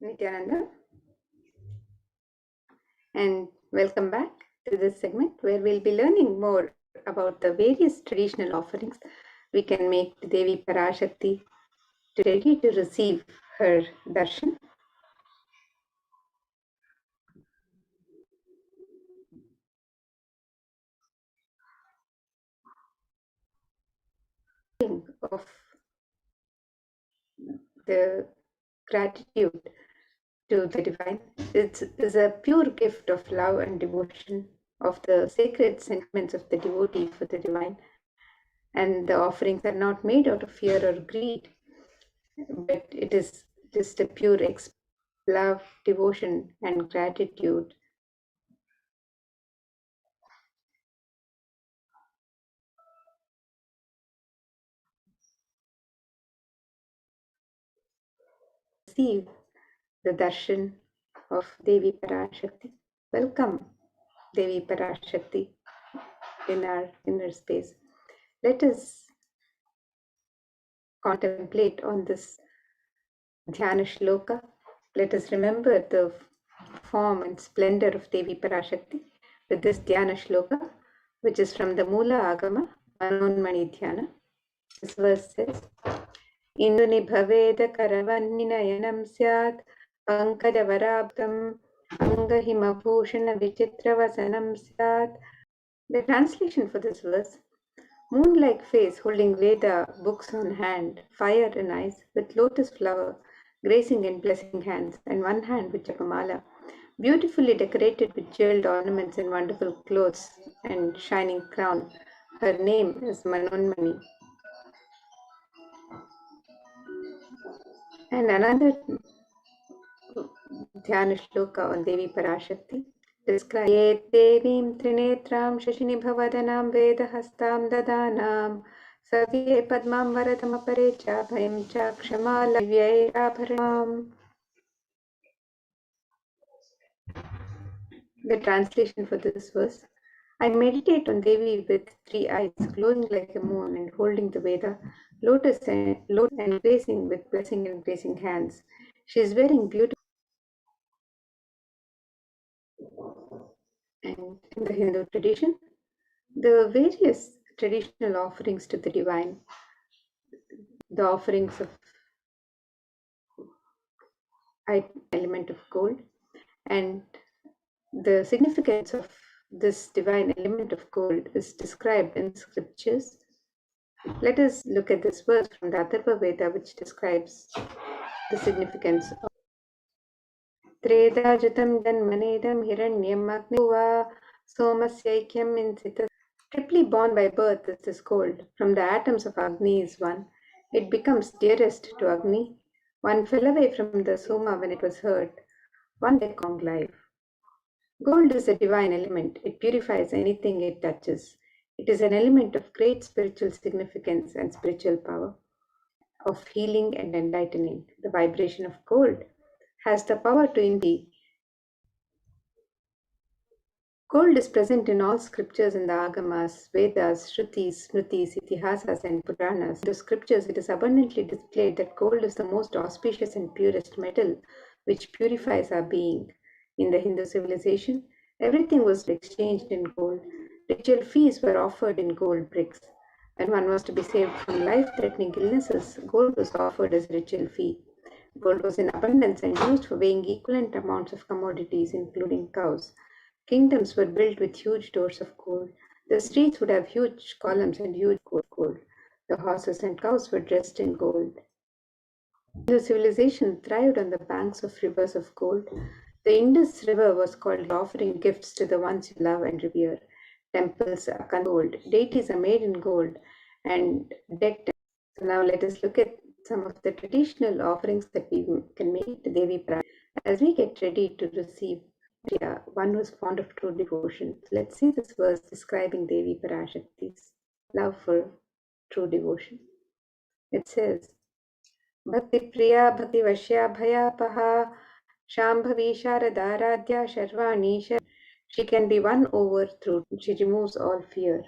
Nithyananda, and welcome back to this segment where we'll be learning more about the various traditional offerings we can make to Devi Parashakti to ready to receive her darshan. Of the gratitude to the divine is a pure gift of love and devotion of the sacred sentiments of the devotee for the divine, and the offerings are not made out of fear or greed, but it is just a pure love, devotion, and gratitude. Receive the darshan of Devi Parashakti. Welcome, Devi Parashakti, in our inner space. Let us contemplate on this Dhyana Shloka. Let us remember the form and splendor of Devi Parashakti with this Dhyana Shloka, which is from the Mula Agama, Manonmani Dhyana. This verse says, Induni bhaveda karavanninayanam syat pankajavarabrtam angahimabhushana vichitravasanam syat. The translation for this verse: moon-like face holding Veda books on hand, fire in eyes, with lotus flower gracing in blessing hands, and one hand with Japamala, beautifully decorated with jeweled ornaments and wonderful clothes and shining crown. Her name is Manonmani. And another Dhyana Shloka on Devi Parashakti describes Devim Trinetram Shashinibhavadhanam Vedahastam Dadanam Savye Padmam Varadhamapare Cha Bhayam Cha Kshamala Vyayabharanam. The translation for this verse: I meditate on Devi with three eyes, glowing like a moon and holding the Veda, lotus and gracing with blessing and gracing hands. She is wearing beautiful. And in the Hindu tradition, the various traditional offerings to the divine, the offerings of element of gold, and the significance of this divine element of gold is described in scriptures. Let us look at this verse from the Atharva Veda, which describes the significance of Tredajutam Janmanedam Hiranyam Agniva Somasyaikyam Insita. Triply born by birth is this gold. From the atoms of Agni is one. It becomes dearest to Agni. One fell away from the Soma when it was hurt. One day Kong life. Gold is a divine element. It purifies anything it touches. It is an element of great spiritual significance and spiritual power, of healing and enlightening. The vibration of gold has the power to indeed. Gold is present in all scriptures in the Agamas, Vedas, Shrutis, Smritis, Itihasas, and Puranas. In the scriptures, it is abundantly displayed that gold is the most auspicious and purest metal which purifies our being. In the Hindu civilization, everything was exchanged in gold. Ritual feasts were offered in gold bricks. When one was to be saved from life-threatening illnesses, gold was offered as a ritual fee. Gold was in abundance and used for weighing equivalent amounts of commodities, including cows. Kingdoms were built with huge doors of gold. The streets would have huge columns and huge gold. The horses and cows were dressed in gold. The civilization thrived on the banks of rivers of gold. The Indus River was called offering gifts to the ones you love and revere. Temples are gold. Deities are made in gold and decked. So now let us look at some of the traditional offerings that we can make to Devi Parashakti as we get ready to receive one who is fond of true devotion. Let's see this verse describing Devi Parashakti's love for true devotion. It says, Bhakti Priya Bhakti Vashya Bhayapaha Shambhavi Sharadharadhya Sharvani. She can be won over through, she removes all fear.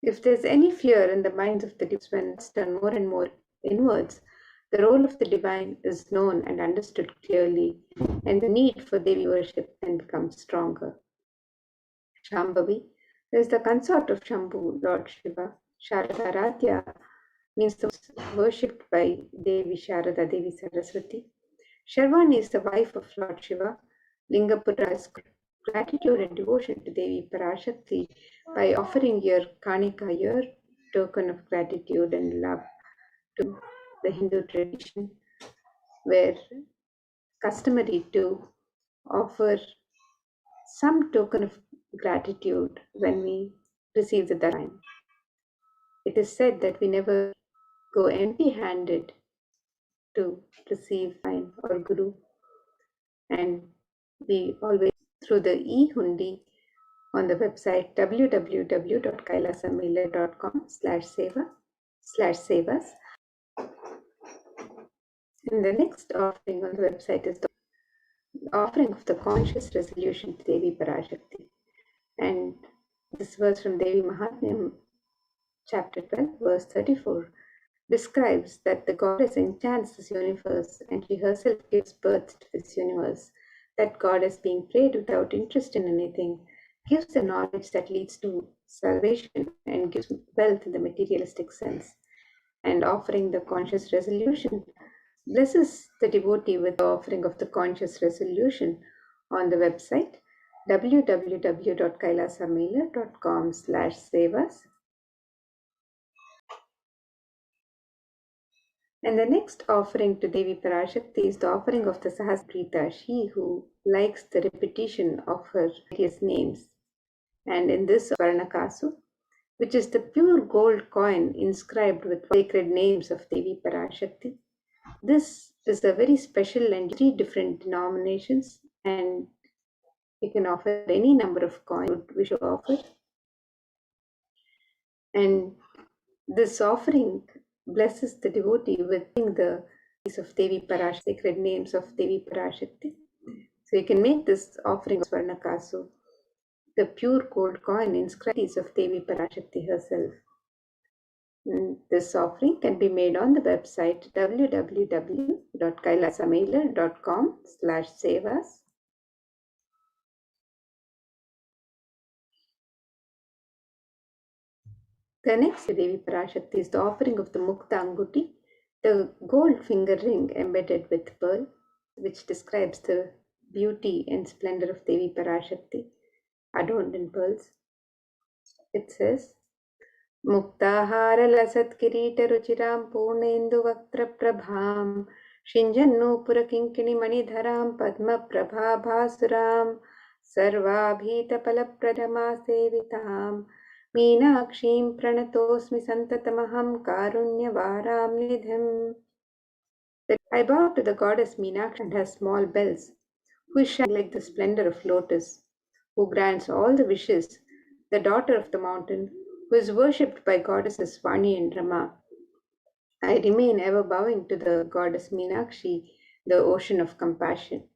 If there's any fear in the minds of the devotees when it's done more and more inwards, the role of the divine is known and understood clearly, and the need for Devi worship then becomes stronger. Shambhavi is the consort of Shambhu, Lord Shiva. Sharadaradhya means the worshipped by Devi Sharada, Devi Saraswati. Sharvani is the wife of Lord Shiva. Lingapura is gratitude and devotion to Devi Parashakti by offering your Kanika, your token of gratitude and love to the Hindu tradition, where customary to offer some token of gratitude when we receive the darshan. It is said that we never go empty-handed to receive darshan or guru, and we always through the e-hundi on the website www.kailasamela.com/seva/sevas. And the next offering on the website is the offering of the conscious resolution to Devi Parashakti. And this verse from Devi Mahatmyam, chapter 12, verse 34, describes that the goddess enchants this universe and she herself gives birth to this universe. That goddess, being prayed without interest in anything, gives the knowledge that leads to salvation and gives wealth in the materialistic sense. And offering the conscious resolution blesses the devotee with the offering of the conscious resolution on the website www.kailasamela.com/sevas. And the next offering to Devi Parashakti is the offering of the Sahasrita, she who likes the repetition of her various names. And in this Varnakasu, which is the pure gold coin inscribed with sacred names of Devi Parashakti, this is a very special and 3 different denominations, and you can offer any number of coins you wish to offer. And this offering blesses the devotee with the of Devi Parashakti, sacred names of Devi Parashakti. So you can make this offering of Swarnakasu, the pure gold coin inscribed of Devi Parashakti herself. And this offering can be made on the website www.kailasamela.com/sevas. The next Devi Parashakti is the offering of the Mukta Anguti, the gold finger ring embedded with pearl, which describes the beauty and splendor of Devi Parashakti, adorned in pearls. It says, Muktahara lasat kirita ruchiram purnendu vaktra prabham shinjannupura kinkini manidharam padma prabha bhasuram sarvabhita palapradama sevitam Meenakshim pranatosmi santatamaham karunyavaram nidhim. I bow to the goddess Meenakshi and her small bells, who shine like the splendor of lotus, who grants all the wishes, the daughter of the mountain, who is worshipped by goddesses Vani and Rama. I remain ever bowing to the goddess Meenakshi, the ocean of compassion.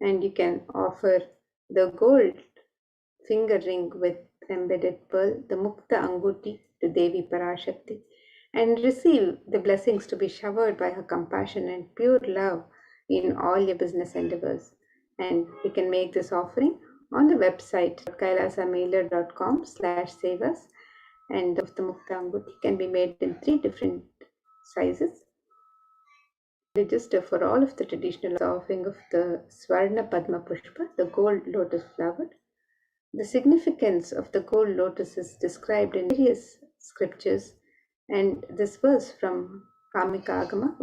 And you can offer the gold finger ring with embedded pearl, the Mukta Anguti, to Devi Parashakti, and receive the blessings to be showered by her compassion and pure love in all your business endeavors. And you can make this offering on the website kailasamela.com/sevas, and of the Mukta Anguti can be made in 3 different sizes. Register for all of the traditional offering of the Swarna Padma Pushpa, the gold lotus flower. The significance of the gold lotus is described in various scriptures, and this verse from Kamika Agama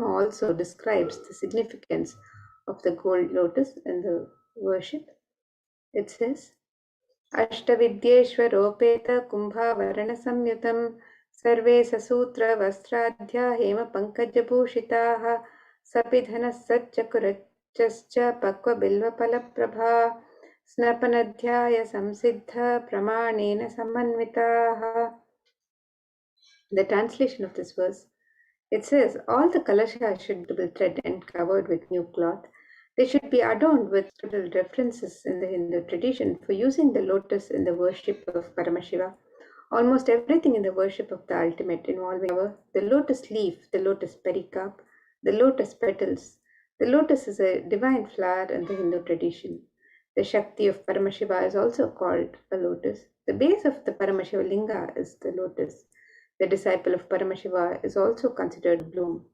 also describes the significance of the gold lotus in the worship. It says, Ashtavidyeshwaropeta kumbhavarana samyutam sarve sasutra vastradhya hema pankajabhushitaha sapidhana satchakurat pakwa bilva palaprabha snapanadhyaya samsiddha pramanena samanvitaha. The translation of this verse, it says, all the kalashas should be thread and covered with new cloth. They should be adorned with several references in the Hindu tradition for using the lotus in the worship of Paramashiva. Almost everything in the worship of the ultimate involving the lotus leaf, the lotus pericarp, the lotus petals. The lotus is a divine flower in the Hindu tradition. The Shakti of Paramashiva is also called a lotus. The base of the Paramashiva linga is the lotus. The disciple of Paramashiva is also considered a bloom.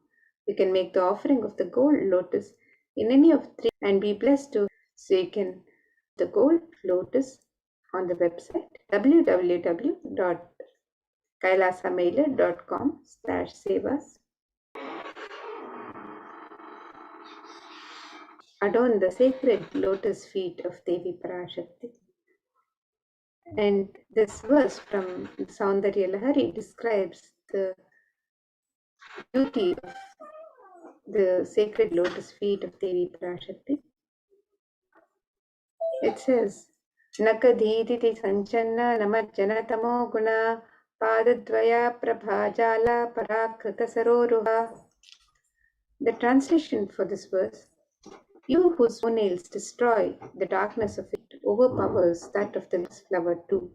We can make the offering of the gold lotus in any of three and be blessed to. So you can the gold lotus on the website www.kailasamailer.com/sevas. Adorn the sacred lotus feet of Devi Parashakti. And this verse from Saundarya Lahari describes the beauty of the sacred lotus feet of Devi Parashakti. It says, Nakadhiditi Sanchanna Namarjanatamo Guna Padadvaya Prabhajala Parakrita Saroruha. The translation for this verse, you whose toenails destroy the darkness of it overpowers that of the lotus flower too.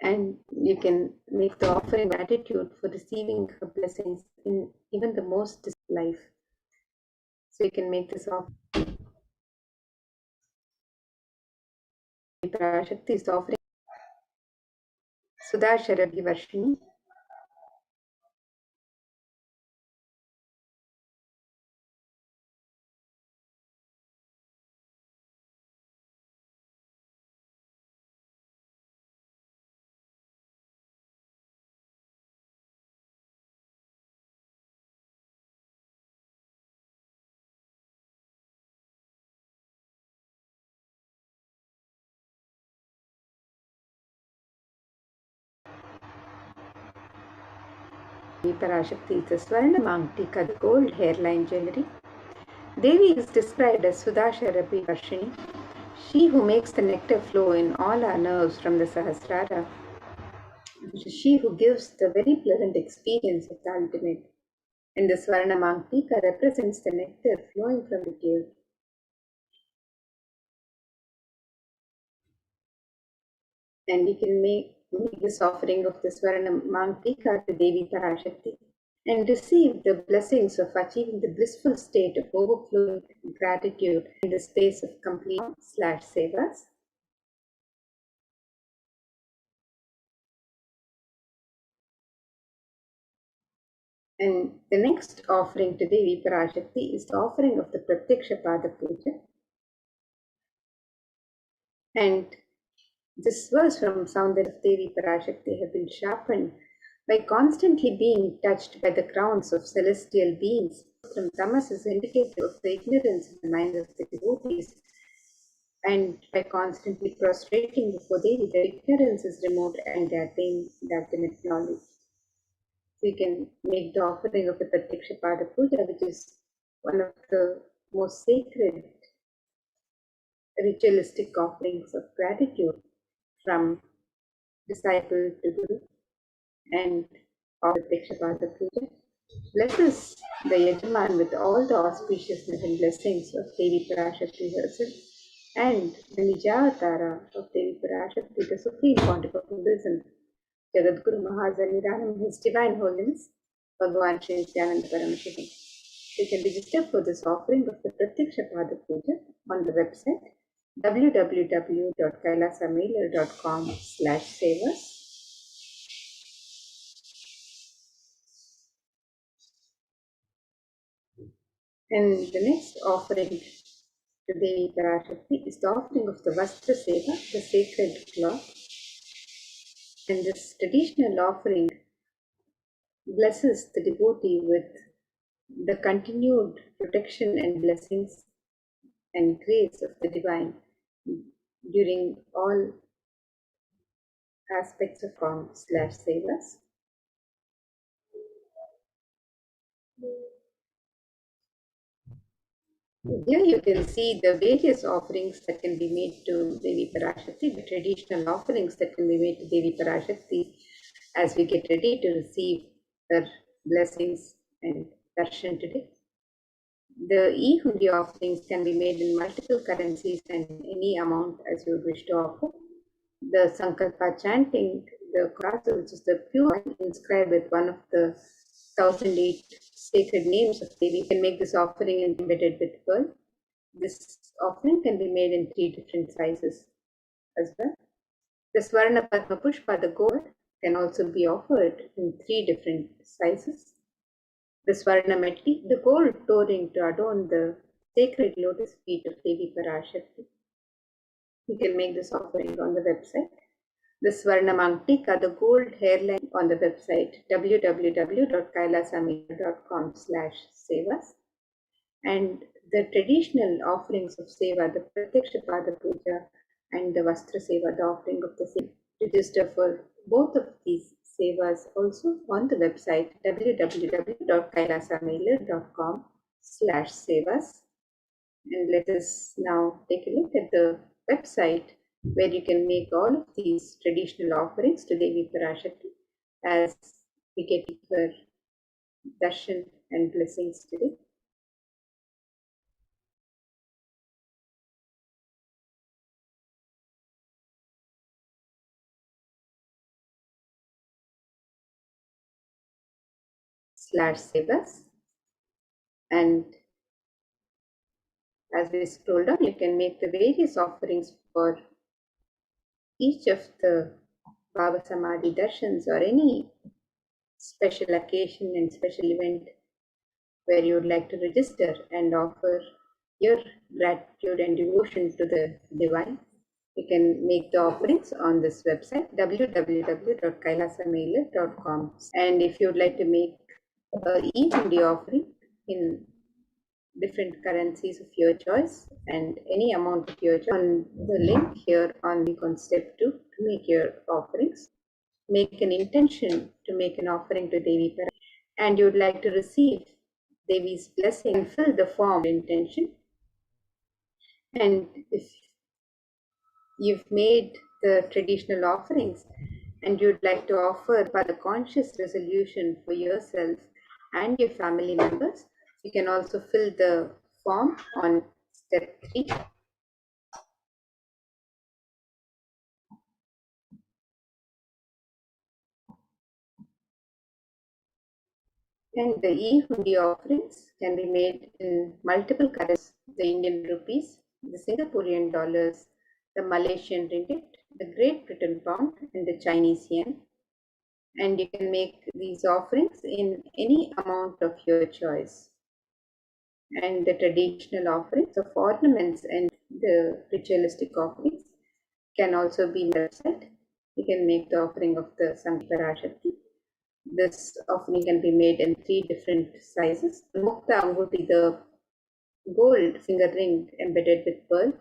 And you can make the offering gratitude for receiving her blessings in even the most distant life. So you can make this offering. Parashakti is offering Sudha Sharabi Varshini. Parashakti is the Swarna Mangtika, the gold hairline jewelry. Devi is described as Sudha Sharabi Varshini, she who makes the nectar flow in all our nerves from the Sahasrara, she who gives the very pleasant experience of the ultimate. And the Swarna Mangtika represents the nectar flowing from the tear. And we can make this offering of the Swarna Mangtika to Devi Parashakti and receive the blessings of achieving the blissful state of overflowing gratitude in the space of complete/sevas. And the next offering to Devi Parashakti is the offering of the Pratyaksha Pada Puja. And this verse from Soundarya of Devi Parashakti have been sharpened by constantly being touched by the crowns of celestial beings. From Tamas is indicative of the ignorance in the minds of the devotees, and by constantly prostrating before Devi, the ignorance is removed and they attain the ultimate knowledge. We can make the offering of the Pratyaksha Pada Puja, which is one of the most sacred ritualistic offerings of gratitude from disciple to Guru, and of Pratyaksha Pada Puja blesses the Yajaman with all the auspiciousness and blessings of Devi Parashakti herself and the Nijavatara of Devi Parashakti, the Supreme Pontiff of Buddhism, Jagadguru Mahazaniranam, His Divine Holiness, Bhagavan Sri Nithyananda Paramashivam. You can register for this offering of the Pratyaksha Pada Puja on the website www.kailasamailer.com/sevas. And the next offering to Devi Parashakti is the offering of the Vastra Seva, the sacred cloth. And this traditional offering blesses the devotee with the continued protection and blessings and grace of the divine during all aspects of form/sevas. Here you can see the various offerings that can be made to Devi Parashakti, the traditional offerings that can be made to Devi Parashakti as we get ready to receive her blessings and darshan today. The e-hundi offerings can be made in multiple currencies and any amount as you wish to offer. the Sankalpa chanting, the Krasa, which is the pure inscribed with one of the 1008 sacred names of Devi. You can make this offering embedded with pearl. This offering can be made in 3 different sizes as well. The Swarna Padma Pushpa, the gold, can also be offered in 3 different sizes. The Swarna Metti, the gold touring to adorn the sacred lotus feet of Devi Parashakti. You can make this offering on the website. The Swarna Mangtika, the gold hairline, on the website www.kailasamila.com/sevas. And the traditional offerings of Seva, the Pratyaksha Pada Puja and the Vastra Seva, the offering of the same. Register for both of these Sevas also on the website www.kailasamila.com/sevas. And let us now take a look at the website where you can make all of these traditional offerings to Devi Parashakti as we get her darshan and blessings today. /sevas, and as we scroll down, you can make the various offerings for each of the Baba Samadhi darshans or any special occasion and special event where you would like to register and offer your gratitude and devotion to the divine. You can make the offerings on this website www.kailasamailer.com. And if you would like to make e-hundi offering in different currencies of your choice and any amount of your choice, on the link here on step 2 to make your offerings, make an intention to make an offering to Devi Parashakti, and you would like to receive Devi's blessing, and fill the form intention. And if you've made the traditional offerings and you'd like to offer by the conscious resolution for yourself and your family members, you can also fill the form on step 3. And the e-hundi offerings can be made in multiple currencies: the Indian rupees, the Singaporean dollars, the Malaysian ringgit, the Great Britain pound, and the Chinese yen. And you can make these offerings in any amount of your choice. And the traditional offerings of ornaments and the ritualistic offerings can also be in the website. You can make the offering of the Parashakti. This offering can be made in 3 different sizes. The Mukta Anguti, the gold finger ring embedded with pearl,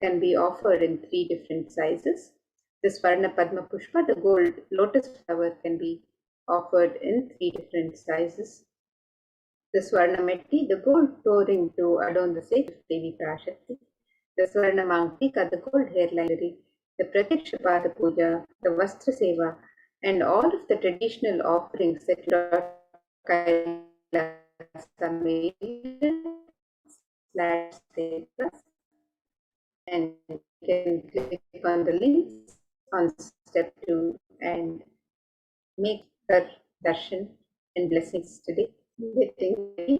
can be offered in 3 different sizes. The Swarna Padma Pushpa, the gold lotus flower, can be offered in 3 different sizes. The Swarna Metti, the gold touring to adorn the sacred Devi Parashakti. The Swarna Mangtika, the gold hairline, the Pratyaksha Pada Puja, the Vastra Seva, and all of the traditional offerings that and you can click on the links on step 2 and make her darshan and blessings today. Getting ready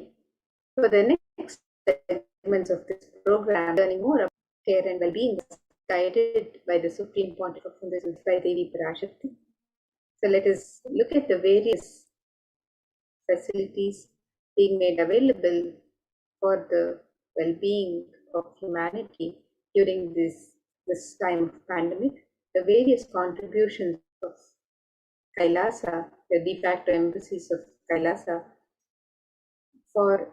for the next segments of this program, learning more about care and well-being, guided by the Supreme Pontiff of this by Devi Parashakti. So let us look at the various facilities being made available for the well-being of humanity during this time of pandemic. The various contributions of Kailasa, the de facto embassies of Kailasa, for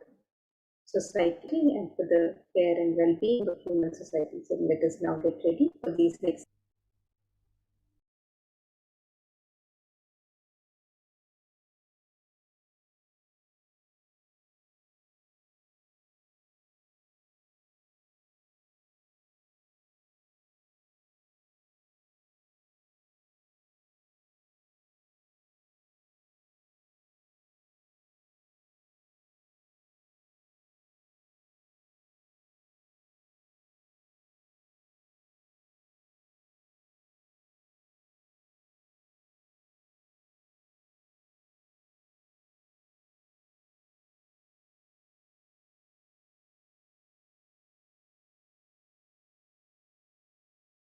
society and for the care and well-being of human society. So let us now get ready for these next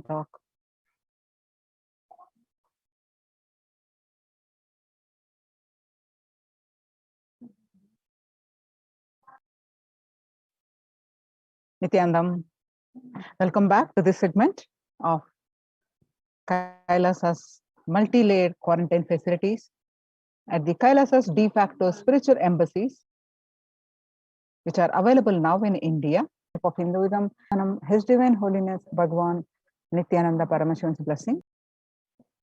talk. Nithyanandam, welcome back to this segment of Kailasa's multi-layered quarantine facilities at the Kailasa's de facto spiritual embassies, which are available now in India, of Hinduism, His Divine Holiness Bhagwan Nithyananda Paramashivan's blessing.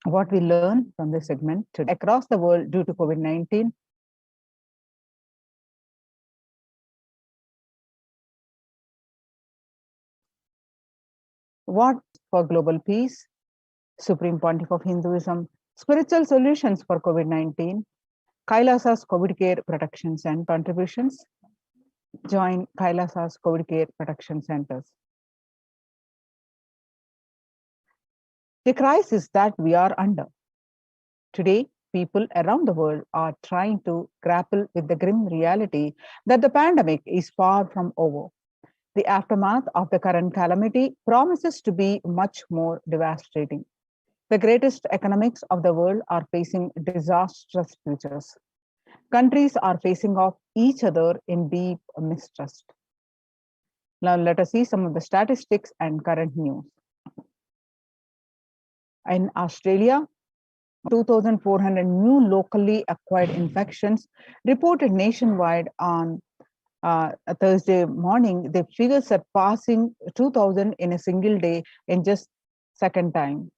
What we learn from this segment today across the world due to COVID-19. What for global peace, Supreme Pontiff of Hinduism, spiritual solutions for COVID-19, Kailasa's COVID care protection and contributions. Join Kailasa's COVID care protection centers. The crisis that we are under. Today, people around the world are trying to grapple with the grim reality that the pandemic is far from over. The aftermath of the current calamity promises to be much more devastating. The greatest economics of the world are facing disastrous futures. Countries are facing off each other in deep mistrust. Now let us see some of the statistics and current news. In Australia, 2,400 new locally acquired infections reported nationwide on Thursday morning, the figure surpassing 2,000 in a single day in just second time.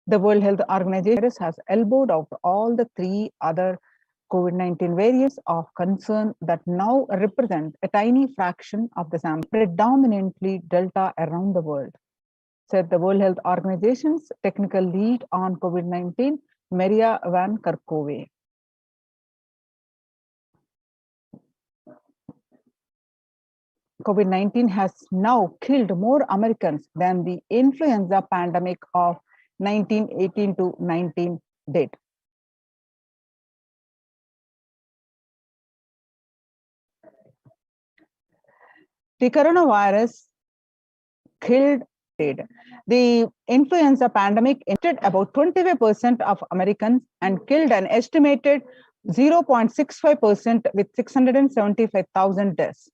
The World Health Organization has elbowed out all the three other COVID-19 variants of concern that now represent a tiny fraction of the sample, predominantly Delta around the world, said the World Health Organization's technical lead on COVID-19, Maria Van Kerkhove. COVID-19 has now killed more Americans than the influenza pandemic of 1918 to 19 did. The coronavirus killed. The influenza pandemic infected about 25% of Americans and killed an estimated 0.65% with 675,000 deaths.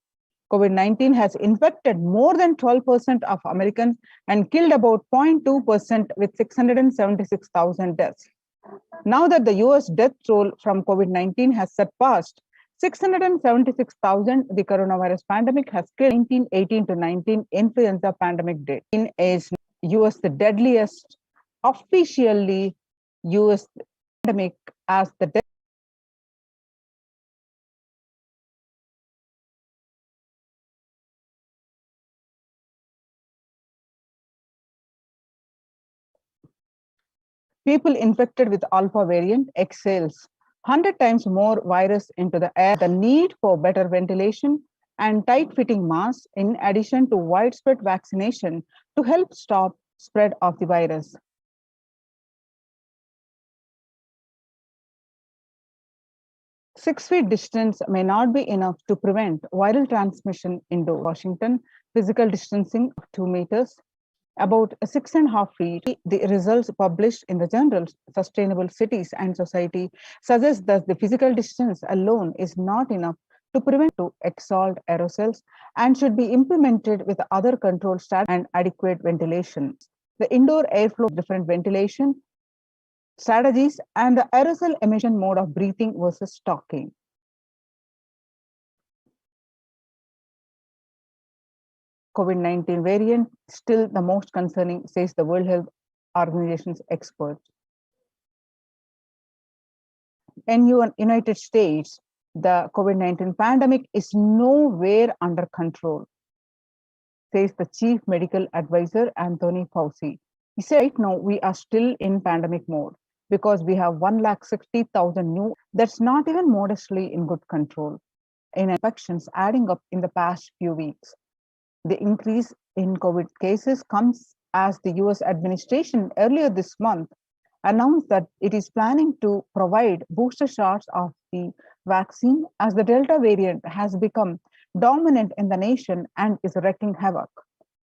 COVID-19 has infected more than 12% of Americans and killed about 0.2% with 676,000 deaths. Now that the US death toll from COVID-19 has surpassed 676,000, the coronavirus pandemic has killed 1918 to 19 influenza pandemic date. In is US the deadliest officially US pandemic as the death. People infected with alpha variant exhales 100 times more virus into the air. The need for better ventilation and tight-fitting masks, in addition to widespread vaccination to help stop spread of the virus. Six-feet distance may not be enough to prevent viral transmission indoors. Washington, physical distancing of 2 meters. About 6.5 feet. The results published in the journal Sustainable Cities and Society suggest that the physical distance alone is not enough to prevent exhaled aerosols and should be implemented with other control strategies and adequate ventilation. The indoor airflow, different ventilation strategies, and the aerosol emission mode of breathing versus talking. COVID-19 variant still the most concerning, says the World Health Organization's expert. In United States, the COVID-19 pandemic is nowhere under control, says the Chief Medical Advisor, Anthony Fauci. He said, right now, we are still in pandemic mode because we have 160,000 new, that's not even modestly in good control. In infections adding up in the past few weeks. The increase in COVID cases comes as the US administration earlier this month announced that it is planning to provide booster shots of the vaccine as the Delta variant has become dominant in the nation and is wreaking havoc.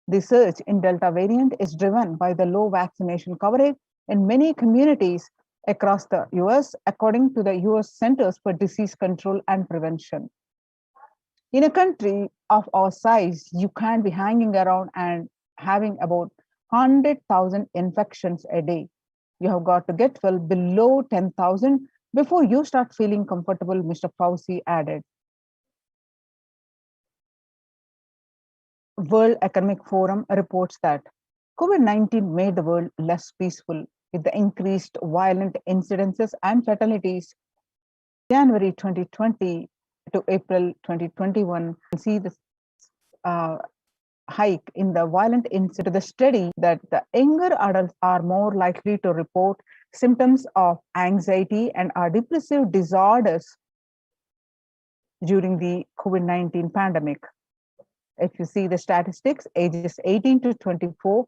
The surge in Delta variant is driven by the low vaccination coverage in many communities across the US, according to the US Centers for Disease Control and Prevention. In a country of our size, you can't be hanging around and having about 100,000 infections a day. You have got to get well below 10,000 before you start feeling comfortable, Mr. Fauci added. World Economic Forum reports that COVID-19 made the world less peaceful with the increased violent incidences and fatalities. January 2020 to April 2021, you see this hike in the violent incident. The study that the younger adults are more likely to report symptoms of anxiety and are depressive disorders during the COVID-19 pandemic. If you see the statistics, ages 18 to 24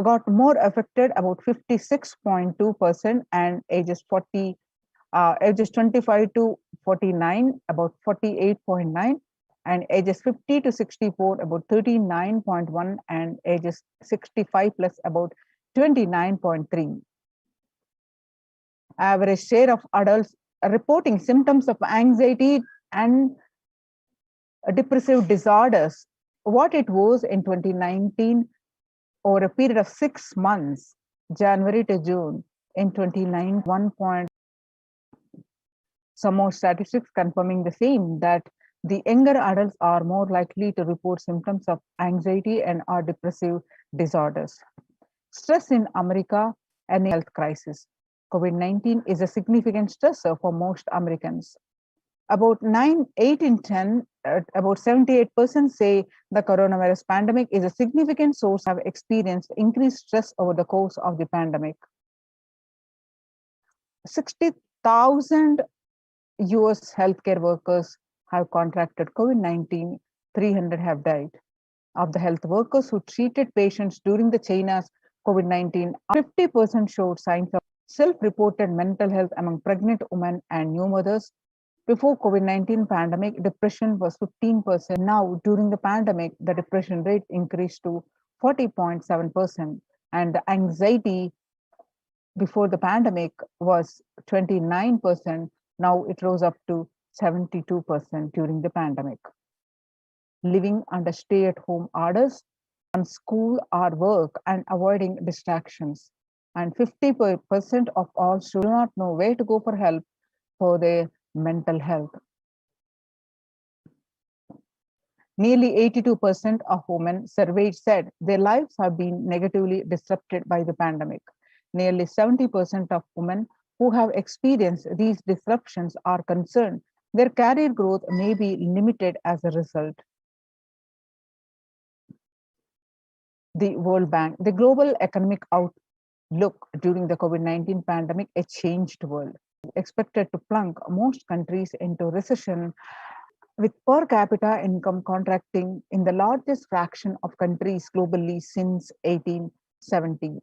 got more affected, about 56.2%, and ages 25 to 49, about 48.9, and ages 50 to 64, about 39.1, and ages 65 plus, about 29.3. Average share of adults reporting symptoms of anxiety and depressive disorders, what it was in 2019 over a period of 6 months, January to June, in 2019, 1. Some more statistics confirming the same, that the younger adults are more likely to report symptoms of anxiety and or depressive disorders. Stress in America and health crisis. COVID-19 is a significant stressor for most Americans. About 8 in 10, about 78% say the coronavirus pandemic is a significant source of experienced increased stress over the course of the pandemic. 60,000 US healthcare workers have contracted COVID-19, 300 have died. Of the health workers who treated patients during the China's COVID-19, 50% showed signs of self-reported mental health among pregnant women and new mothers. Before COVID-19 pandemic, depression was 15%. Now, during the pandemic, the depression rate increased to 40.7%, and the anxiety before the pandemic was 29%. Now it rose up to 72% during the pandemic. Living under stay-at-home orders on school or work and avoiding distractions. And 50% of all students do not know where to go for help for their mental health. Nearly 82% of women surveyed said their lives have been negatively disrupted by the pandemic. Nearly 70% of women who have experienced these disruptions are concerned their career growth may be limited as a result. The World Bank, the global economic outlook during the COVID-19 pandemic, a changed world, expected to plunk most countries into recession, with per capita income contracting in the largest fraction of countries globally since 1870.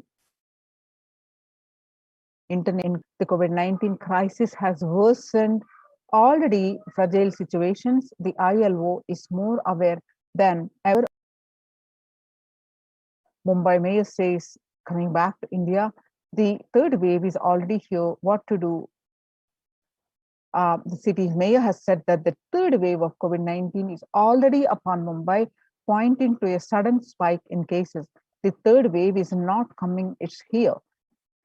The COVID-19 crisis has worsened already fragile situations. The ILO is more aware than ever. Mumbai mayor says, coming back to India, the third wave is already here. What to do? The city's mayor has said that the third wave of COVID-19 is already upon Mumbai, pointing to a sudden spike in cases. The third wave is not coming, it's here,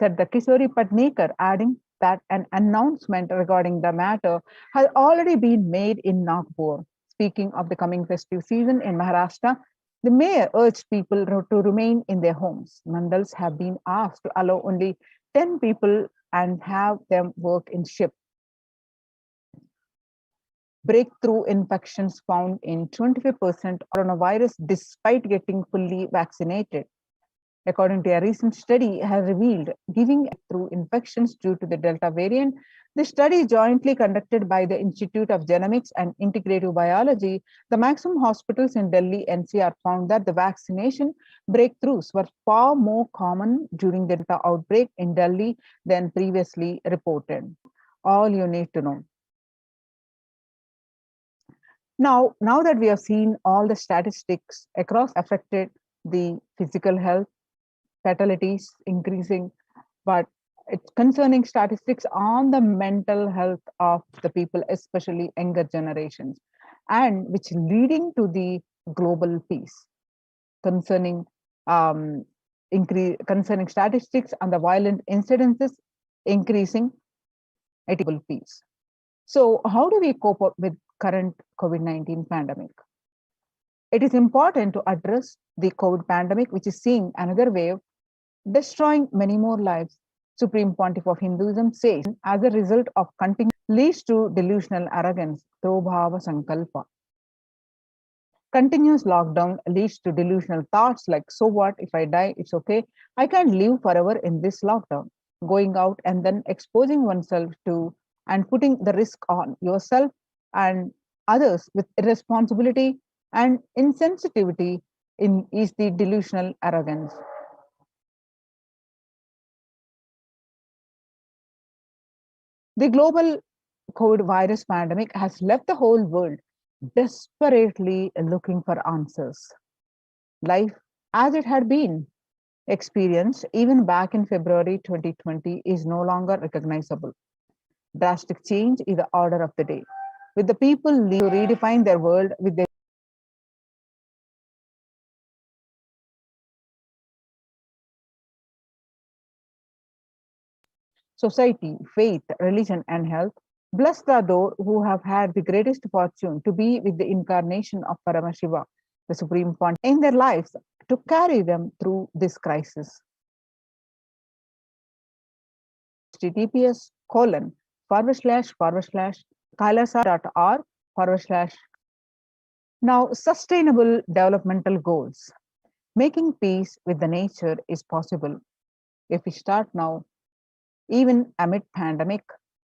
said the Kishori Padnekar, adding that an announcement regarding the matter has already been made in Nagpur. Speaking of the coming festive season in Maharashtra, the mayor urged people to remain in their homes. Mandals have been asked to allow only 10 people and have them work in shifts. Breakthrough infections found in 25% coronavirus despite getting fully vaccinated. According to a recent study, has revealed giving through infections due to the Delta variant. The study jointly conducted by the Institute of Genomics and Integrative Biology, the maximum hospitals in Delhi NCR found that the vaccination breakthroughs were far more common during the Delta outbreak in Delhi than previously reported. All you need to know. Now that we have seen all the statistics across affected the physical health, fatalities increasing, but it's concerning statistics on the mental health of the people, especially younger generations, and which leading to the global peace concerning concerning statistics on the violent incidences increasing at global peace. So, how do we cope up with current COVID-19 pandemic? It is important to address the COVID pandemic, which is seeing another wave, destroying many more lives. Supreme Pontiff of Hinduism says, as a result of continuous leads to delusional arrogance, Tobhava Sankalpa. Continuous lockdown leads to delusional thoughts like, so what, if I die, it's okay. I can't live forever in this lockdown. Going out and then exposing oneself to and putting the risk on yourself and others with irresponsibility and insensitivity is the delusional arrogance. The global COVID virus pandemic has left the whole world desperately looking for answers. Life as it had been experienced even back in February 2020 is no longer recognizable. Drastic change is the order of the day, with the people to redefine their world with their society, faith, religion, and health. Blessed are those who have had the greatest fortune to be with the incarnation of Paramashiva, the Supreme Pontiff, in their lives to carry them through this crisis. https colon // kailasa.org / Now, sustainable developmental goals. Making peace with the nature is possible. If we start now, even amid pandemic,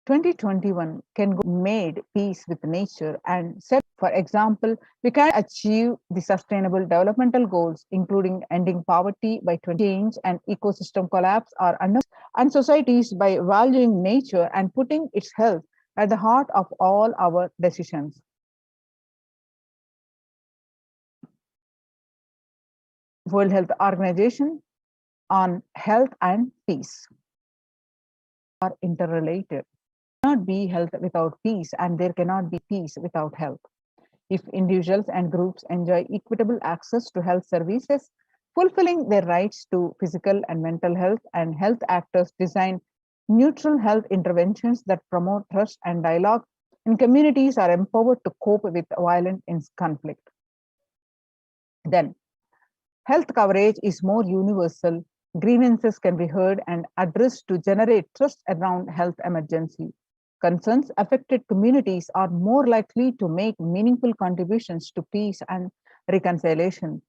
2021 can go made peace with nature and set, for example, we can achieve the sustainable developmental goals, including ending poverty by 20 change and ecosystem collapse are under and societies by valuing nature and putting its health at the heart of all our decisions. World Health Organization on health and peace are interrelated. There cannot be health without peace, and there cannot be peace without health. If individuals and groups enjoy equitable access to health services, fulfilling their rights to physical and mental health, and health actors design neutral health interventions that promote trust and dialogue, and communities are empowered to cope with violent conflict. Then, health coverage is more universal. Grievances can be heard and addressed to generate trust around health emergency. Concerns affected communities are more likely to make meaningful contributions to peace and reconciliation.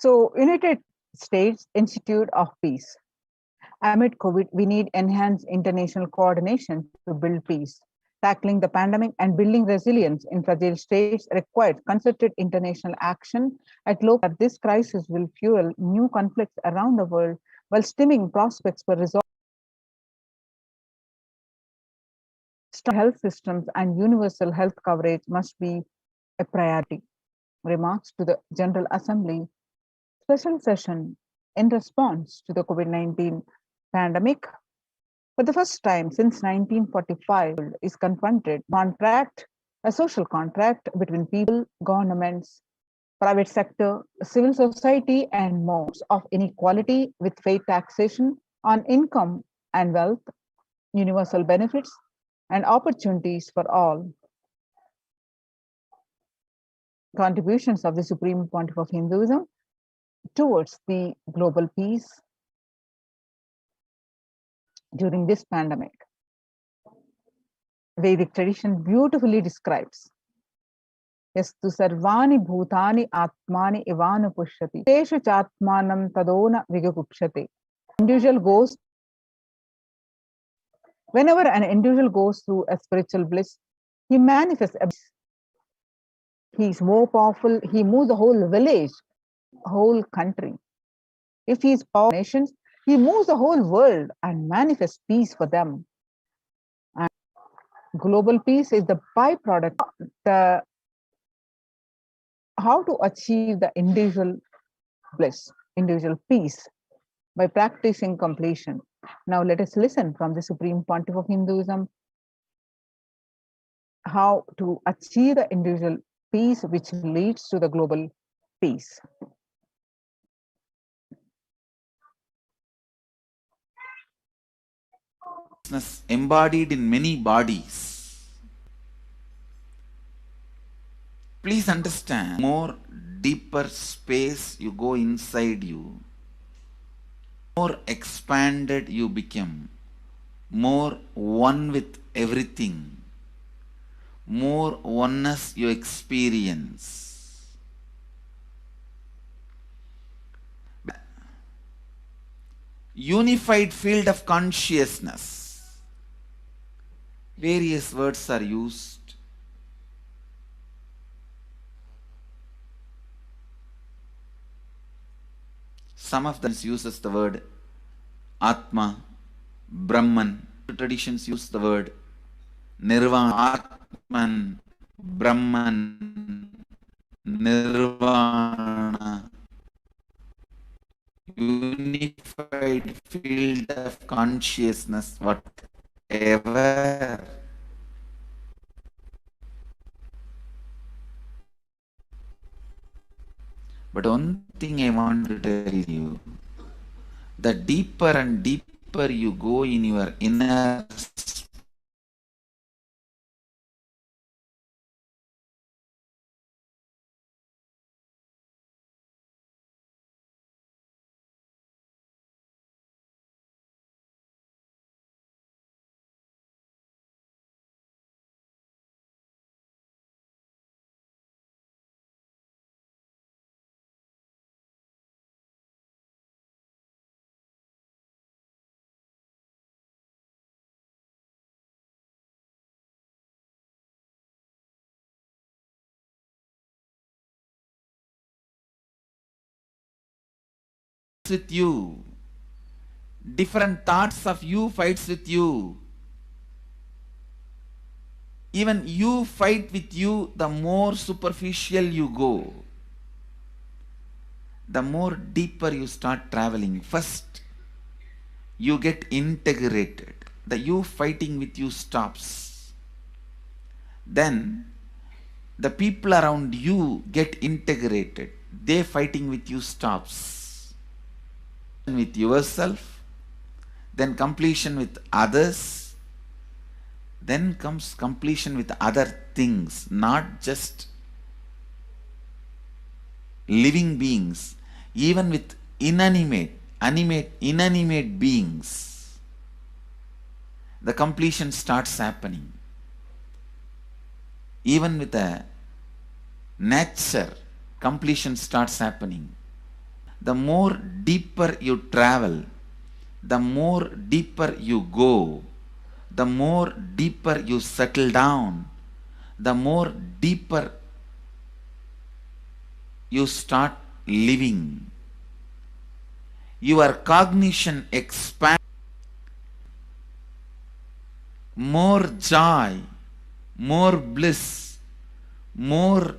So, United States Institute of Peace. Amid COVID, we need enhanced international coordination to build peace. Tackling the pandemic and building resilience in fragile states requires concerted international action at local. This crisis will fuel new conflicts around the world while stemming prospects for resolve. Strong health systems and universal health coverage must be a priority. Remarks to the General Assembly special session in response to the COVID-19 pandemic. For the first time since 1945, is confronted a social contract between people, governments, private sector, civil society, and modes of inequality with fair taxation on income and wealth, universal benefits, and opportunities for all. Contributions of the Supreme Pontiff of Hinduism towards the global peace during this pandemic. Vedic tradition beautifully describes Yastu sarvani bhutani atmani ivanu pushyati. Teshu chatmanam tadona vigapukshate. Individual goes Whenever an individual goes through a spiritual bliss, he manifests a bliss. He is more powerful, he moves the whole village, whole country. If he is powerful nations, he moves the whole world and manifests peace for them. And global peace is the byproduct of how to achieve the individual bliss, individual peace by practicing completion. Now let us listen from the Supreme Pontiff of Hinduism how to achieve the individual peace which leads to the global peace. Embodied in many bodies. Please understand, more deeper space you go inside you, more expanded you become, more one with everything, more oneness you experience. Unified field of consciousness. Various words are used. Some of them uses the word Atma, Brahman. Traditions use the word Nirvana, Atman, Brahman, Nirvana. Unified field of consciousness, whatever. But one thing I want to tell you, the deeper and deeper you go in your inner with you, different thoughts of you fights with you. Even you fight with you, the more superficial you go, the more deeper you start traveling. First, you get integrated. The you fighting with you stops. Then, the people around you get integrated. They fighting with you stops. With yourself, then completion with others, then comes completion with other things, not just living beings, even with inanimate beings. The completion starts happening. Even with a nature, completion starts happening. the more deeper you travel, the more deeper you go, the more deeper you settle down, the more deeper you start living. Your cognition expands. More joy, more bliss, more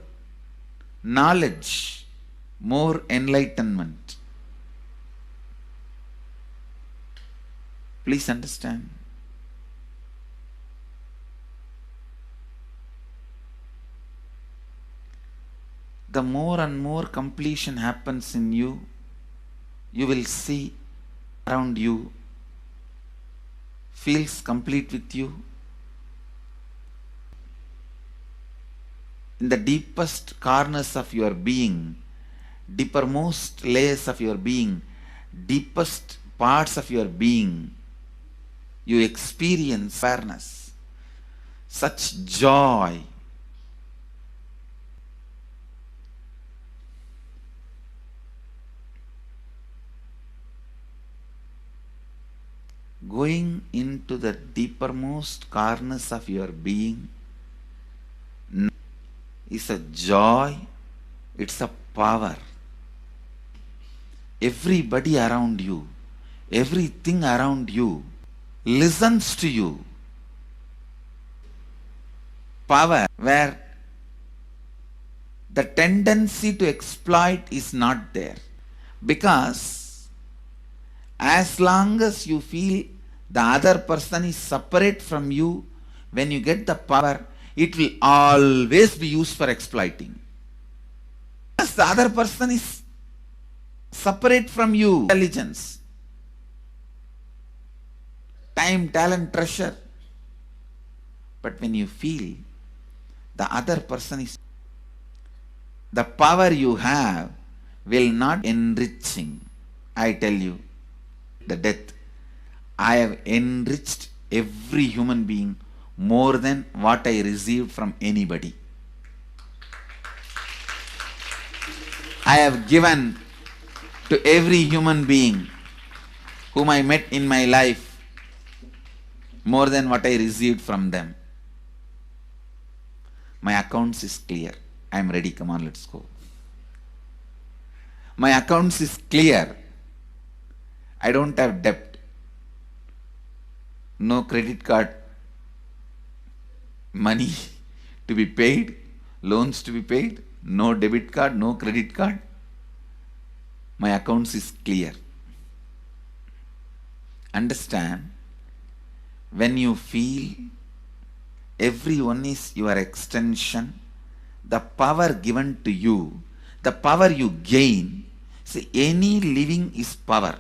knowledge, more enlightenment. Please understand. The more and more completion happens in you, you will see around you feels complete with you. In the deepest corners of your being, deepermost layers of your being, deepest parts of your being, you experience awareness, such joy. Going into the deepermost corners of your being is a joy, it's a power. Everybody around you, everything around you listens to you. Power where the tendency to exploit is not there. Because as long as you feel the other person is separate from you, when you get the power, it will always be used for exploiting. As the other person is separate from you, intelligence, time, talent, treasure. But when you feel the other person is, the power you have will not enriching. I tell you, the death, I have enriched every human being more than what I received from anybody. I have given to every human being whom I met in my life more than what I received from them. My accounts is clear. I am ready. Come on, let's go. My accounts is clear. I don't have debt. No credit card money to be paid, loans to be paid, no debit card, no credit card. My accounts is clear. Understand, when you feel everyone is your extension, the power given to you, the power you gain, see, any living is power.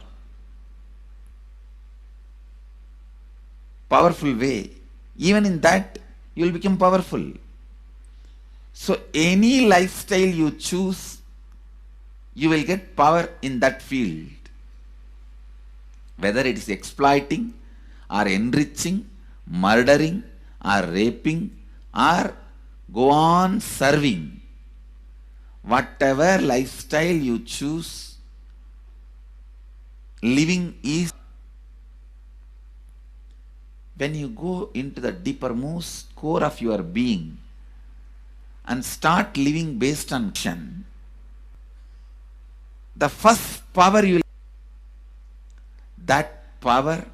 Powerful way. Even in that, you will become powerful. So any lifestyle you choose, you will get power in that field. Whether it is exploiting or enriching, murdering or raping or go on serving. Whatever lifestyle you choose, living is. When you go into the deepermost core of your being and start living based on action, the first power you will, that power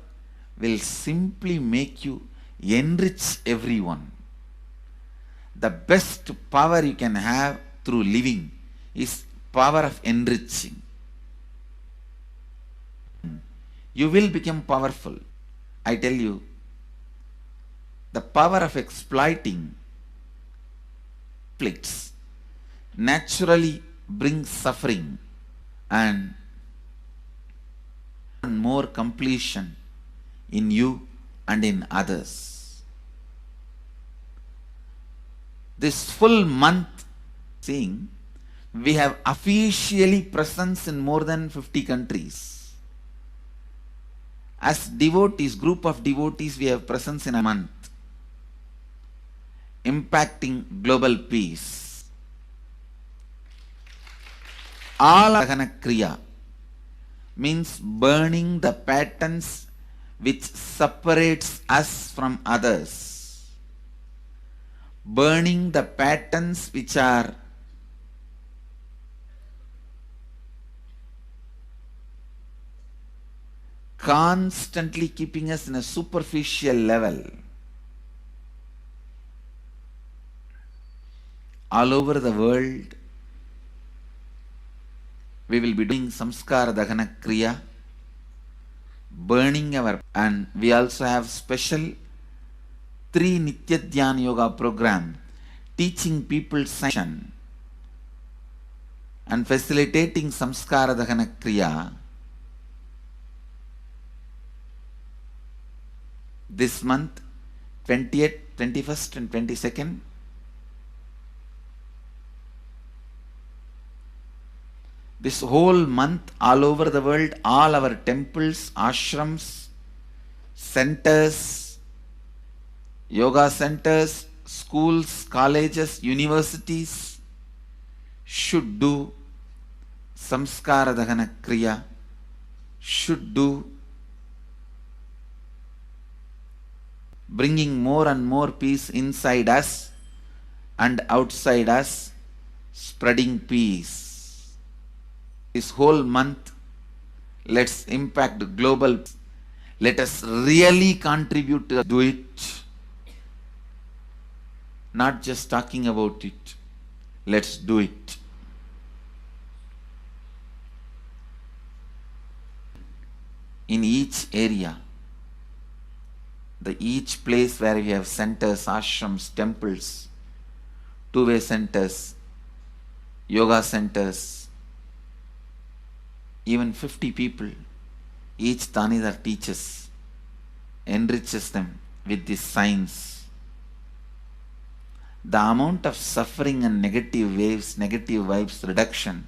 will simply make you enrich everyone. The best power you can have through living is power of enriching. You will become powerful. I tell you, the power of exploiting conflicts naturally brings suffering and more completion in you and in others. This full month, seeing, we have officially presence in more than 50 countries. As devotees, group of devotees, we have presence in a month, impacting global peace. All Kriya, means burning the patterns which separates us from others. Burning the patterns which are constantly keeping us in a superficial level. All over the world, we will be doing Samskara Dahana Kriya, burning our, and we also have special 3 Nitya Dhyana Yoga program teaching people science and facilitating Samskara Dahana Kriya. This month, 20th, 21st and 22nd, this whole month, all over the world, all our temples, ashrams, centers, yoga centers, schools, colleges, universities should do Samskara Dahana Kriya, should do bringing more and more peace inside us and outside us, spreading peace. This whole month, let's impact global. Let us really contribute to do it. Not just talking about it. Let's do it. In each area, each place where we have centers, ashrams, temples, two-way centers, yoga centers, even 50 people, each Tanidar teaches, enriches them with this science. The amount of suffering and negative waves, negative vibes reduction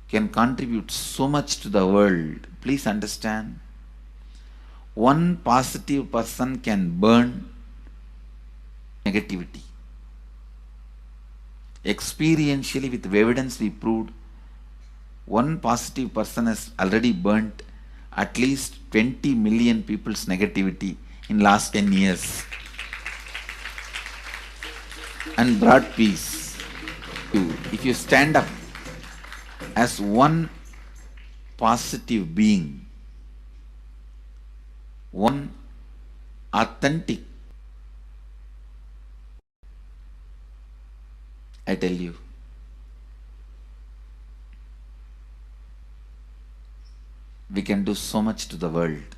can contribute so much to the world. Please understand. One positive person can burn negativity. Experientially, with evidence we proved, one positive person has already burnt at least 20 million people's negativity in last 10 years and brought peace. If you stand up as one positive being, one authentic, I tell you, we can do so much to the world.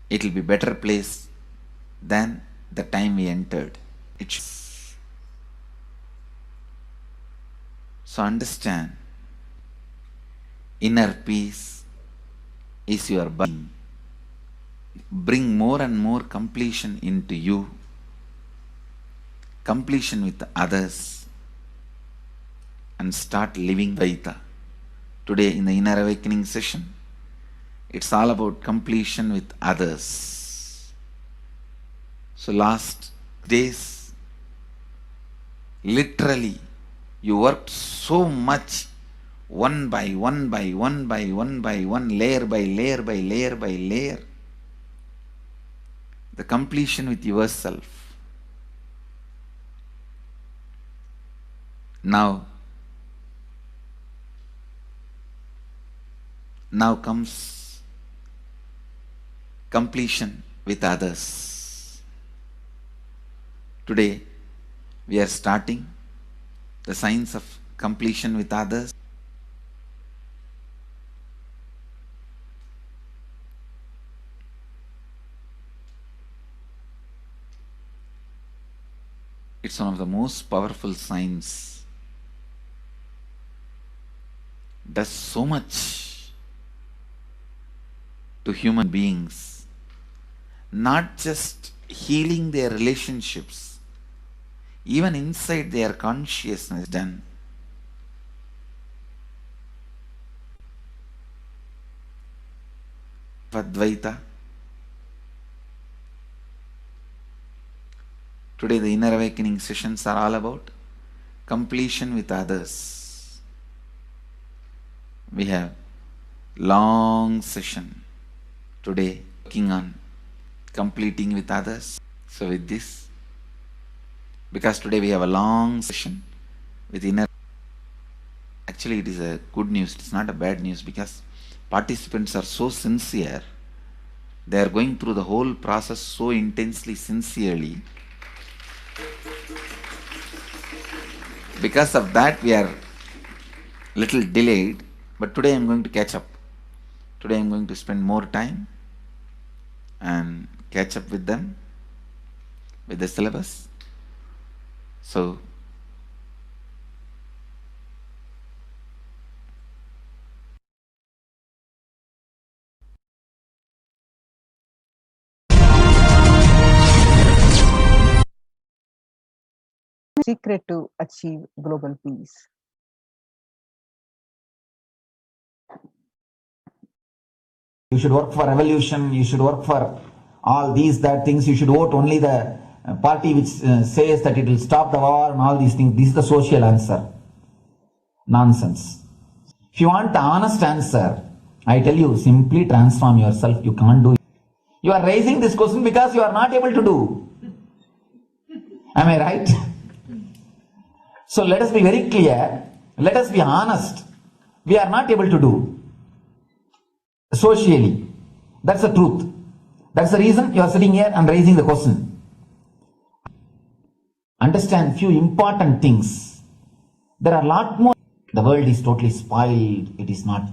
It will be a better place than the time we entered. So understand, inner peace is your being. Bring more and more completion into you, completion with others, and start living Dvaita. Today in the Inner Awakening session, it's all about completion with others. So last days, literally, you worked so much, one by one by one by one by one, layer by layer by layer by layer. The completion with yourself. Now comes completion with others. Today, we are starting the science of completion with others. It's one of the most powerful science. Does so much to human beings, not just healing their relationships, even inside their consciousness done. Advaita. Today the Inner Awakening sessions are all about completion with others. We have long session today working on completing with others. So with this, because today we have a long session with inner, actually it is a good news, it's not a bad news, because participants are so sincere. They are going through the whole process so intensely, sincerely. Because of that we are little delayed, but today I am going to catch up. Today I am going to spend more time and catch up with them, with the syllabus. So secret to achieve global peace. You should work for revolution, you should work for all these, that things, you should vote only the party which says that it will stop the war and all these things. This is the social answer. Nonsense. If you want the honest answer, I tell you, simply transform yourself. You can't do it. You are raising this question because you are not able to do. Am I right? So let us be very clear. Let us be honest. We are not able to do. Socially. That's the truth. That's the reason you are sitting here and raising the question. Understand few important things. There are a lot more. The world is totally spoiled. It is not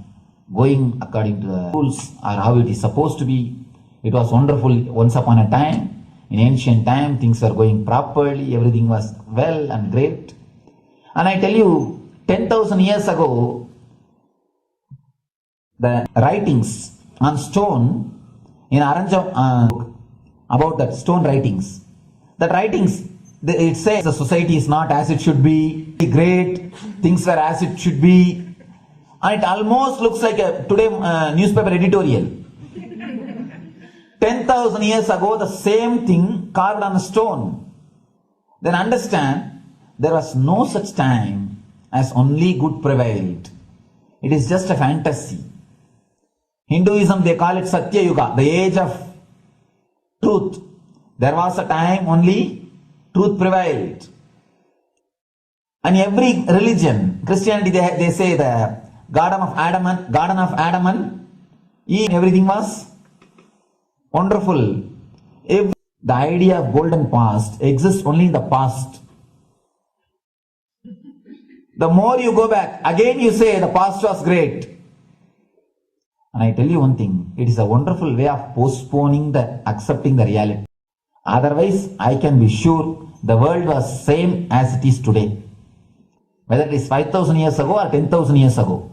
going according to the rules or how it is supposed to be. It was wonderful once upon a time. In ancient time, things were going properly. Everything was well and great. And I tell you, 10,000 years ago, the writings on stone in Aranjam about that stone writings. That writings, it says the society is not as it should be, great, things were as it should be, and it almost looks like a today newspaper editorial. 10,000 years ago, the same thing carved on a stone. Then understand, there was no such time as only good prevailed. It is just a fantasy. Hinduism, they call it Satya Yuga, the age of truth. There was a time only truth prevailed. And every religion, Christianity, they say the Garden of Adam and Eve, everything was wonderful. The idea of golden past exists only in the past. The more you go back, again you say the past was great. And I tell you one thing, it is a wonderful way of postponing the accepting the reality. Otherwise, I can be sure the world was same as it is today. Whether it is 5,000 years ago or 10,000 years ago.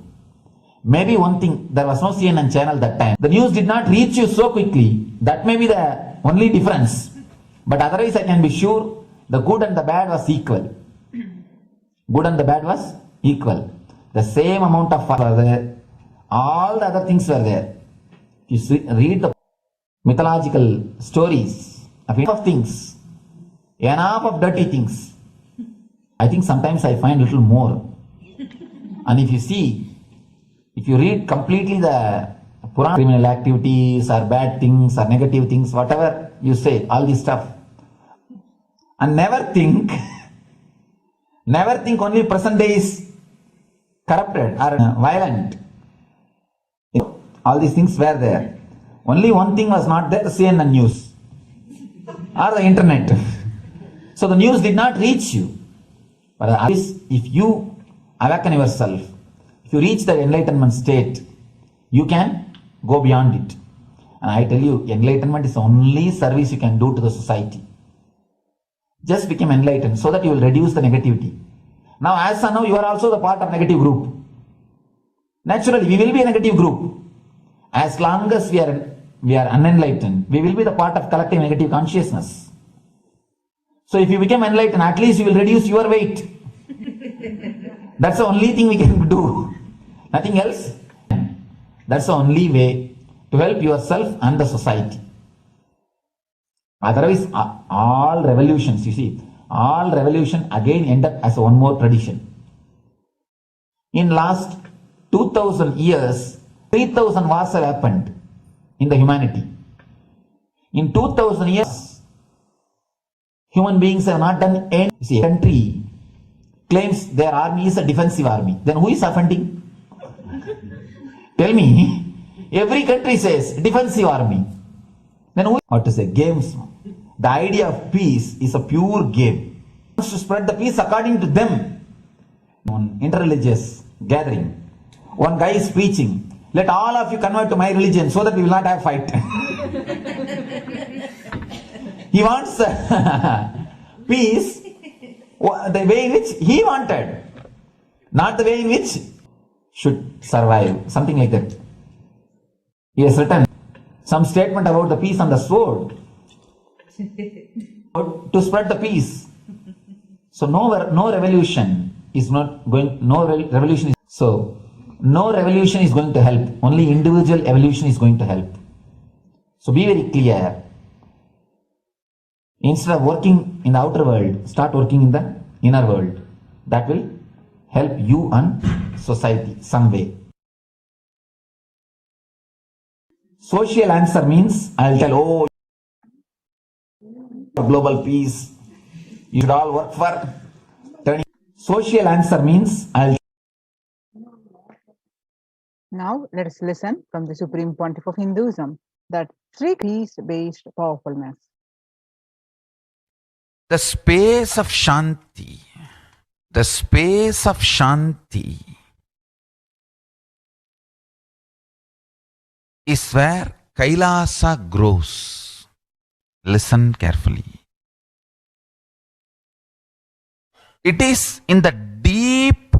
Maybe one thing, there was no CNN channel that time. The news did not reach you so quickly. That may be the only difference. But otherwise, I can be sure the good and the bad was equal. Good and the bad was equal. The same amount of fire was there. All the other things were there. You read the mythological stories of enough things, enough of dirty things. I think sometimes I find little more. And if you see, if you read completely the Purana, criminal activities or bad things or negative things, whatever you say, all this stuff, and never think only present day is corrupted or violent. All these things were there. Only one thing was not there, the CNN news or the internet. So the news did not reach you. But at least if you awaken yourself, if you reach the enlightenment state, you can go beyond it. And I tell you, enlightenment is the only service you can do to the society. Just become enlightened so that you will reduce the negativity. Now as of now, you are also the part of negative group. Naturally, we will be a negative group. As long as we are unenlightened, we will be the part of collective negative consciousness. So if you become enlightened, at least you will reduce your weight. That's the only thing we can do. Nothing else. That's the only way to help yourself and the society. Otherwise, all revolutions, you see, all revolution again end up as one more tradition. In last 2000 years, 3000 wars have happened in the humanity. In 2000 years, human beings have not done any. See, a country claims their army is a defensive army. Then who is offending? Tell me. Every country says defensive army. Then who? What to say? Games. The idea of peace is a pure game. Wants to spread the peace according to them. On interreligious gathering, one guy is preaching, let all of you convert to my religion so that we will not have fight. He wants peace the way in which he wanted, not the way in which should survive, something like that. He has written some statement about the peace on the sword to spread the peace. So no revolution is not going, no revolution is, so no revolution is going to help, only individual evolution is going to help. So be very clear. Instead of working in the outer world, start working in the inner world. That will help you and society some way. Social answer means, I'll tell, oh, global peace, you should all work for turning. Social answer means, Now let us listen from the Supreme Pontiff of Hinduism that three peace-based powerfulness. The space of Shanti, is where Kailasa grows. Listen carefully. It is in the deep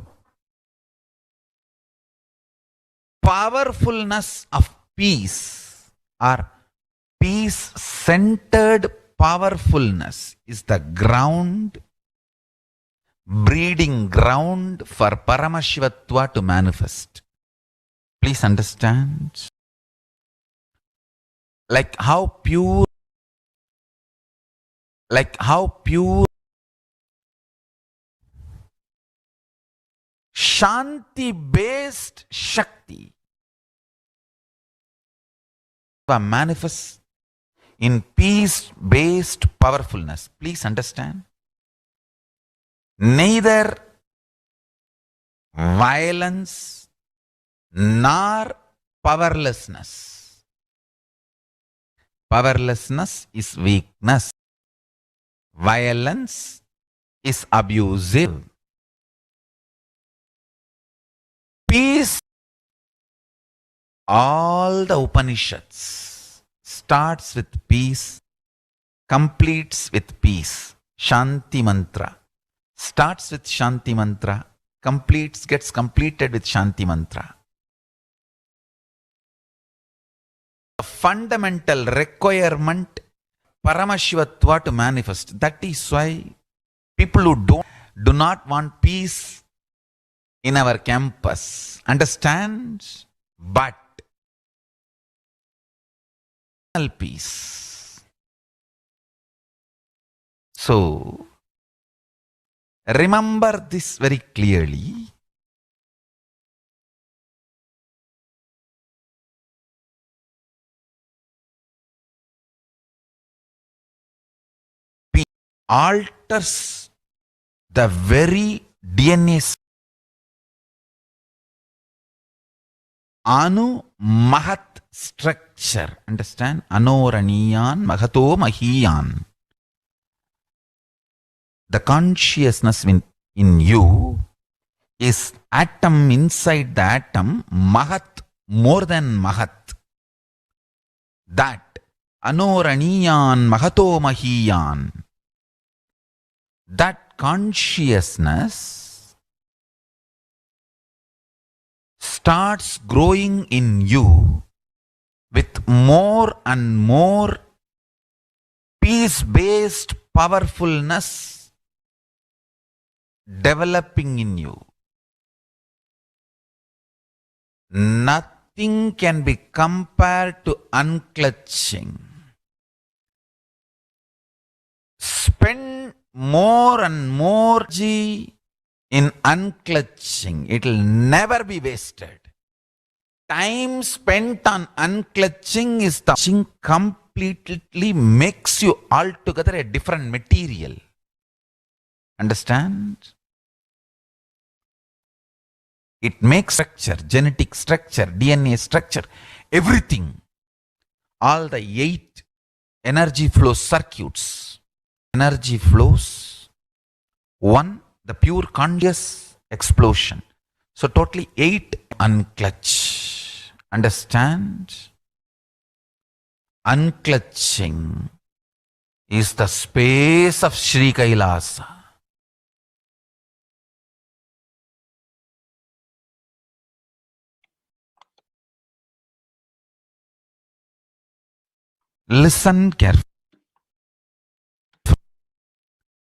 powerfulness of peace, or peace-centered powerfulness is the ground, breeding ground for Paramashivatva to manifest. Please understand. Like how pure Shanti-based Shakti manifests in peace-based powerfulness. Please understand. Neither violence nor powerlessness. Powerlessness is weakness. Violence is abusive. Peace, all the Upanishads starts with peace, completes with peace. Shanti mantra starts with Shanti mantra, gets completed with Shanti mantra. A fundamental requirement Paramashivatva to manifest. That is why people who do not want peace in our campus, understand? But peace. So remember this very clearly. Peace alters the very DNA. Anu Mahat structure. Understand? Anoraniyan Mahato Mahiyan. The consciousness in you is atom inside the atom, Mahat, more than Mahat. That Anoraniyan Mahato Mahiyan. That consciousness starts growing in you with more and more peace-based powerfulness developing in you. Nothing can be compared to unclutching. Spend more and more energy in unclutching. It will never be wasted. time spent on unclutching is the clutching completely makes you altogether a different material. Understand? It makes structure, genetic structure, DNA structure, everything. All the 8 energy flow circuits. Energy flows. 1, the pure conscious explosion. So totally 8 unclutch. Understand? Unclutching is the space of Sri Kailasa. Listen carefully.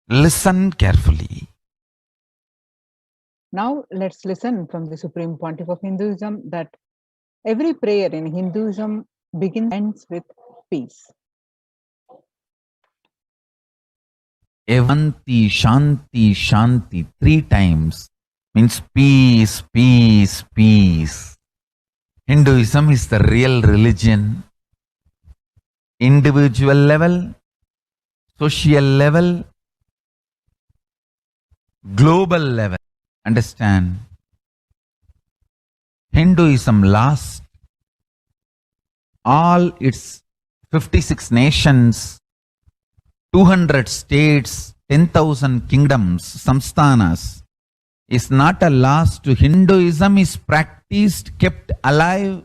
Listen carefully. Now let's listen from the Supreme Pontiff of Hinduism that every prayer in Hinduism begins and ends with peace. Evanti, Shanti, Shanti, 3 times means peace, peace, peace. Hinduism is the real religion. Individual level, social level, global level. Understand? Hinduism lost all its 56 nations, 200 states, 10,000 kingdoms, samsthanas, is not a loss to Hinduism, is practiced, kept alive.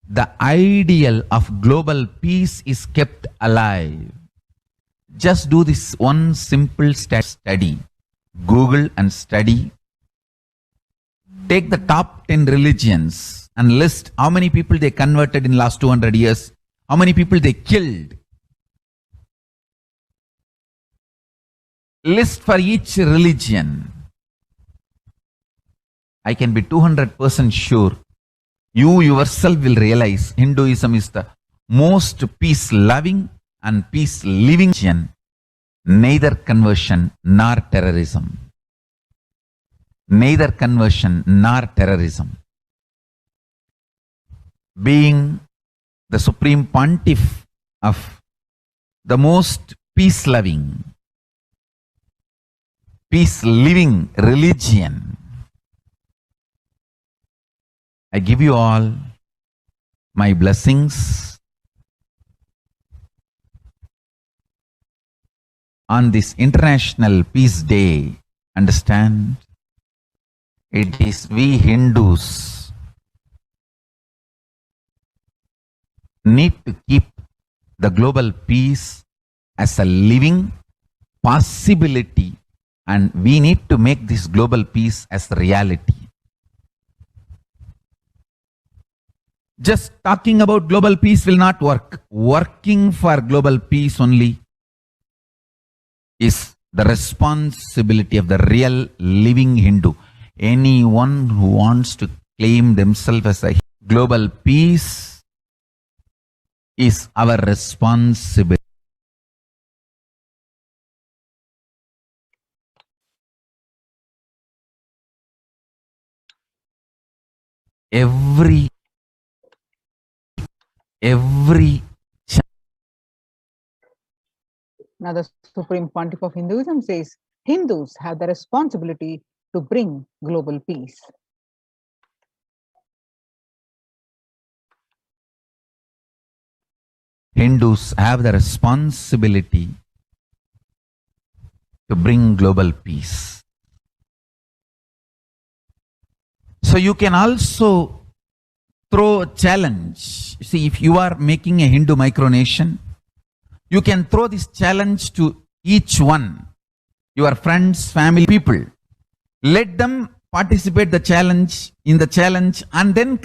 The ideal of global peace is kept alive. Just do this one simple study. Google and study. Take the top 10 religions and list how many people they converted in last 200 years, how many people they killed. List for each religion. I can be 200% sure you yourself will realize Hinduism is the most peace-loving and peace-living religion, neither conversion nor terrorism. Neither conversion nor terrorism. Being the Supreme Pontiff of the most peace-loving, peace-living religion, I give you all my blessings on this International Peace Day. Understand? It is we Hindus need to keep the global peace as a living possibility, and we need to make this global peace as a reality. Just talking about global peace will not work. Working for global peace only is the responsibility of the real living Hindu. Anyone who wants to claim themselves as a global peace is our responsibility. Every Now the Supreme Pontiff of Hinduism says Hindus have the responsibility to bring global peace. Hindus have the responsibility to bring global peace. So you can also throw a challenge. See, if you are making a Hindu micronation, you can throw this challenge to each one, your friends, family, people. Let them participate in the challenge and then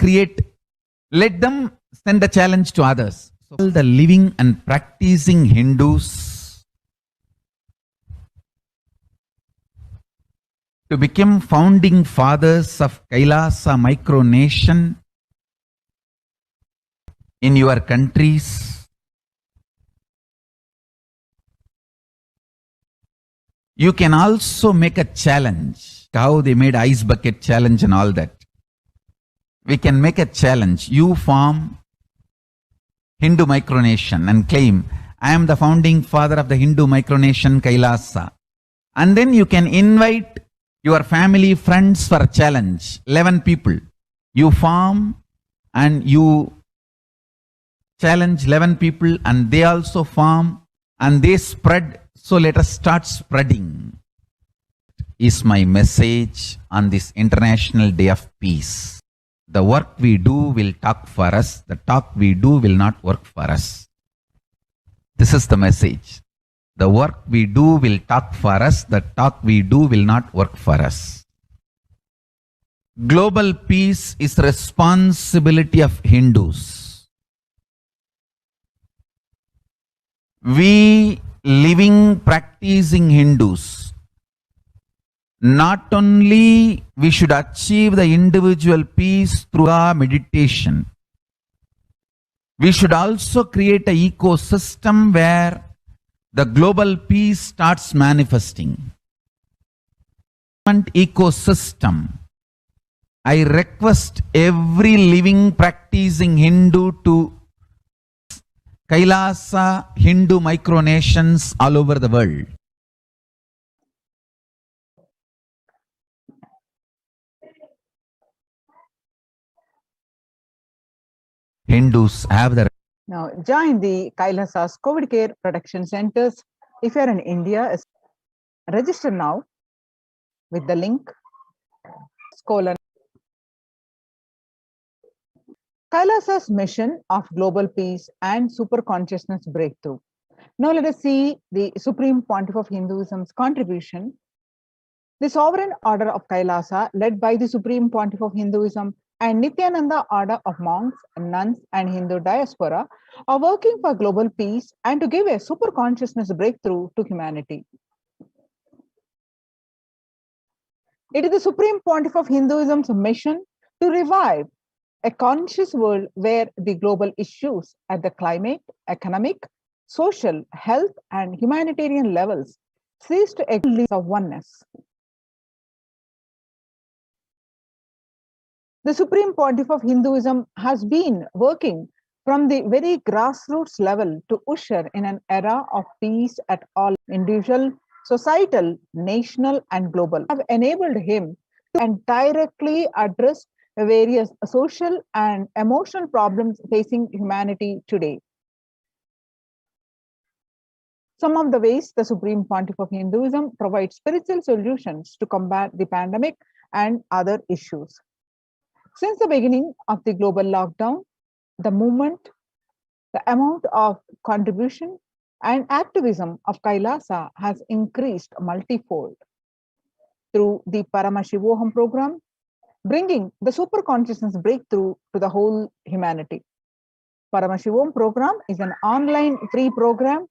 let them send a challenge to others. So all the living and practicing Hindus to become founding fathers of Kailasa micronation in your countries. You can also make a challenge, how they made ice bucket challenge and all that. We can make a challenge. You form Hindu micronation and claim, I am the founding father of the Hindu micronation Kailasa. And then you can invite your family, friends for a challenge. 11 people. You form and you challenge 11 people and they also form and they spread. So let us start spreading. Is my message on this International Day of Peace. The work we do will talk for us. The talk we do will not work for us. This is the message. The work we do will talk for us. The talk we do will not work for us. Global peace is the responsibility of Hindus. We living, practicing Hindus, not only we should achieve the individual peace through our meditation, we should also create an ecosystem where the global peace starts manifesting. Ecosystem. I request every living practicing Hindu to Kailasa Hindu micronations all over the world. Hindus have the Now, join the Kailasa's COVID Care Protection Centers. If you're in India, register now with the link colon. Kailasa's mission of global peace and super consciousness breakthrough. Now let us see the Supreme Pontiff of Hinduism's contribution. The Sovereign Order of Kailasa, led by the Supreme Pontiff of Hinduism and Nithyananda Order of Monks, Nuns, and Hindu Diaspora, are working for global peace and to give a super consciousness breakthrough to humanity. It is the Supreme Pontiff of Hinduism's mission to revive a conscious world where the global issues at the climate, economic, social, health, and humanitarian levels cease to exist of oneness. The Supreme Pontiff of Hinduism has been working from the very grassroots level to usher in an era of peace at all individual, societal, national, and global. Have enabled him to directly address various social and emotional problems facing humanity today. Some of the ways the Supreme Pontiff of Hinduism provides spiritual solutions to combat the pandemic and other issues. Since the beginning of the global lockdown, the movement, the amount of contribution and activism of Kailasa has increased multifold through the Paramashivoham program, bringing the super consciousness breakthrough to the whole humanity. Paramashivoham program is an online free program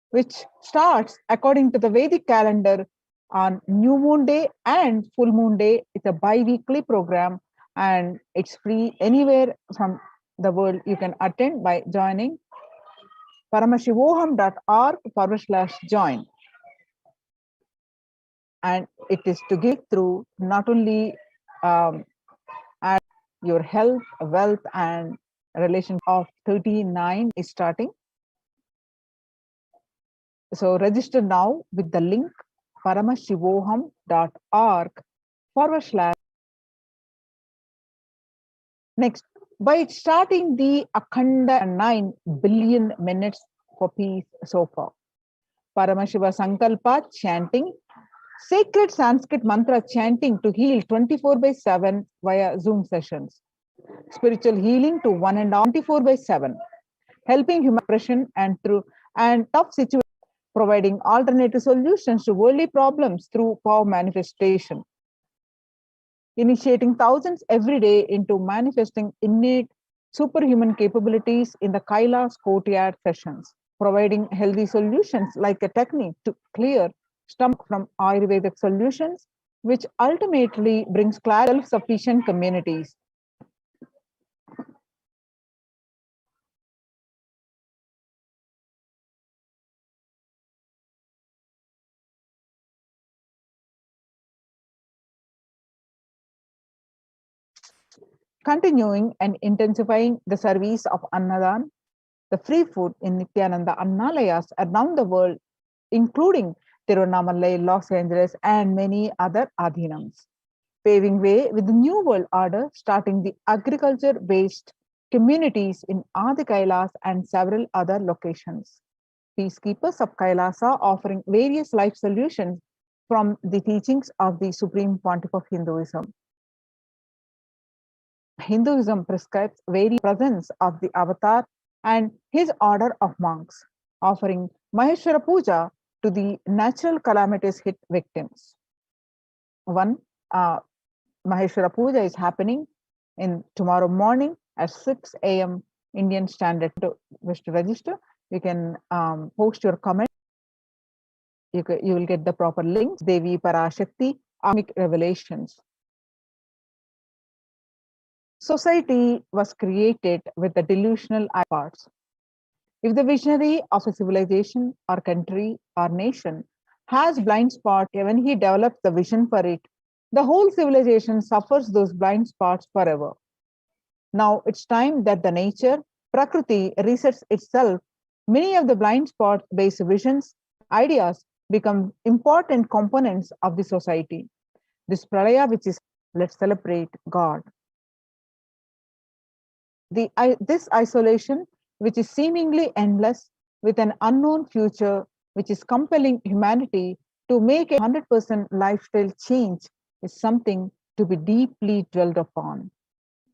which starts according to the Vedic calendar on New Moon Day and Full Moon Day. It's a bi-weekly program and it's free anywhere from the world. You can attend by joining paramashivoham.org/join. And it is to give through not only your health, wealth, and relation of 39 is starting. So register now with the link paramashivoham.org/. Next, by starting the Akhanda 9 billion minutes for peace so far. Paramashiva Sankalpa chanting, sacred Sanskrit mantra chanting to heal 24/7 via Zoom sessions. Spiritual healing to 1.24/7, helping human oppression and tough situations, providing alternative solutions to worldly problems through power manifestation. Initiating thousands every day into manifesting innate superhuman capabilities in the Kailas courtyard sessions, providing healthy solutions like a technique to clear stomach from Ayurvedic solutions, which ultimately brings self-sufficient communities. continuing and intensifying the service of Annadan, the free food in Nithyananda Annalayas around the world, including Tiruvannamalai, Los Angeles, and many other Adhinams, paving way with the New World Order, starting the agriculture-based communities in Adi Kailas and several other locations. Peacekeepers of Kailasa offering various life solutions from the teachings of the Supreme Pontiff of Hinduism. Hinduism prescribes very presence of the avatar and his order of monks, offering Maheshwara Puja to the natural calamities hit victims. One Maheshwara Puja is happening in tomorrow morning at 6 a.m. Indian Standard. To wish to register, you can post your comment. You will get the proper links. Devi Parashakti, Akashic revelations. Society was created with the delusional parts. If the visionary of a civilization or country or nation has blind spot, when he develops the vision for it, the whole civilization suffers those blind spots forever. Now it's time that the nature, Prakriti, resets itself. Many of the blind spot based visions, ideas become important components of the society. This pralaya, which is let's celebrate God. This isolation, which is seemingly endless, with an unknown future, which is compelling humanity to make a 100% lifestyle change, is something to be deeply dwelled upon.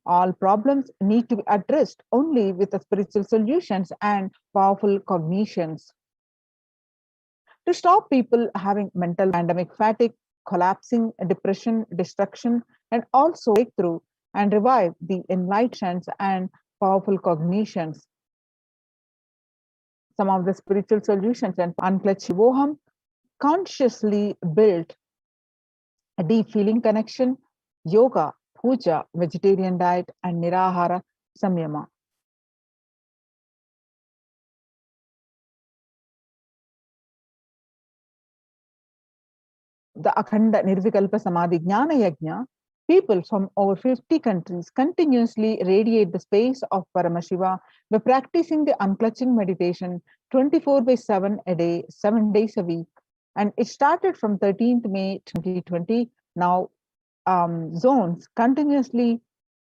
All problems need to be addressed only with the spiritual solutions and powerful cognitions. To stop people having mental pandemic fatigue, collapsing, depression, destruction, and also breakthrough and revive the enlightenment and powerful cognitions. Some of the spiritual solutions and Paramashivoham consciously built a deep feeling connection, yoga, puja, vegetarian diet, and nirahara samyama. The Akhanda Nirvikalpa Samadhi Jnana Yajna, people from over 50 countries continuously radiate the space of Paramashiva by practicing the unclutching meditation 24/7 a day, 7 days a week. And it started from 13th May 2020. Now zones continuously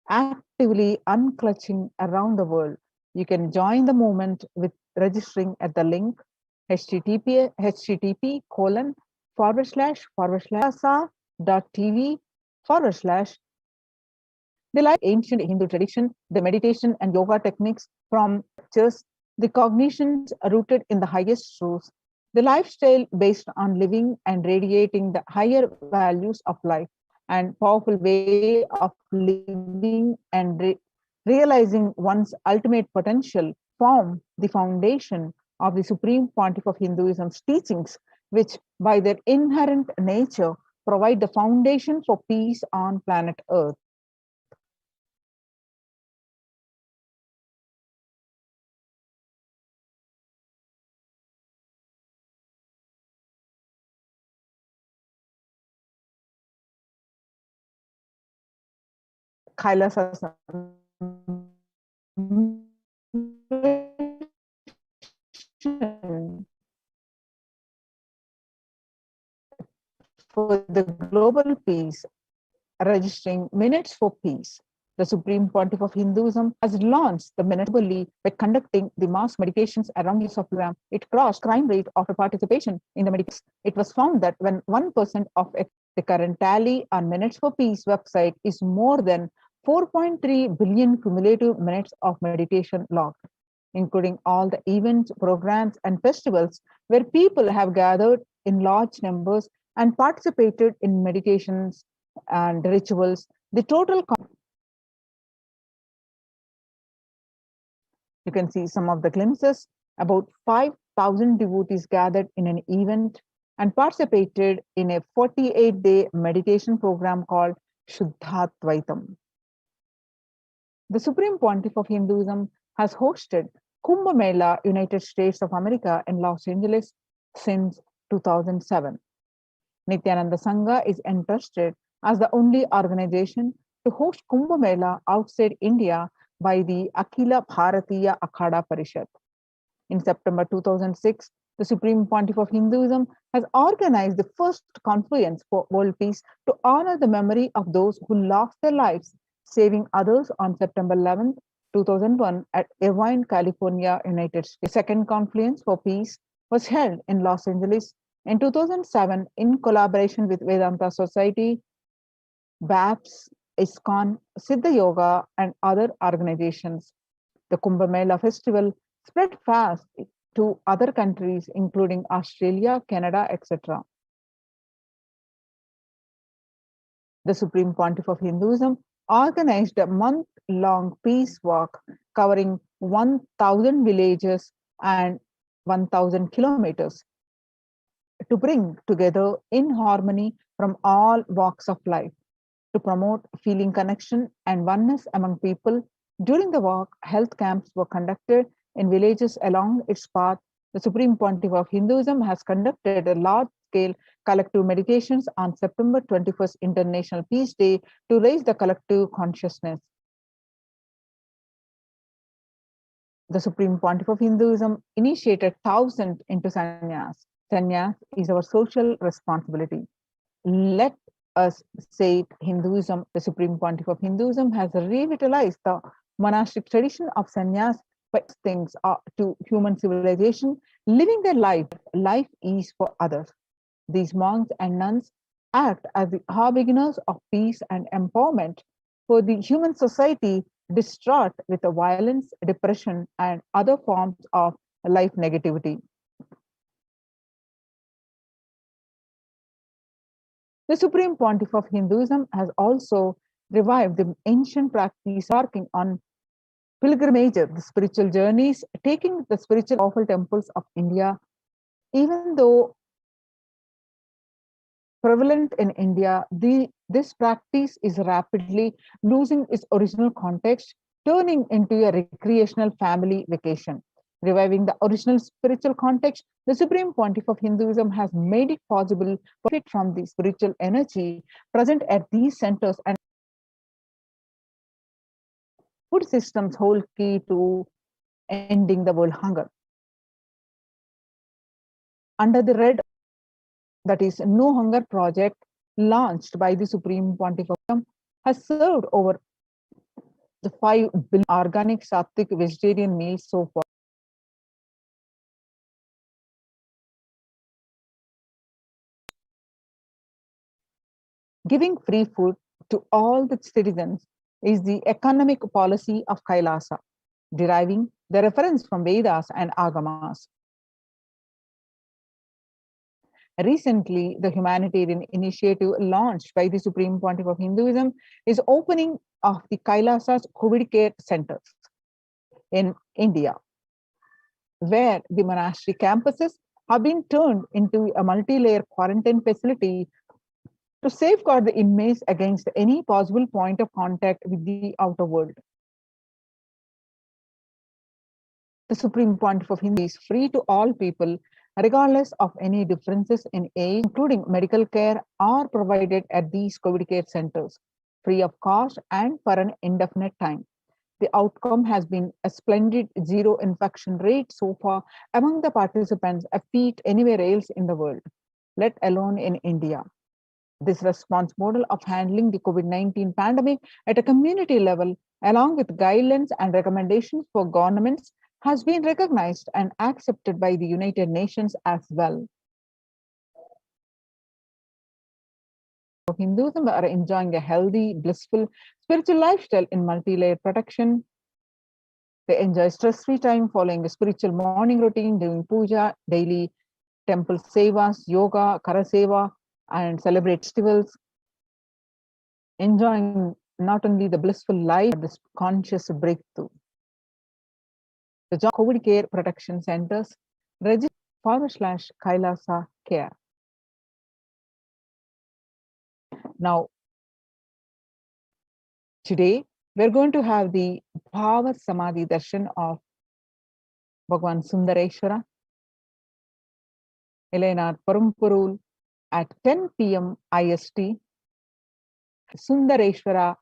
actively unclutching around the world. You can join the movement with registering at the link http://asa.tv/ the like ancient Hindu tradition, the meditation and yoga techniques from just the cognitions rooted in the highest truths, the lifestyle based on living and radiating the higher values of life and powerful way of living and realizing one's ultimate potential form the foundation of the Supreme Pontiff of Hinduism's teachings, which by their inherent nature provide the foundation for peace on planet Earth. Kailasa for the global peace, registering Minutes for Peace. The Supreme Pontiff of Hinduism has launched the Minutes by conducting the mass meditations around the program. It crossed crime rate after participation in the meditations. It was found that when 1% of the current tally on Minutes for Peace website is more than 4.3 billion cumulative minutes of meditation logged, including all the events, programs, and festivals where people have gathered in large numbers and participated in meditations and rituals. The total, you can see some of the glimpses. About 5,000 devotees gathered in an event and participated in a 48-day meditation program called Shuddhatvaitam. The Supreme Pontiff of Hinduism has hosted Kumbh Mela, United States of America in Los Angeles since 2007. Nithyananda Sangha is entrusted as the only organization to host Kumbh Mela outside India by the Akhila Bharatiya Akhada Parishad. In September 2006, the Supreme Pontiff of Hinduism has organized the first confluence for world peace to honor the memory of those who lost their lives saving others on September 11, 2001 at Irvine, California, United States. The second confluence for peace was held in Los Angeles in 2007 in collaboration with Vedanta Society, BAPS, ISKCON, Siddha Yoga, and other organizations. The Kumbh Mela festival spread fast to other countries, including Australia, Canada, etc. The Supreme Pontiff of Hinduism organized a month-long peace walk covering 1,000 villages and 1,000 kilometers to bring together in harmony from all walks of life. To promote feeling connection and oneness among people, during the walk, health camps were conducted in villages along its path. The Supreme Pontiff of Hinduism has conducted a large-scale collective meditations on September 21st International Peace Day to raise the collective consciousness. The Supreme Pontiff of Hinduism initiated thousands into sannyas. Sannyas is our social responsibility. Let us say Hinduism, the Supreme Pontiff of Hinduism has revitalized the monastic tradition of sannyas by things to human civilization, living their life. Life is for others. These monks and nuns act as the harbingers of peace and empowerment for the human society distraught with the violence, depression, and other forms of life negativity. The Supreme Pontiff of Hinduism has also revived the ancient practice working on pilgrimages, the spiritual journeys, taking the spiritual powerful temples of India, even though prevalent in India, this practice is rapidly losing its original context, turning into a recreational family vacation. Reviving the original spiritual context, the Supreme Pontiff of Hinduism has made it possible to profit from the spiritual energy present at these centers and food systems hold key to ending the world hunger. Under the red, that is No Hunger Project, launched by the Supreme Pontiff of Hinduism, has served over the 5 billion organic Sattvic vegetarian meals so far. Giving free food to all the citizens is the economic policy of Kailasa, deriving the reference from Vedas and Agamas. Recently, the humanitarian initiative launched by the Supreme Pontiff of Hinduism is opening of the Kailasa's COVID care centers in India, where the monastery campuses have been turned into a multi-layer quarantine facility to safeguard the inmates against any possible point of contact with the outer world. The Supreme Pontiff of Hinduism is free to all people, regardless of any differences in age, including medical care, are provided at these COVID care centers, free of cost and for an indefinite time. The outcome has been a splendid zero infection rate so far among the participants, a feat anywhere else in the world, let alone in India. This response model of handling the COVID-19 pandemic at a community level, along with guidelines and recommendations for governments, has been recognized and accepted by the United Nations as well. Hinduism are enjoying a healthy, blissful spiritual lifestyle in multi-layered protection. They enjoy stress-free time following a spiritual morning routine, doing puja, daily temple sevas, yoga, karaseva, and celebrate festivals, enjoying not only the blissful life, but the conscious breakthrough. The COVID Care Protection Centers register /Kailasa Care. Now, today, we're going to have the Bhava Samadhi Darshan of Bhagwan Sundareshwara, Eleanor Parampurul, at 10 p.m. IST. Sundareshwara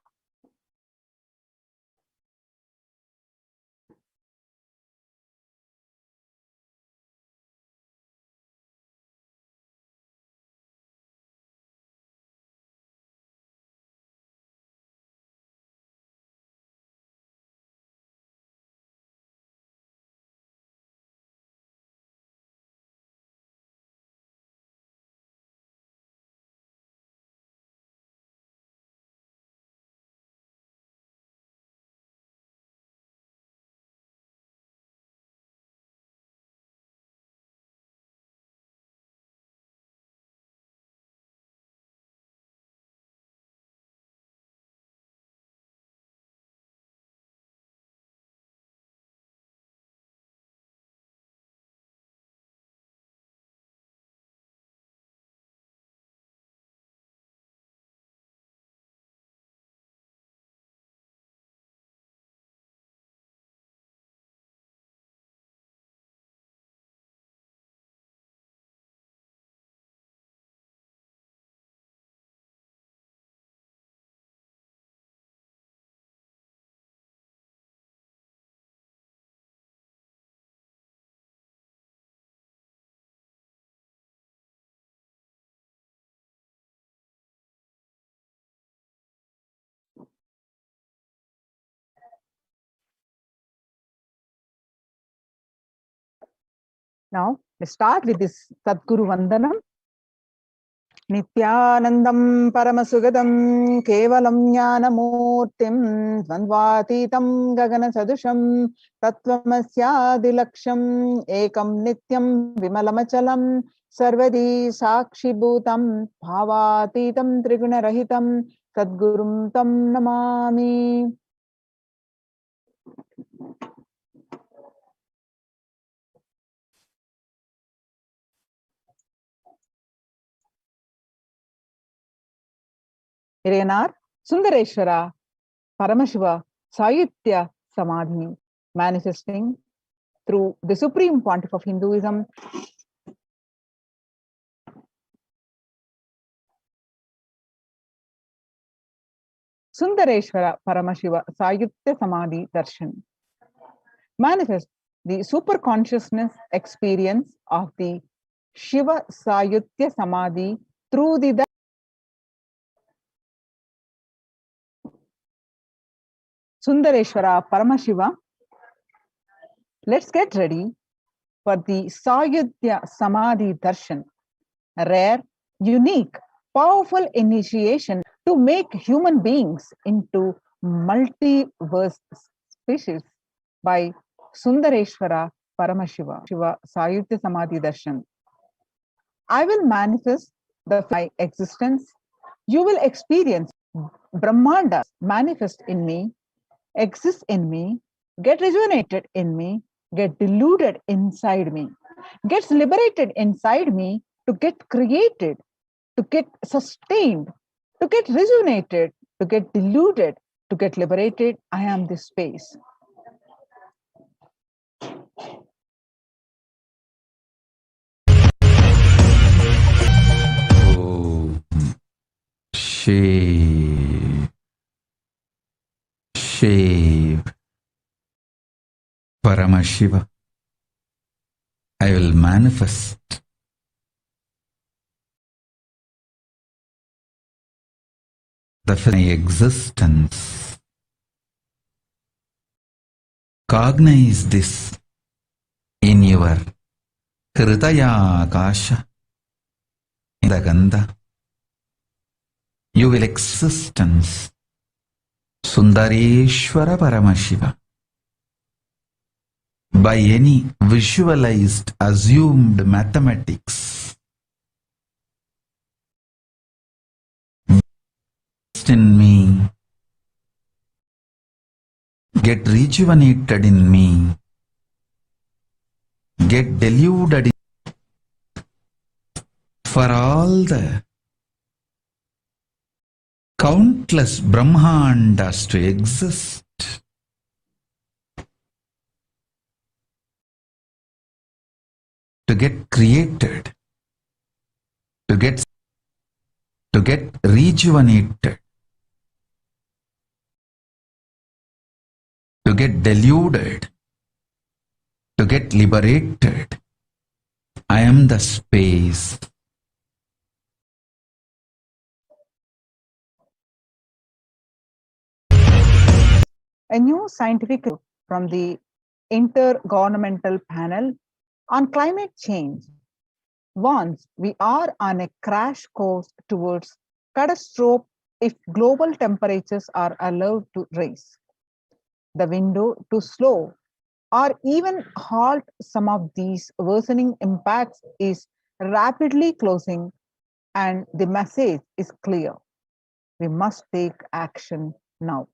Now, let's start with this Sadguru Vandanam. Nithyanandam Paramashivoham Kevalam Jnanamurtim Dvandvatitam Gagana Sadusham Tattvamasya Ekam Nityam Vimalamachalam Sarvadi Sakshibhutam Bhavatitam Trigunarahitam Sadgurum Tam Namami. Irenar Sundareshwara Paramashiva Sayitya Samadhi, manifesting through the supreme pontiff of Hinduism, Sundareshwara Paramashiva Sayitya Samadhi Darshan, manifests the super consciousness experience of the Shiva Sayitya Samadhi through the Sundareshwara Paramashiva. Let's get ready for the Sayitya Samadhi Darshan, a rare, unique, powerful initiation to make human beings into multiverse species by Sundareshwara Paramashiva, Shiva Sayitya Samadhi Darshan. I will manifest my existence. You will experience Brahmanda manifest in me, exist in me, get rejuvenated in me, get deluded inside me, gets liberated inside me to get created, to get sustained, to get rejuvenated, to get deluded, to get liberated. I am this space. Shave Paramashiva. I will manifest my existence. Cognize this in your Hridaya Akasha, in the Gandha. You will existence Sundareshwara Paramashiva by any visualized, assumed mathematics. In me, get rejuvenated in me, get deluded in for all the countless Brahmandas to exist. To get created, to get rejuvenated, to get deluded, to get liberated. I am the space. A new scientific report from the Intergovernmental Panel on Climate Change warns we are on a crash course towards catastrophe if global temperatures are allowed to rise. The window to slow or even halt some of these worsening impacts is rapidly closing, and the message is clear. We must take action now.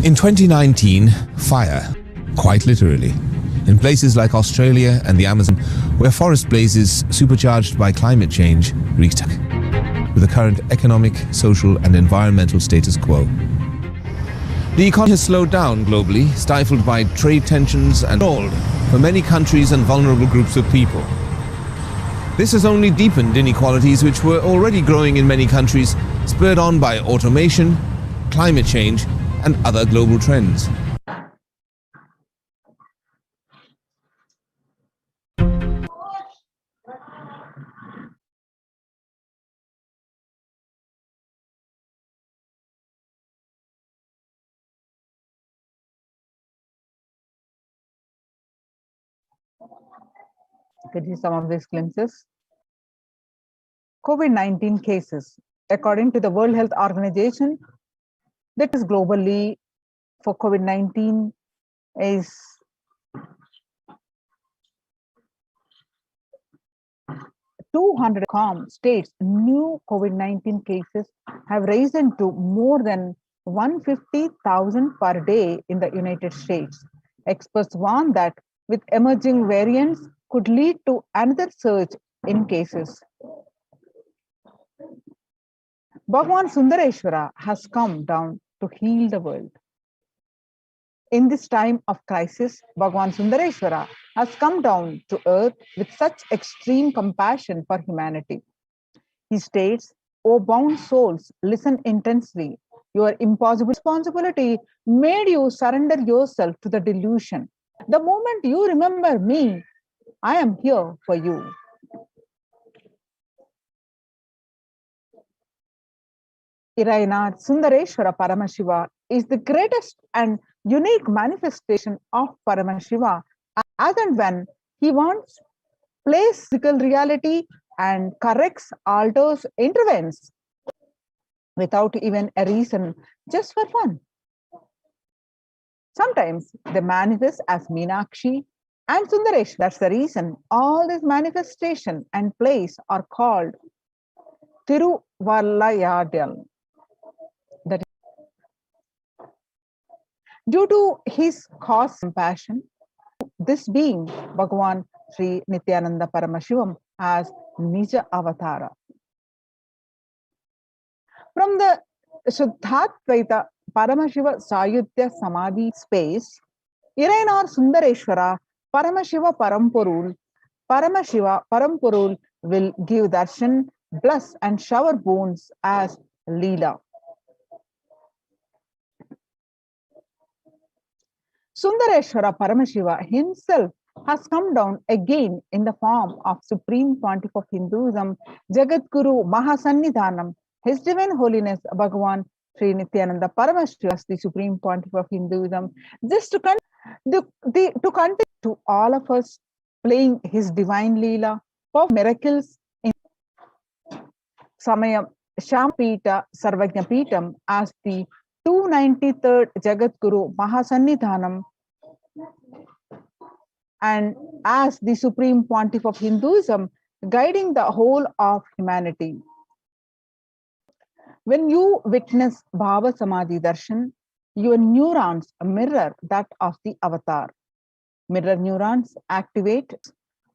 In 2019, fire, quite literally, in places like Australia and the Amazon, where forest blazes supercharged by climate change wreaked with the current economic, social and environmental status quo. The economy has slowed down globally, stifled by trade tensions and stalled for many countries and vulnerable groups of people. This has only deepened inequalities which were already growing in many countries, spurred on by automation, climate change and other global trends. can see some of these glimpses. COVID-19 cases. According to the World Health Organization, that is globally for COVID-19 is 200 states. New COVID-19 cases have risen to more than 150,000 per day in the United States. Experts warn that with emerging variants could lead to another surge in cases. Bhagwan Sundareshwara has come down to heal the world. In this time of crisis, Bhagwan Sundareshwara has come down to earth with such extreme compassion for humanity. He states, "O bound souls, listen intensely. Your impossible responsibility made you surrender yourself to the delusion. The moment you remember me, I am here for you." Irayanath Sundareshwara Paramashiva is the greatest and unique manifestation of Paramashiva as and when he wants, plays physical reality and corrects, alters, intervenes without even a reason, just for fun. Sometimes they manifest as Meenakshi and Sundaresh. That's the reason all these manifestation and plays are called Tiruvallayadal. That is, due to his cause compassion, this being Bhagavan Sri Nithyananda Paramashivam as Nija Avatara. From the Shuddhatvaita Paramashiva Sayudhya Samadhi space, Irayanar Sundareshwara Paramashiva Parampurul will give darshan, bless and shower boons as Leela. Sundareshwara Paramashiva himself has come down again in the form of Supreme Pontiff of Hinduism, Jagadguru Mahasannidhanam, His Divine Holiness Bhagavan Sri Nithyananda Paramashiva, the Supreme Pontiff of Hinduism, just to continue to all of us playing his divine Leela for miracles in Samayam Shampita Sarvajna Pitam as the 293rd Jagadguru Mahasannidhanam and as the Supreme Pontiff of Hinduism, guiding the whole of humanity. When you witness Bhava Samadhi Darshan, your neurons mirror that of the avatar. Mirror neurons activate.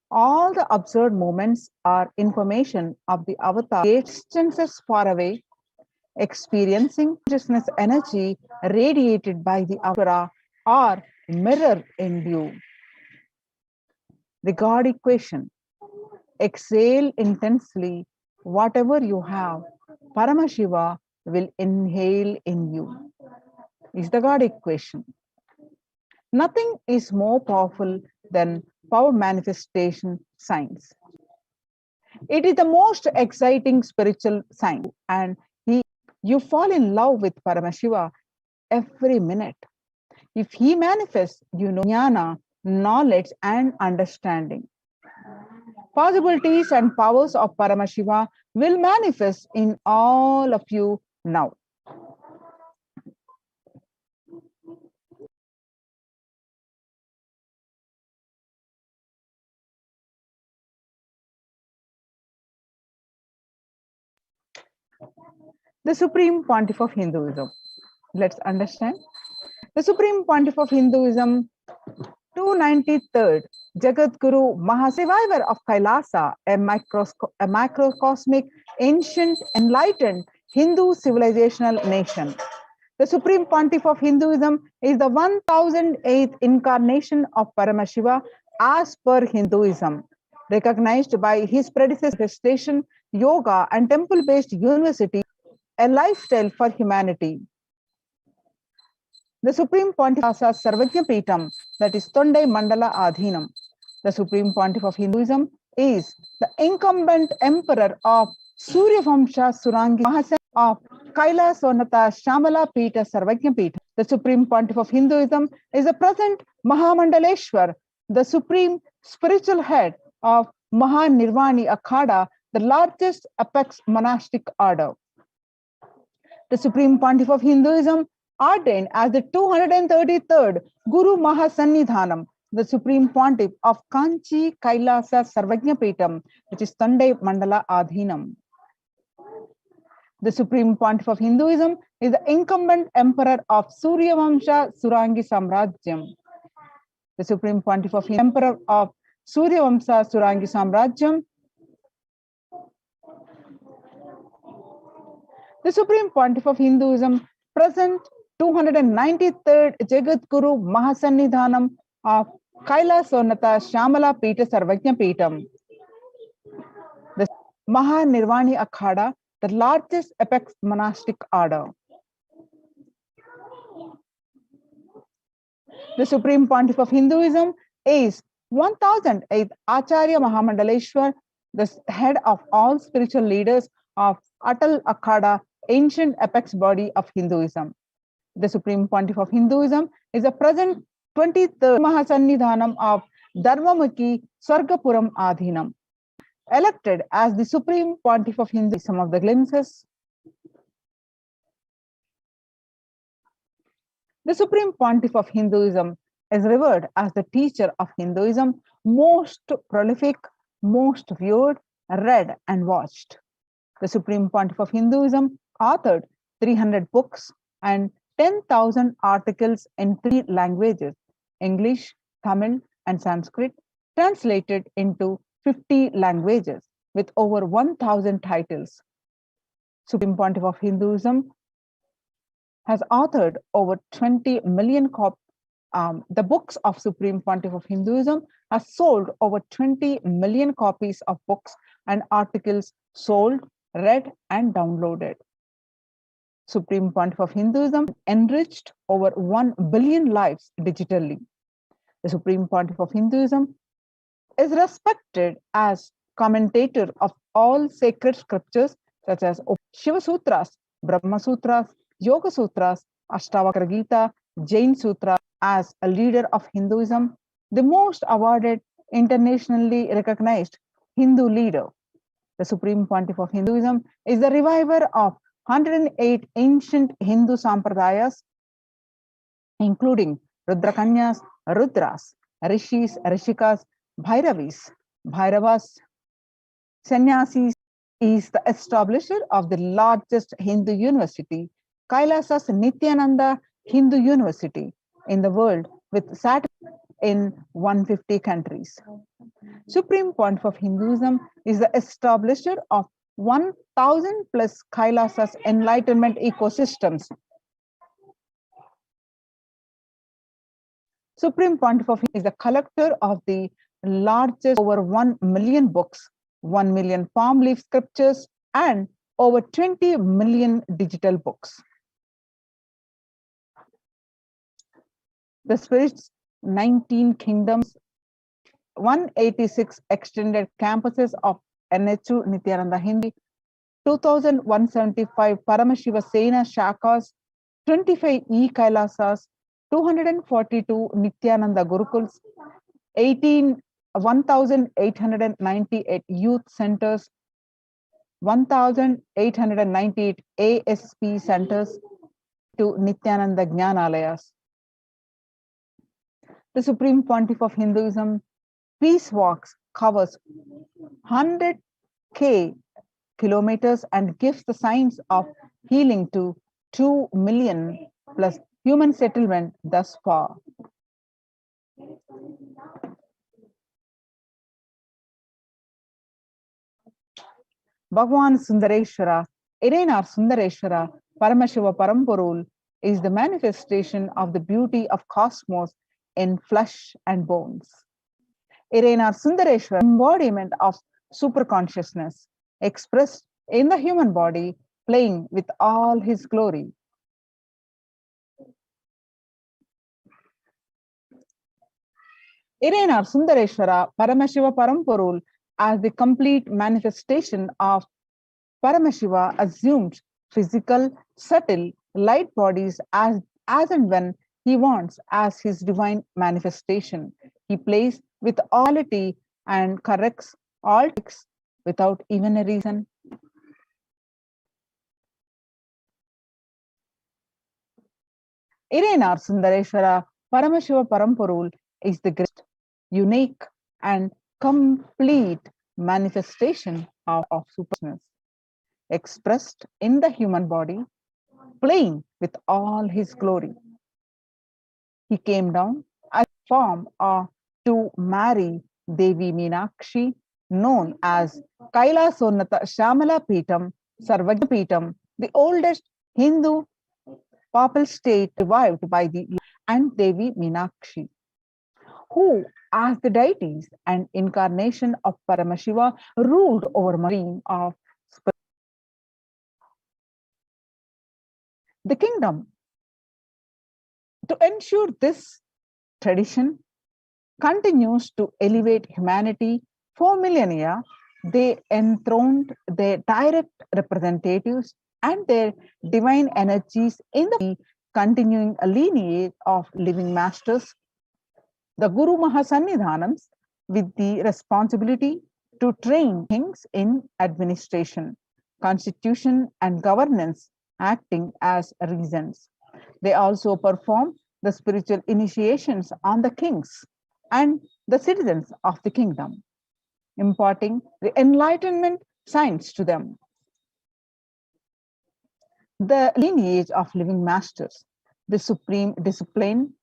All the observed moments are information of the avatar. Distances far away, experiencing consciousness energy radiated by the avatar are mirrored in you. The God equation. Exhale intensely whatever you have. Paramashiva will inhale in you. Is the God equation. Nothing is more powerful than power manifestation science. It is the most exciting spiritual science, and you fall in love with Paramashiva every minute. If he manifests, you know jnana, knowledge and understanding. Possibilities and powers of Paramashiva will manifest in all of you now. The Supreme Pontiff of Hinduism. Let's understand. The Supreme Pontiff of Hinduism, 293rd Jagadguru Mahasurvivor of Kailasa, a macrocosmic, ancient, enlightened Hindu civilizational nation. The Supreme Pontiff of Hinduism is the 1008th incarnation of Paramashiva as per Hinduism, recognized by his predecessor station, yoga and temple-based university, a lifestyle for humanity. The Supreme Pontiff of Sarvajna Pitam, that is Tondai Mandala Adhinam. The Supreme Pontiff of Hinduism is the incumbent emperor of Surya Vamsha Surangi Mahasan of Kailasonata Shamala Pita Sarvajna Pita. The Supreme Pontiff of Hinduism is the present Mahamandaleshwar, the supreme spiritual head of Mahanirvani Akhada, the largest apex monastic order. The Supreme Pontiff of Hinduism ordained as the 233rd Guru Mahasannidhanam, the Supreme Pontiff of Kanchi Kailasa Sarvajnapeetam, which is Tandai Mandala Adhinam. The Supreme Pontiff of Hinduism is the incumbent emperor of Suryavamsha Surangi Samrajyam. The Supreme Pontiff of Emperor of Suryavamsha Surangi Samrajyam. The Supreme Pontiff of Hinduism, present 293rd Jagat Guru Mahasannidhanam of Kailasonata Shamala Pita Sarvajna Peetam. The Mahanirvani Akhada, the largest apex monastic order. The Supreme Pontiff of Hinduism is 1008th Acharya Mahamandaleshwar, the head of all spiritual leaders of Atal Akhada, ancient apex body of Hinduism. The Supreme Pontiff of Hinduism is the present 23rd Mahasannidhanam of Dharmamukhi Swargapuram Adhinam. Elected as the Supreme Pontiff of Hinduism, some of the glimpses. The Supreme Pontiff of Hinduism is revered as the teacher of Hinduism, most prolific, most viewed, read and watched. The Supreme Pontiff of Hinduism authored 300 books and 10,000 articles in 3 languages, English, Tamil, and Sanskrit, translated into 50 languages with over 1,000 titles. Supreme Pontiff of Hinduism has authored over 20 million copies. The books of Supreme Pontiff of Hinduism has sold over 20 million copies of books and articles sold, read, and downloaded. Supreme Pontiff of Hinduism enriched over 1 billion lives digitally. The Supreme Pontiff of Hinduism is respected as commentator of all sacred scriptures such as Shiva Sutras, Brahma Sutras, Yoga Sutras, Ashtavakra Gita, Jain Sutra. As a leader of Hinduism, the most awarded, internationally recognized Hindu leader. The Supreme Pontiff of Hinduism is the reviver of 108 ancient Hindu sampradayas, including Rudrakanyas, Rudras, Rishis, Rishikas, Bhairavas, Sannyasis. Is the establisher of the largest Hindu university, Kailasa's Nithyananda Hindu University, in the world, with sat in 150 countries. Supreme Pontiff of Hinduism is the establisher of 1,000 plus Kailasa's enlightenment ecosystems. Supreme Pontiff of Hinduism is the collector of the largest over 1 million books, 1 million palm leaf scriptures, and over 20 million digital books. The Spirit's 19 kingdoms, 186 extended campuses of NHU Nithyananda Hindi, 2,175 Paramashiva Sena Shakas, 25 E-Kailasas, 242 Nithyananda Gurukuls, 1,898 youth centers, 1,898 ASP centers to Nithyananda Jnanalayas. The Supreme Pontiff of Hinduism Peace Walks covers 100,000 kilometers and gives the signs of healing to 2 million plus human settlement thus far. Bhagwan Sundareshwara, Irenar Sundareshwara, Paramashiva Paramporul is the manifestation of the beauty of cosmos in flesh and bones. Irenar Sundareshwara, embodiment of superconsciousness, expressed in the human body, playing with all his glory. Irenar Sundareshwara, Paramashiva Paramporul, as the complete manifestation of Paramashiva, assumed physical, subtle, light bodies as and when he wants as his divine manifestation. He plays with quality and corrects all tricks without even a reason. Iranar Sundareshwara Paramashiva Paramporul is the great, unique, and complete manifestation of supersonus, expressed in the human body, playing with all his glory. He came down as a form to marry Devi Meenakshi, known as Kailasonnata Shamala Peetam, Sarvajna Peetam, the oldest Hindu papal state revived by the and Devi Meenakshi, who, as the deities and incarnation of Paramashiva, ruled over marine of the kingdom. To ensure this tradition continues to elevate humanity for millennia, they enthroned their direct representatives and their divine energies in the continuing lineage of living masters, the Guru Mahasannidhanams, with the responsibility to train kings in administration, constitution, and governance, acting as regents. They also perform the spiritual initiations on the kings and the citizens of the kingdom, imparting the enlightenment science to them. The lineage of living masters, the supreme discipline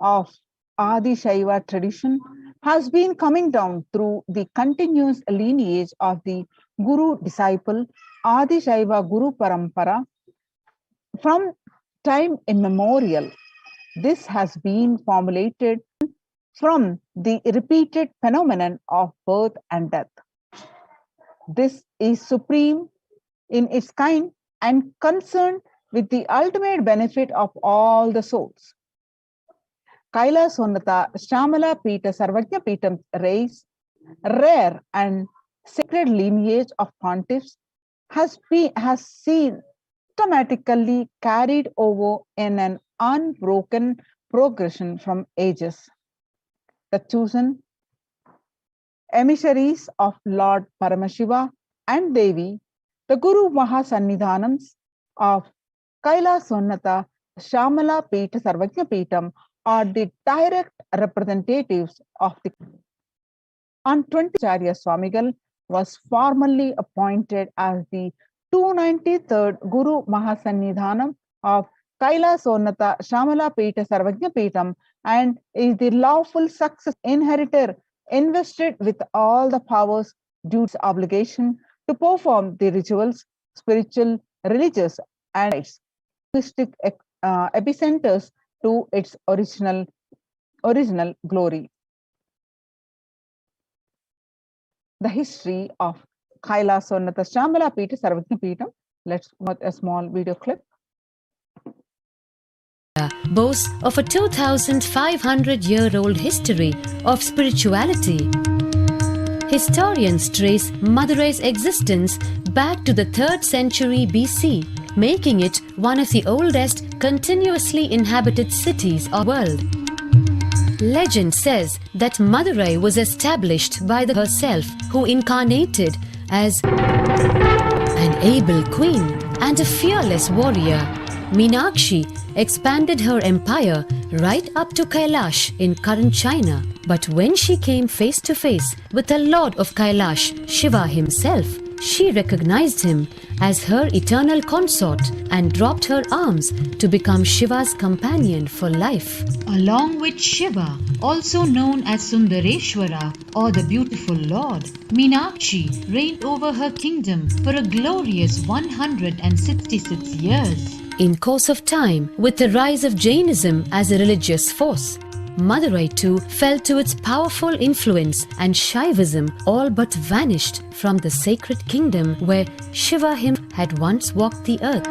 of Adi Shaiva tradition, has been coming down through the continuous lineage of the Guru disciple Adi Shaiva Guru Parampara from time immemorial. This has been formulated from the repeated phenomenon of birth and death. This is supreme in its kind and concerned with the ultimate benefit of all the souls. Kailasonnata Shamala Pita Sarvajna Pitam race, rare and sacred lineage of pontiffs has seen systematically carried over in an unbroken progression from ages. The chosen emissaries of Lord Paramashiva and Devi, the Guru Mahasannidhanams of Kailasonnata Shamala Pita Sarvajna Pitam, are the direct representatives of the. On 20 Acharya Swamigal was formally appointed as the 293rd Guru Mahasannidhanam of Kailasonnata Shamala Pita Sarvajna Pitam and is the lawful success inheritor invested with all the powers, duties, obligation to perform the rituals, spiritual, religious, and linguistic epicenters to its original glory. The history of Kailasonnata Shamala Pita Sarvajna Pitam. Let's watch a small video clip. Boasts of a 2,500-year-old history of spirituality. Historians trace Madurai's existence back to the 3rd century BC, making it one of the oldest continuously inhabited cities of the world. Legend says that Madurai was established by herself, who incarnated as an able queen and a fearless warrior. Meenakshi expanded her empire right up to Kailash in current China. But when she came face to face with the Lord of Kailash, Shiva himself, she recognized him as her eternal consort and dropped her arms to become Shiva's companion for life. Along with Shiva, also known as Sundareshwara or the beautiful Lord, Meenakshi reigned over her kingdom for a glorious 166 years. In course of time, with the rise of Jainism as a religious force, Madurai too fell to its powerful influence, and Shaivism all but vanished from the sacred kingdom where Shiva himself had once walked the earth.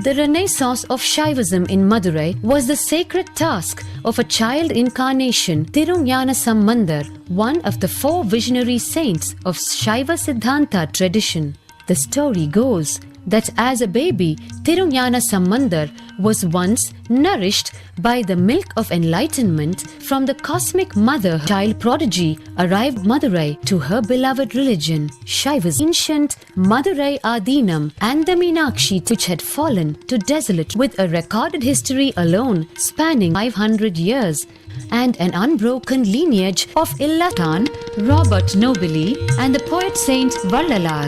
The renaissance of Shaivism in Madurai was the sacred task of a child incarnation, Tirunjana Sambandar, one of the 4 visionary saints of Shaiva Siddhanta tradition. The story goes that as a baby, Tirunjana Sambandar was once nourished by the milk of enlightenment from the cosmic mother. Child prodigy arrived Madurai to her beloved religion, Shaivism. Ancient Madurai Adinam and the Meenakshi which had fallen to desolate with a recorded history alone spanning 500 years and an unbroken lineage of Illatan, Robert Nobili and the poet Saint Vallalar.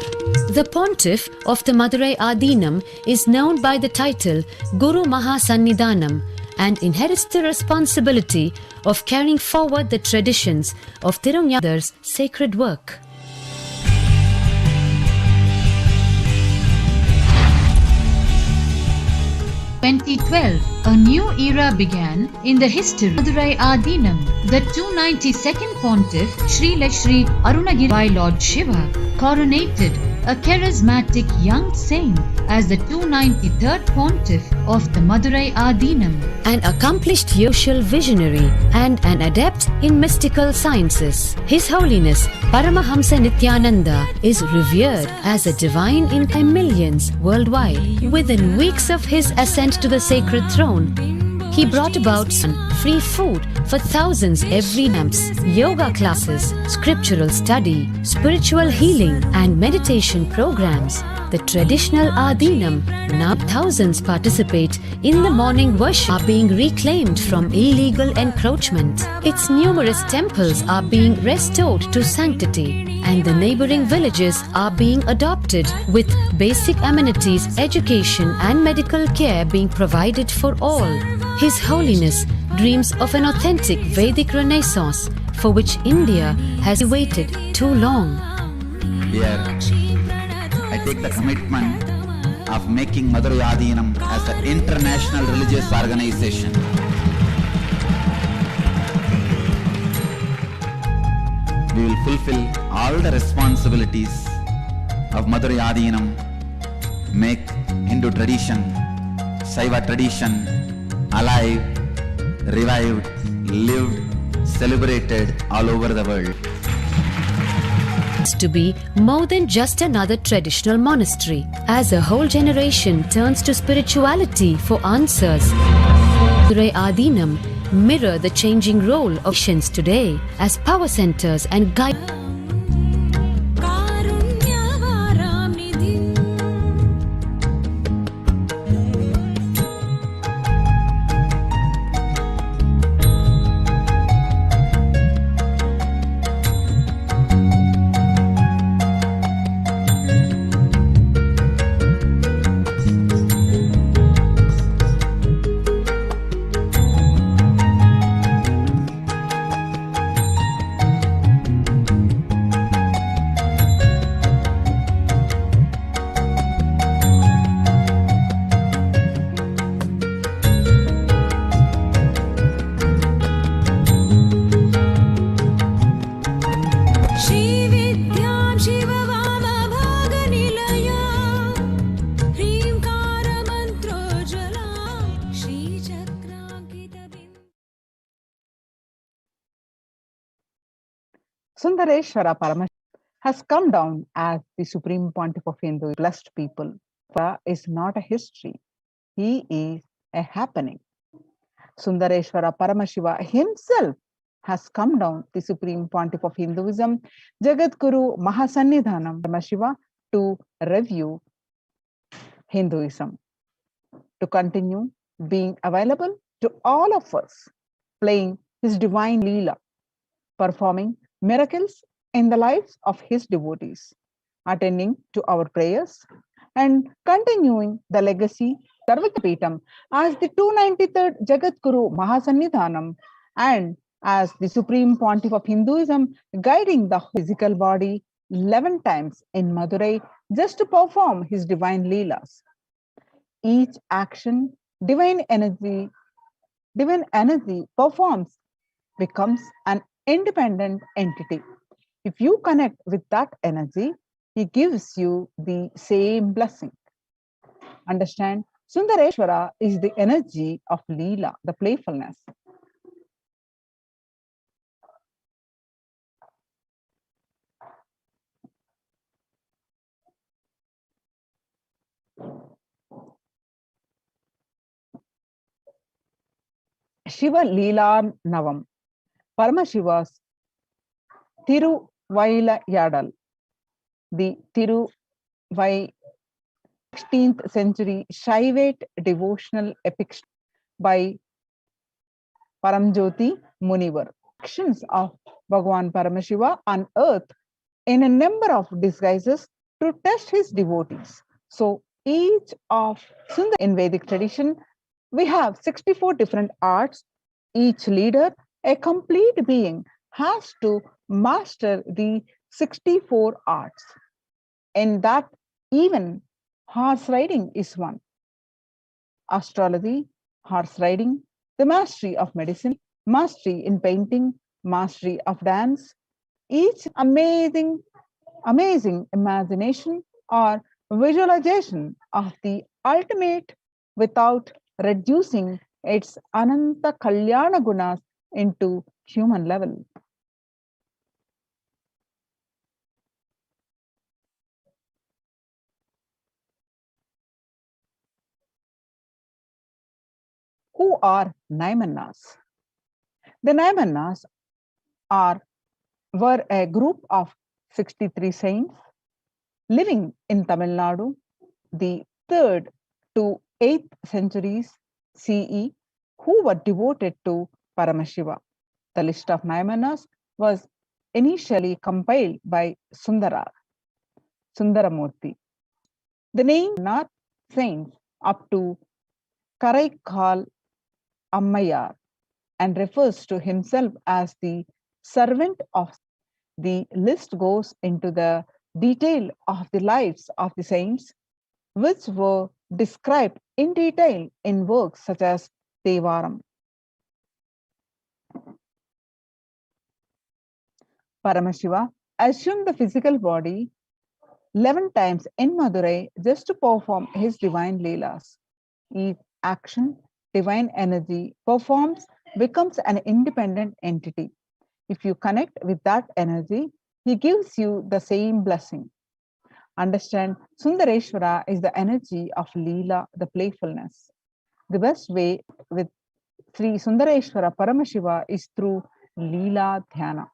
The pontiff of the Madurai Adinam is known by the title Guru Mahasannidhanam and inherits the responsibility of carrying forward the traditions of Tirunjanadar's sacred work. In 2012, a new era began in the history of Madurai Adinam. The 292nd pontiff, Sri Lashri Arunagiri by Lord Shiva, coronated a charismatic young saint as the 293rd pontiff of the Madurai Adinam. An accomplished social visionary and an adept in mystical sciences, His Holiness Paramahamsa Nithyananda is revered as a divine in millions worldwide. Within weeks of his ascent to the sacred throne, he brought about free food for thousands every camps, yoga classes, scriptural study, spiritual healing and meditation programs. The traditional Adinam, now thousands participate in the morning worship, are being reclaimed from illegal encroachment. Its numerous temples are being restored to sanctity and the neighboring villages are being adopted with basic amenities, education and medical care being provided for all. His Holiness dreams of an authentic Vedic Renaissance for which India has waited too long. Here, I take the commitment of making Madurai Adinam as an international religious organization. We will fulfill all the responsibilities of Madurai Adinam, make Hindu tradition, Saiva tradition alive, revived, lived, celebrated all over the world. To be more than just another traditional monastery, as a whole generation turns to spirituality for answers. Madurai Adinam mirror the changing role of nations today as power centers and guide. Sundareshwara Paramashivam has come down as the Supreme Pontiff of Hindu blessed people. He is not a history, he is a happening. Sundareshwara Paramashiva himself has come down, the Supreme Pontiff of Hinduism, Jagadguru Mahasannidhanam Paramashiva, to review Hinduism, to continue being available to all of us, playing his divine Leela, performing miracles in the lives of his devotees, attending to our prayers, and continuing the legacy Sarvikapitam as the 293rd Jagadguru Mahasannidhanam and as the Supreme Pontiff of Hinduism, guiding the physical body 11 times in Madurai just to perform his divine Leelas. Each action, divine energy performs becomes an independent entity. If you connect with that energy, he gives you the same blessing. Understand? Sundareshwara is the energy of Leela, the playfulness. Shiva Leela Navam, Paramashiva's Yadal, the Tiruvai 16th century Shaivate devotional epic by Paramjoti Munivar. Actions of Bhagavan Paramashiva on earth in a number of disguises to test his devotees. So each of Sundar in Vedic tradition, we have 64 different arts. Each leader, a complete being, has to master the 64 arts. In that, even horse riding is one. Astrology, horse riding, the mastery of medicine, mastery in painting, mastery of dance, each amazing imagination or visualization of the ultimate without reducing its Ananta Kalyana Gunas into human level. Who are Naimanas? The Naimanas were a group of 63 saints living in Tamil Nadu, the 3rd to 8th centuries CE, who were devoted to Paramashiva. The list of Naimanas was initially compiled by Sundaramurti. The names are saints up to Karaikal Ammayar and refers to himself as the servant of. The list goes into the detail of the lives of the saints, which were described in detail in works such as Devaram. Paramashiva assumed the physical body 11 times in Madurai just to perform his divine leelas. Each action, divine energy performs becomes an independent entity. If you connect with that energy, he gives you the same blessing. Understand, Sundareshwara is the energy of Leela, the playfulness. The best way with Sri Sundareshwara Paramashiva is through Leela Dhyana.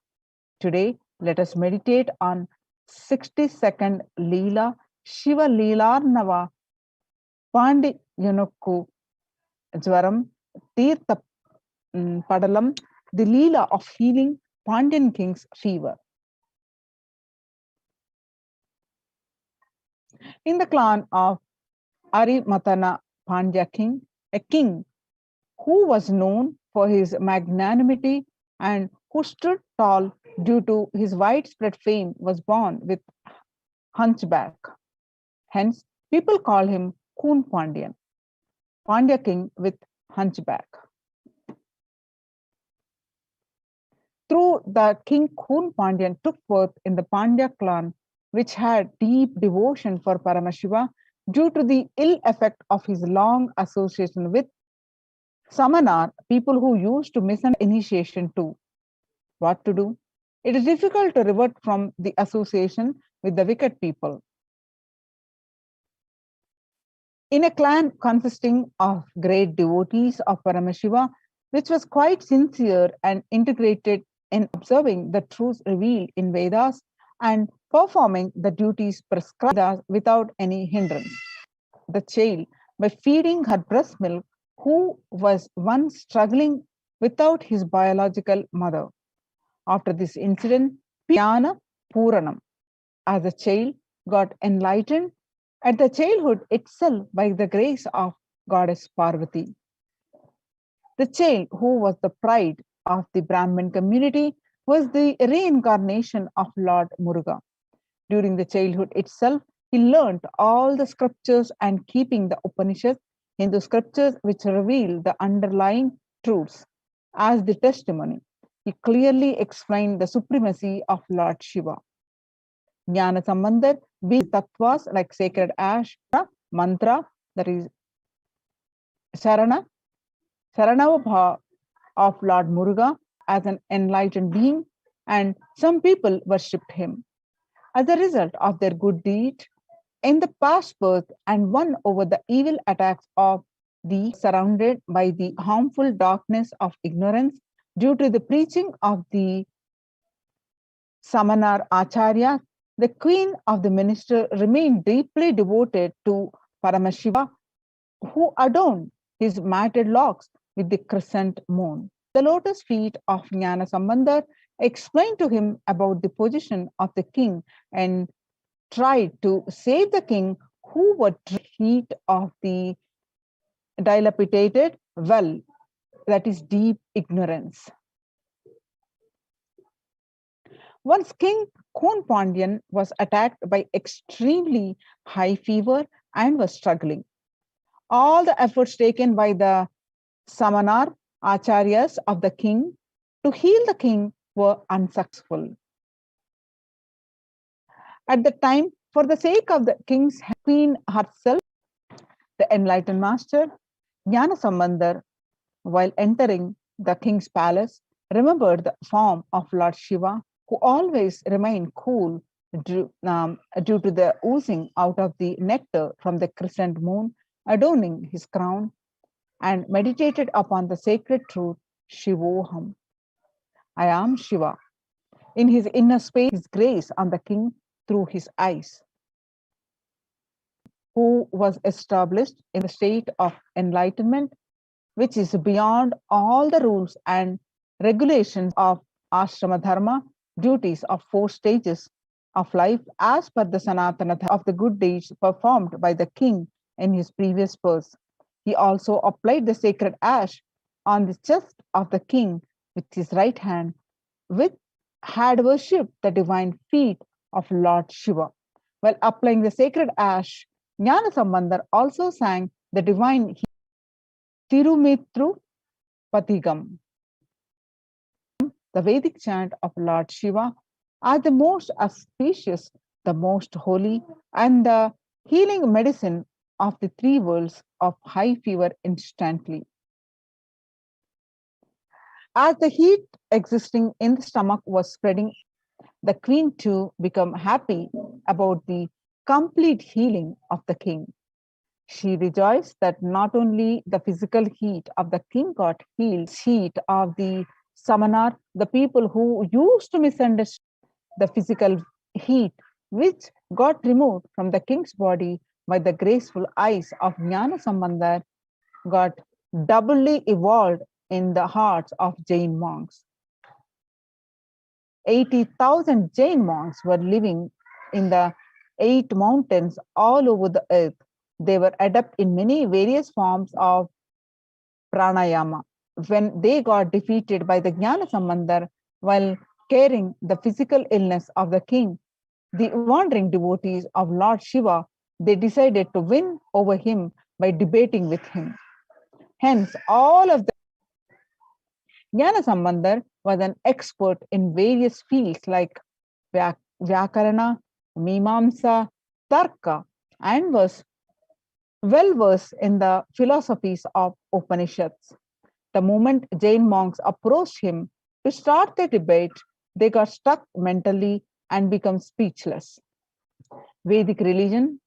Today, let us meditate on 62nd Leela, Shiva Leelarnava Pandi Yanukku Jwaram Tirtha Padalam, the Leela of healing Pandyan king's fever. In the clan of Arimatana Pandya king, a king who was known for his magnanimity and who stood tall due to his widespread fame, was born with hunchback. Hence, people call him Kun Pandyan, Pandya king with hunchback. Through the king Kun Pandyan took birth in the Pandya clan, which had deep devotion for Paramashiva due to the ill effect of his long association with Samanar, people who used to misunderstand initiation too. What to do? It is difficult to revert from the association with the wicked people. In a clan consisting of great devotees of Paramashiva, which was quite sincere and integrated in observing the truths revealed in Vedas and performing the duties prescribed without any hindrance. The child, by feeding her breast milk, who was once struggling without his biological mother. After this incident, Jnana Puranam, as the child got enlightened at the childhood itself by the grace of goddess Parvati. The child, who was the pride of the Brahmin community, was the reincarnation of Lord Muruga. During the childhood itself, he learned all the scriptures and keeping the Upanishads, Hindu scriptures which reveal the underlying truths as the testimony. He clearly explained the supremacy of Lord Shiva. Jnana Sambandha, be tattvas like sacred ash, mantra, that is Sarana, Saranavabha of Lord Muruga as an enlightened being, and some people worshipped him. As a result of their good deed in the past birth and won over the evil attacks of surrounded by the harmful darkness of ignorance due to the preaching of the Samanar Acharya. The queen of the minister remained deeply devoted to Paramashiva, who adorned his matted locks with the crescent moon. The lotus feet of Jnana Sambandar explained to him about the position of the king and tried to save the king who would heat of the dilapidated well, that is deep ignorance. Once King Kon Pandyan was attacked by extremely high fever and was struggling. All the efforts taken by the Samanar Acharyas of the king to heal the king were unsuccessful. At the time, for the sake of the king's queen herself, the enlightened master, Jnana Sambandar, while entering the king's palace, remembered the form of Lord Shiva, who always remained cool due to the oozing out of the nectar from the crescent moon adorning his crown, and meditated upon the sacred truth, Shivoham. I am Shiva. In his inner space, his grace on the king through his eyes, who was established in the state of enlightenment, which is beyond all the rules and regulations of ashrama dharma, duties of 4 stages of life as per the Sanatana of the good deeds performed by the king in his previous birth. He also applied the sacred ash on the chest of the king with his right hand, which had worshipped the divine feet of Lord Shiva. While applying the sacred ash, Jnana Sambandar also sang the divine Tirumitru Patigam, the Vedic chant of Lord Shiva, are the most auspicious, the most holy, and the healing medicine of the 3 worlds of high fever instantly. As the heat existing in the stomach was spreading, the queen too became happy about the complete healing of the king. She rejoiced that not only the physical heat of the king got healed, heat of the Samanar, the people who used to misunderstand the physical heat, which got removed from the king's body by the graceful eyes of Jnana Sambandar, got doubly evolved in the hearts of Jain monks. 80,000 Jain monks were living in the 8 mountains all over the earth. They were adept in many various forms of pranayama. When they got defeated by the Jnana Sambandar while caring the physical illness of the king, the wandering devotees of Lord Shiva, they decided to win over him by debating with him. Hence, all of the Jnana Sambandar was an expert in various fields like Vyakarana, Mimamsa, Tarka, and was well versed in the philosophies of Upanishads. The moment Jain monks approached him to start the debate, they got stuck mentally and become speechless. Vedic religion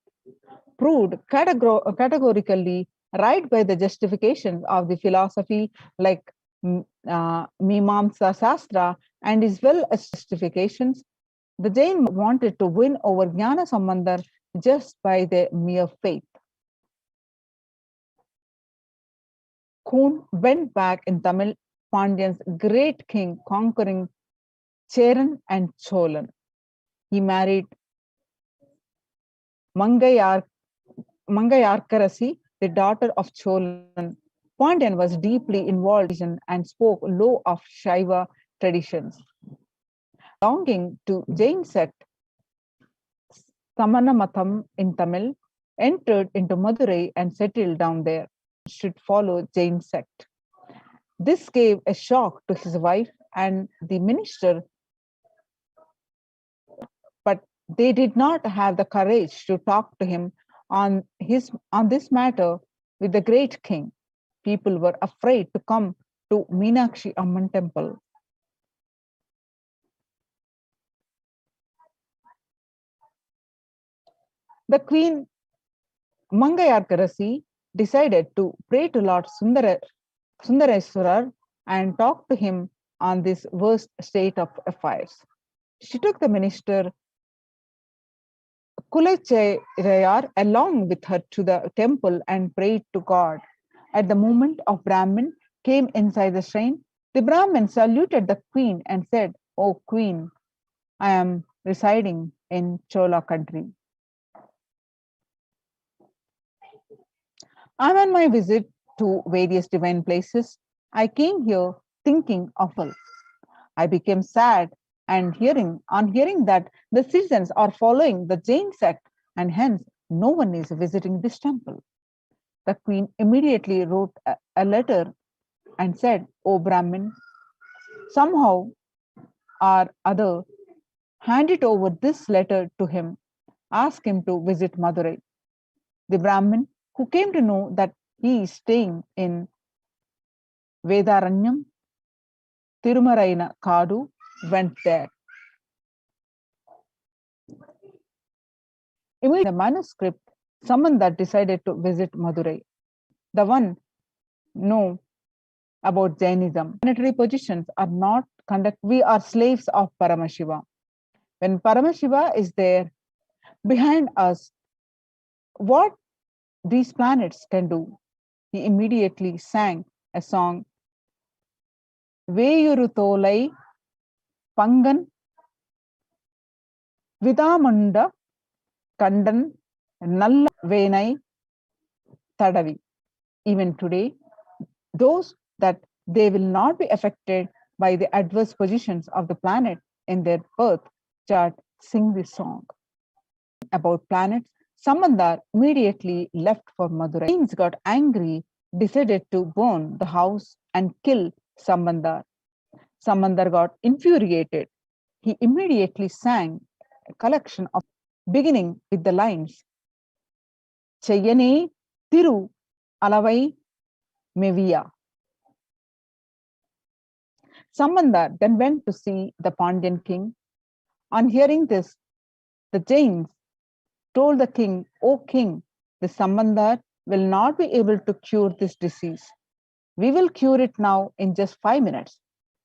proved categorically right by the justifications of the philosophy like Mimamsa Sastra and his well as justifications. The Jain wanted to win over Jnana Sambandar just by their mere faith. Kun went back in Tamil, Pandyan's great king conquering Cheran and Cholan. He married Mangayarkarasi, the daughter of Cholan. Pandyan was deeply involved in and spoke low of Shaiva traditions. Belonging to Jain sect, Samanamatham in Tamil, entered into Madurai and settled down there. Should follow Jain sect. This gave a shock to his wife and the minister, but they did not have the courage to talk to him on this matter with the great king. People were afraid to come to Meenakshi Amman temple. The queen Mangayarkarasi decided to pray to Lord Sundareswarar and talk to him on this worst state of affairs. She took the minister Kulachayar along with her to the temple and prayed to God. At the moment of Brahmin came inside the shrine, the Brahmin saluted the queen and said, "O queen, I am residing in Chola country. I'm on my visit to various divine places. I came here thinking of her. I became sad and on hearing that the citizens are following the Jain sect and hence no one is visiting this temple. The queen immediately wrote a letter and said, O Brahmin, somehow or other, hand it over this letter to him. Ask him to visit Madurai. The Brahmin, who came to know that he is staying in Vedaranyam, Tirumaraina Kadu, went there. Immediately, the manuscript, someone that decided to visit Madurai. The one know about Jainism. Planetary positions are not conduct. We are slaves of Paramashiva. When Paramashiva is there behind us, what these planets can do? He immediately sang a song. Veyuru Tolai Pangan Vidamunda Kandan Nalla Venai Tadavi. Even today, those that they will not be affected by the adverse positions of the planet in their birth chart sing this song. About planets, Samandar immediately left for Madurai. Kings got angry, decided to burn the house and kill Samandar. Samandar got infuriated. He immediately sang a collection of beginning with the lines Chayane Tiru Alavai Meviya. Samandar then went to see the Pandyan king. On hearing this, the Jains told the king, O king, the Samandar will not be able to cure this disease. We will cure it now in just 5 minutes.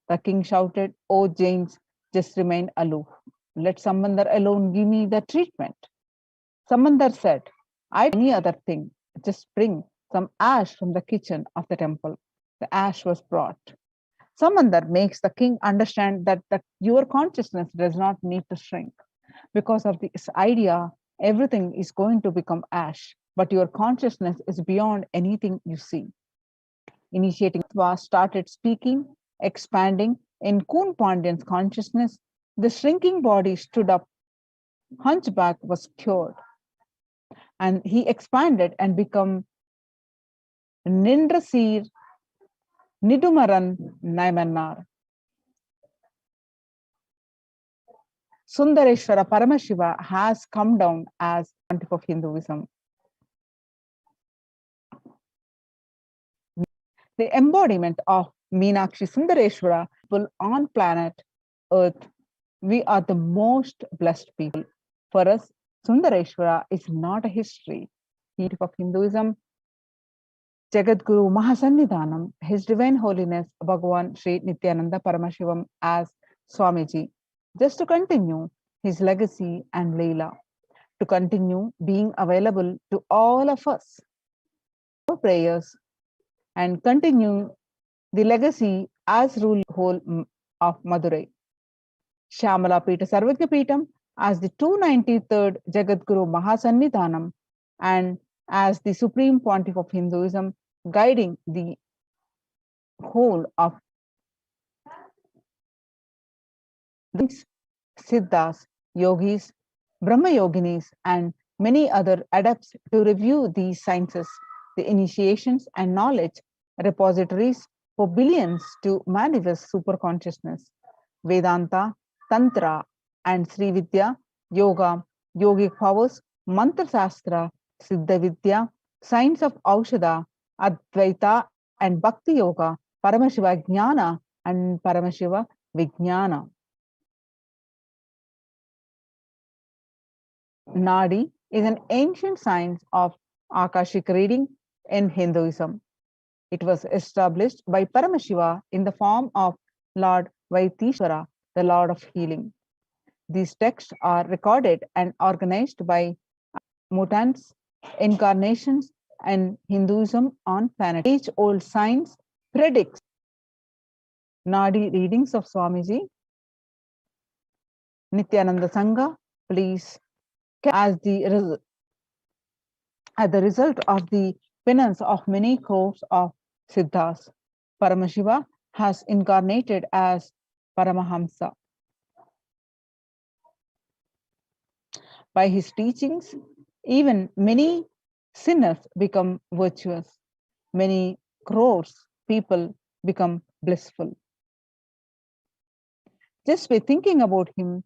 The king shouted, O Jains, just remain aloof. Let Samandar alone give me the treatment. Samandar said, I do any other thing. Just bring some ash from the kitchen of the temple. The ash was brought. Samandar makes the king understand that your consciousness does not need to shrink. Because of this idea, everything is going to become ash, but your consciousness is beyond anything you see. Initiating started speaking, expanding. In Kun Pandyan's consciousness, the shrinking body stood up. Hunchback was cured. And he expanded and became Nindrasir Nidumaran Naimanar. Sundareshwara Paramashiva has come down as pontiff of Hinduism. The embodiment of Meenakshi Sundareshwara people on planet Earth, we are the most blessed people. For us, Sundareshwara is not a history. Pontiff of Hinduism, Jagadguru Mahasannidhanam, His Divine Holiness Bhagavan Sri Nithyananda Paramashivam as Swamiji, just to continue his legacy and Leela, to continue being available to all of us. Our prayers and continue the legacy as rule whole of Madurai. Shyamala Pita Sarvagya Pitam as the 293rd Jagadguru Mahasannidhanam and as the Supreme Pontiff of Hinduism, guiding the whole of these Siddhas, Yogis, Brahma Yoginis, and many other adepts to review these sciences, the initiations and knowledge repositories for billions to manifest superconsciousness. Vedanta, Tantra, and Sri Vidya, Yoga, Yogic powers, Mantra Shastra, Siddha Vidya, science of Aushadha, Advaita, and Bhakti Yoga, Paramashiva Jnana, and Paramashiva Vijnana. Nadi is an ancient science of Akashic reading, in Hinduism. It was established by Paramashiva in the form of Lord Vaitishvara, the Lord of Healing. These texts are recorded and organized by mutants, incarnations, and Hinduism on planet. Age-old science predicts Nadi readings of Swamiji. Nithyananda Sangha, please, as the result of the penance of many crores of Siddhas, Paramashiva has incarnated as Paramahamsa. By his teachings, even many sinners become virtuous. Many crores people become blissful. Just by thinking about him,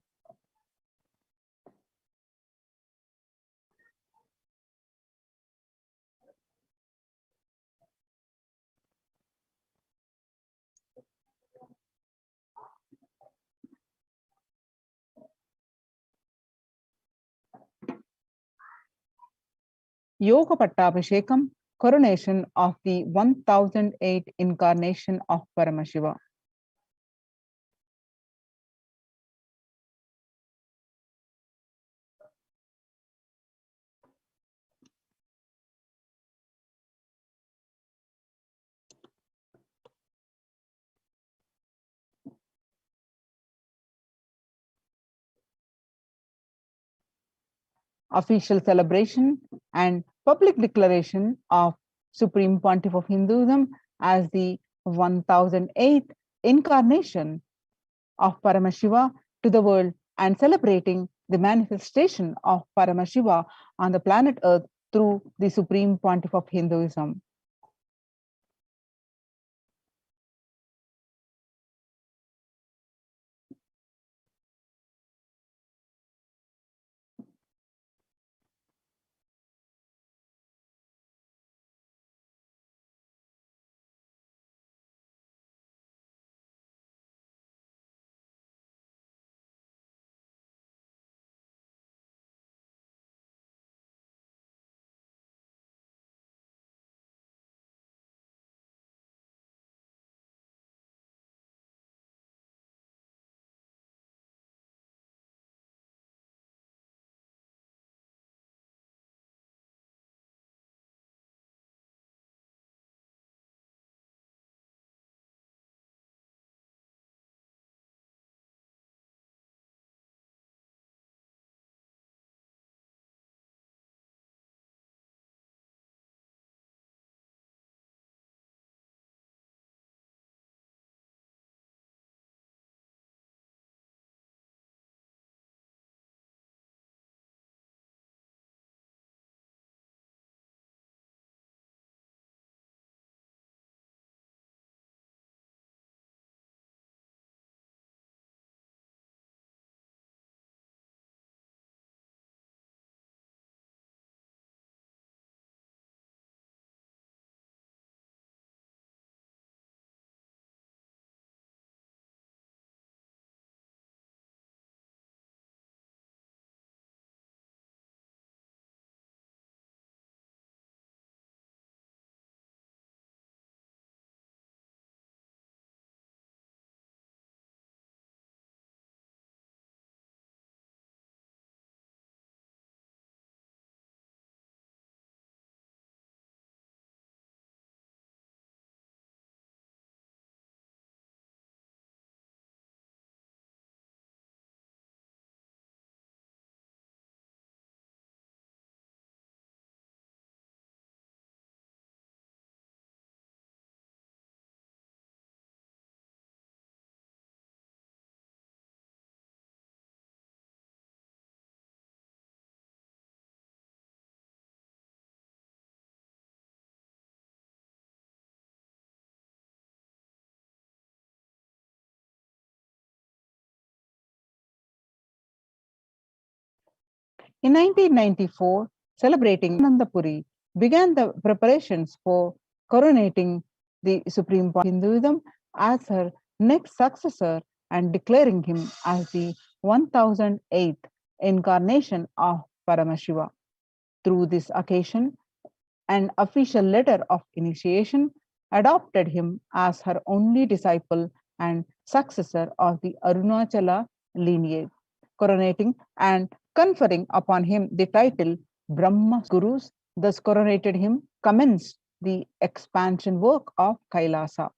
Yoga Pattabhishekam, coronation of the 1008 incarnation of Paramashiva. Official celebration and public declaration of Supreme Pontiff of Hinduism as the 1008th incarnation of Paramashiva to the world, and celebrating the manifestation of Paramashiva on the planet Earth through the Supreme Pontiff of Hinduism. In 1994, celebrating Nandapuri began the preparations for coronating the Supreme Pontiff of Hinduism as her next successor and declaring him as the 1008th incarnation of Paramashiva. Through this occasion, an official letter of initiation, adopted him as her only disciple and successor of the Arunachala lineage, coronating and conferring upon him the title Brahma Gurus, thus coronated him, commenced the expansion work of Kailasa.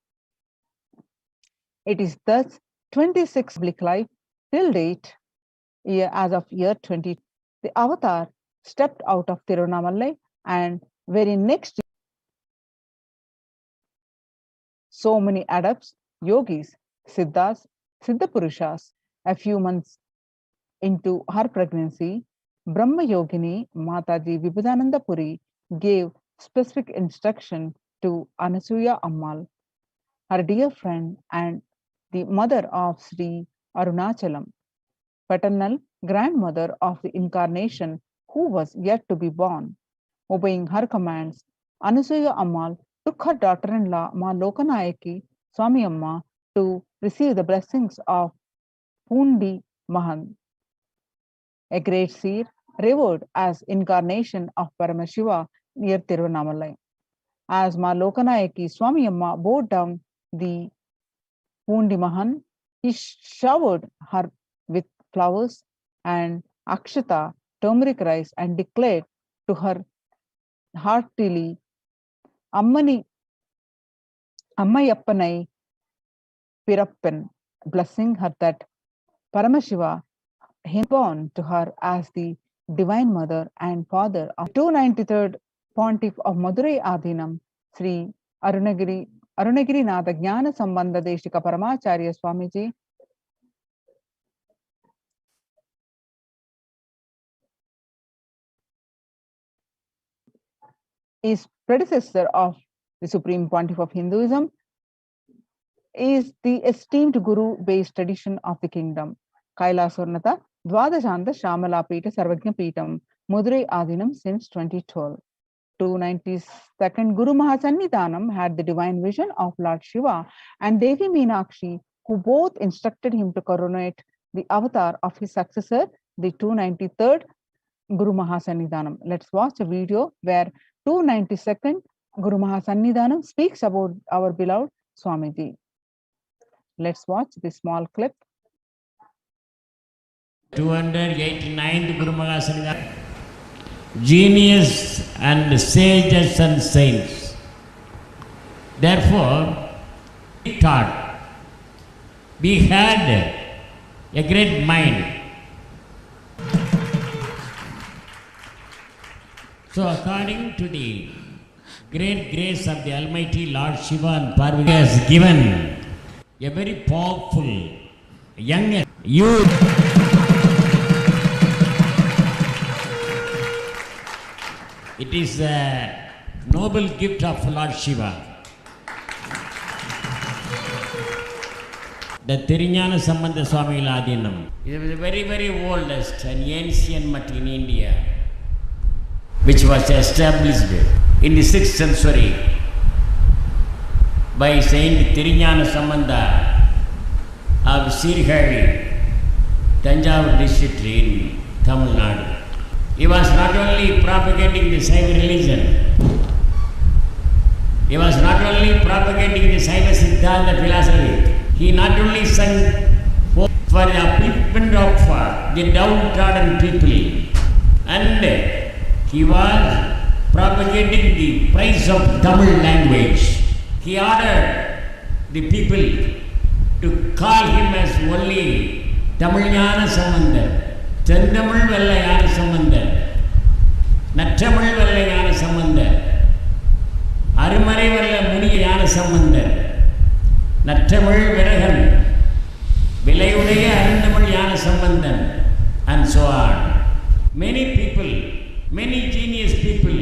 It is thus 26 public life till date, as of year 20. The avatar stepped out of Tirunamalai and very next so many adepts, yogis, siddhas, siddhapurushas. A few months into her pregnancy, Brahma Yogini Mataji Vibhudananda Puri gave specific instruction to Anasuya Ammal, her dear friend and the mother of Sri Arunachalam, paternal grandmother of the incarnation who was yet to be born. Obeying her commands, Anasuya Ammal took her daughter-in-law Ma Lokanayaki Swami Amma to receive the blessings of Pundi Mahan, a great seer revered as incarnation of Paramashiva near Tiruvannamalai. As Ma Lokanayaki Swami Amma bore down the Pundi Mahan, he showered her with flowers and akshata, turmeric rice, and declared to her heartily, Ammayappanai Pirappan, blessing her that Paramashiva had born to her as the Divine Mother and Father of 293rd Pontiff of Madurai Adhinam, Sri Arunagiri Natha Jnana Sambandha Deshika Paramacharya Swamiji, is predecessor of the Supreme Pontiff of Hinduism, is the esteemed Guru-based tradition of the kingdom. Kailasurnata Dwadashanta Shamala Pita Sarvajna Pitam, Madurai Adhinam since 2012. 292nd Guru Mahasannidhanam had the divine vision of Lord Shiva and Devi Meenakshi, who both instructed him to coronate the avatar of his successor, the 293rd Guru Mahasannidhanam. Let's watch a video where 292nd Guru Mahasannidhanam speaks about our beloved Swamiji. Let's watch this small clip. 289th Guru Mahasannidhanam. Genius and sages and saints. Therefore, we thought we had a great mind. So according to the great grace of the Almighty Lord Shiva and Parvati has given a very powerful young youth. It is a noble gift of Lord Shiva. The Thiruñāna Sambandha Swami Adhinam is the very, very oldest and ancient mutt in India, which was established in the 6th century by Saint Thiruñāna Sambandha of Sirihari, Tanjavur district in Tamil Nadu. He was not only propagating the Saiva religion, he was not only propagating the Saiva Siddhanta philosophy, he not only sang for the upliftment of the downtrodden people, and he was propagating the praise of Tamil language. He ordered the people to call him as only Tamilñāna Sambandha. Chandamil Vellayana Sambandha, Nattamil Vellayana Sambandha, Arumare Vella Muniyana Sambandha, Nattamil Verahan, Vilayudaya Arundamil Yana Sambandhan, and so on. Many people, many genius people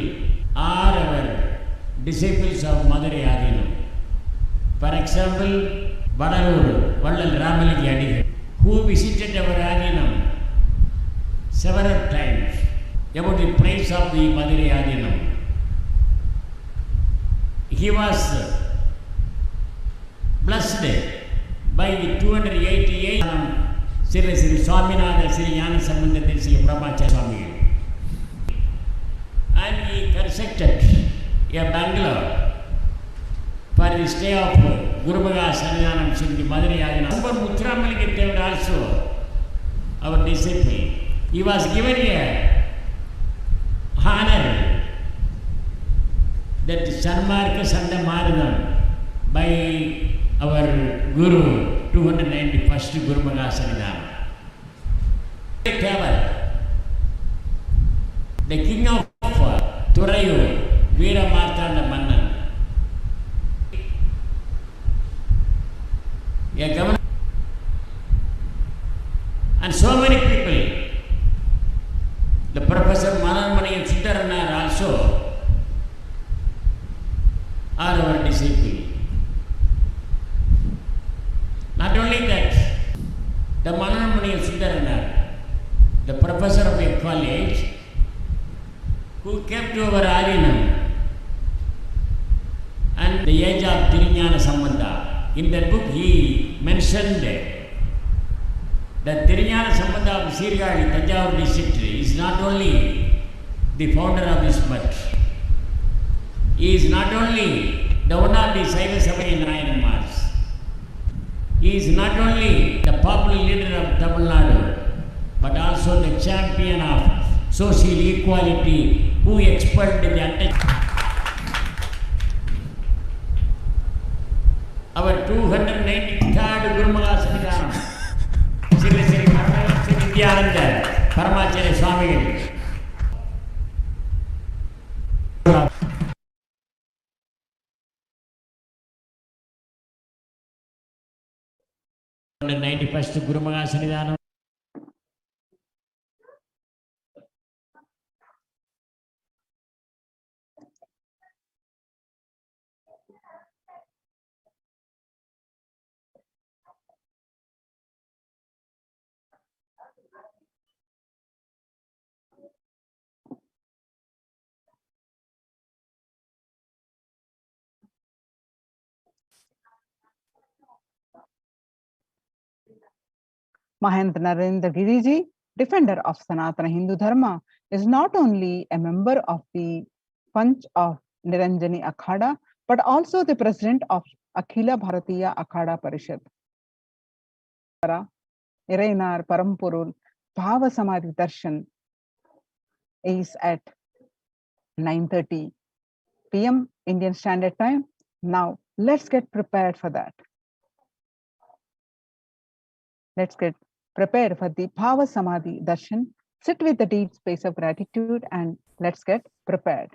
are our disciples of Madurai Adhinam. For example, Vadalur, Vallal Ramaliki Adigar, who visited our Adhinam several times about the praise of the Madurai Adhinam. He was blessed by the 288 Sri Swaminatha Sri Jnana Sambandha Deshika Paramacharya Swami, and he constructed a Bangalore for the stay of Guru Bhaga Sannidhanam Sindhi Madurai Agina. Muthuramalika Devar also our disciple. He was given a honor that Sanmarka Sanda Maradam by our Guru, 291st Guru Bhaga Sannidhanam. The king of Thurayu, Veera Martanda Mannan, a governor, and so many people. The Professor Mananmani and Siddharanar also are our disciples. Not only that, the Mananmani and Siddharanar, the professor of a college, who came to our Arinam and the age of Thirignana Sambandha. In that book he mentioned that Thirignana Sambandha of Sirgali, Tanjavur district is not only the founder of this mutt, he is not only the one of the Saiva Sabha Nayanamars, he is not only the popular leader of Tamil Nadu, but also the champion of social equality who expelled the our 293rd Guru Bhaga Sannidhanam, Sri Parashakti Nithyananda Paramashivam Swamigal. 291st Guru Bhaga Sannidhanam. Mahendra Narendra Giriji, defender of Sanatana Hindu Dharma, is not only a member of the Panch of Niranjani Akhada, but also the president of Akhila Bharatiya Akhada Parishad. Irainar Parampurul Bhava Samadhi Darshan is at 9:30 p.m. Indian Standard Time. Now, let's get prepared for that. Let's get prepared for the Bhava Samadhi Darshan. Sit with the deep space of gratitude and let's get prepared.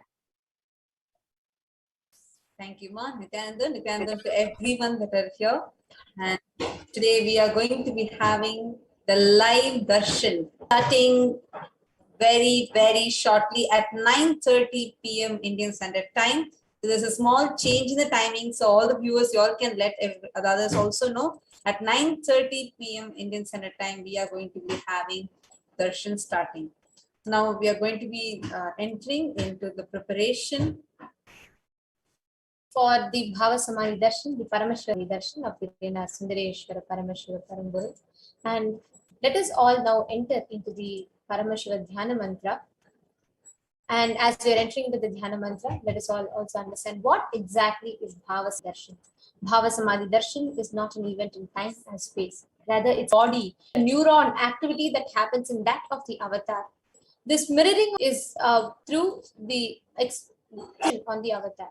Thank you, Ma. Nithyananda to everyone that are here. And today we are going to be having the live darshan starting very, very shortly at 9:30 p.m. Indian Standard Time. So there's a small change in the timing, so all the viewers, you all can let the others also know. At 9:30 p.m. Indian Standard Time, we are going to be having darshan starting. Now we are going to be entering into the preparation for the Bhava Samadhi Darshan, the Paramashivoham Darshan of the Sundareshwara Paramashiva Paramburu. And let us all now enter into the Paramashiva Dhyana Mantra. And as we are entering into the Dhyana Mantra, let us all also understand what exactly is Bhava Darshan. Bhava Samadhi Darshan is not an event in time and space. Rather, it's body, a neuron activity that happens in that of the avatar. This mirroring is through the expression on the avatar.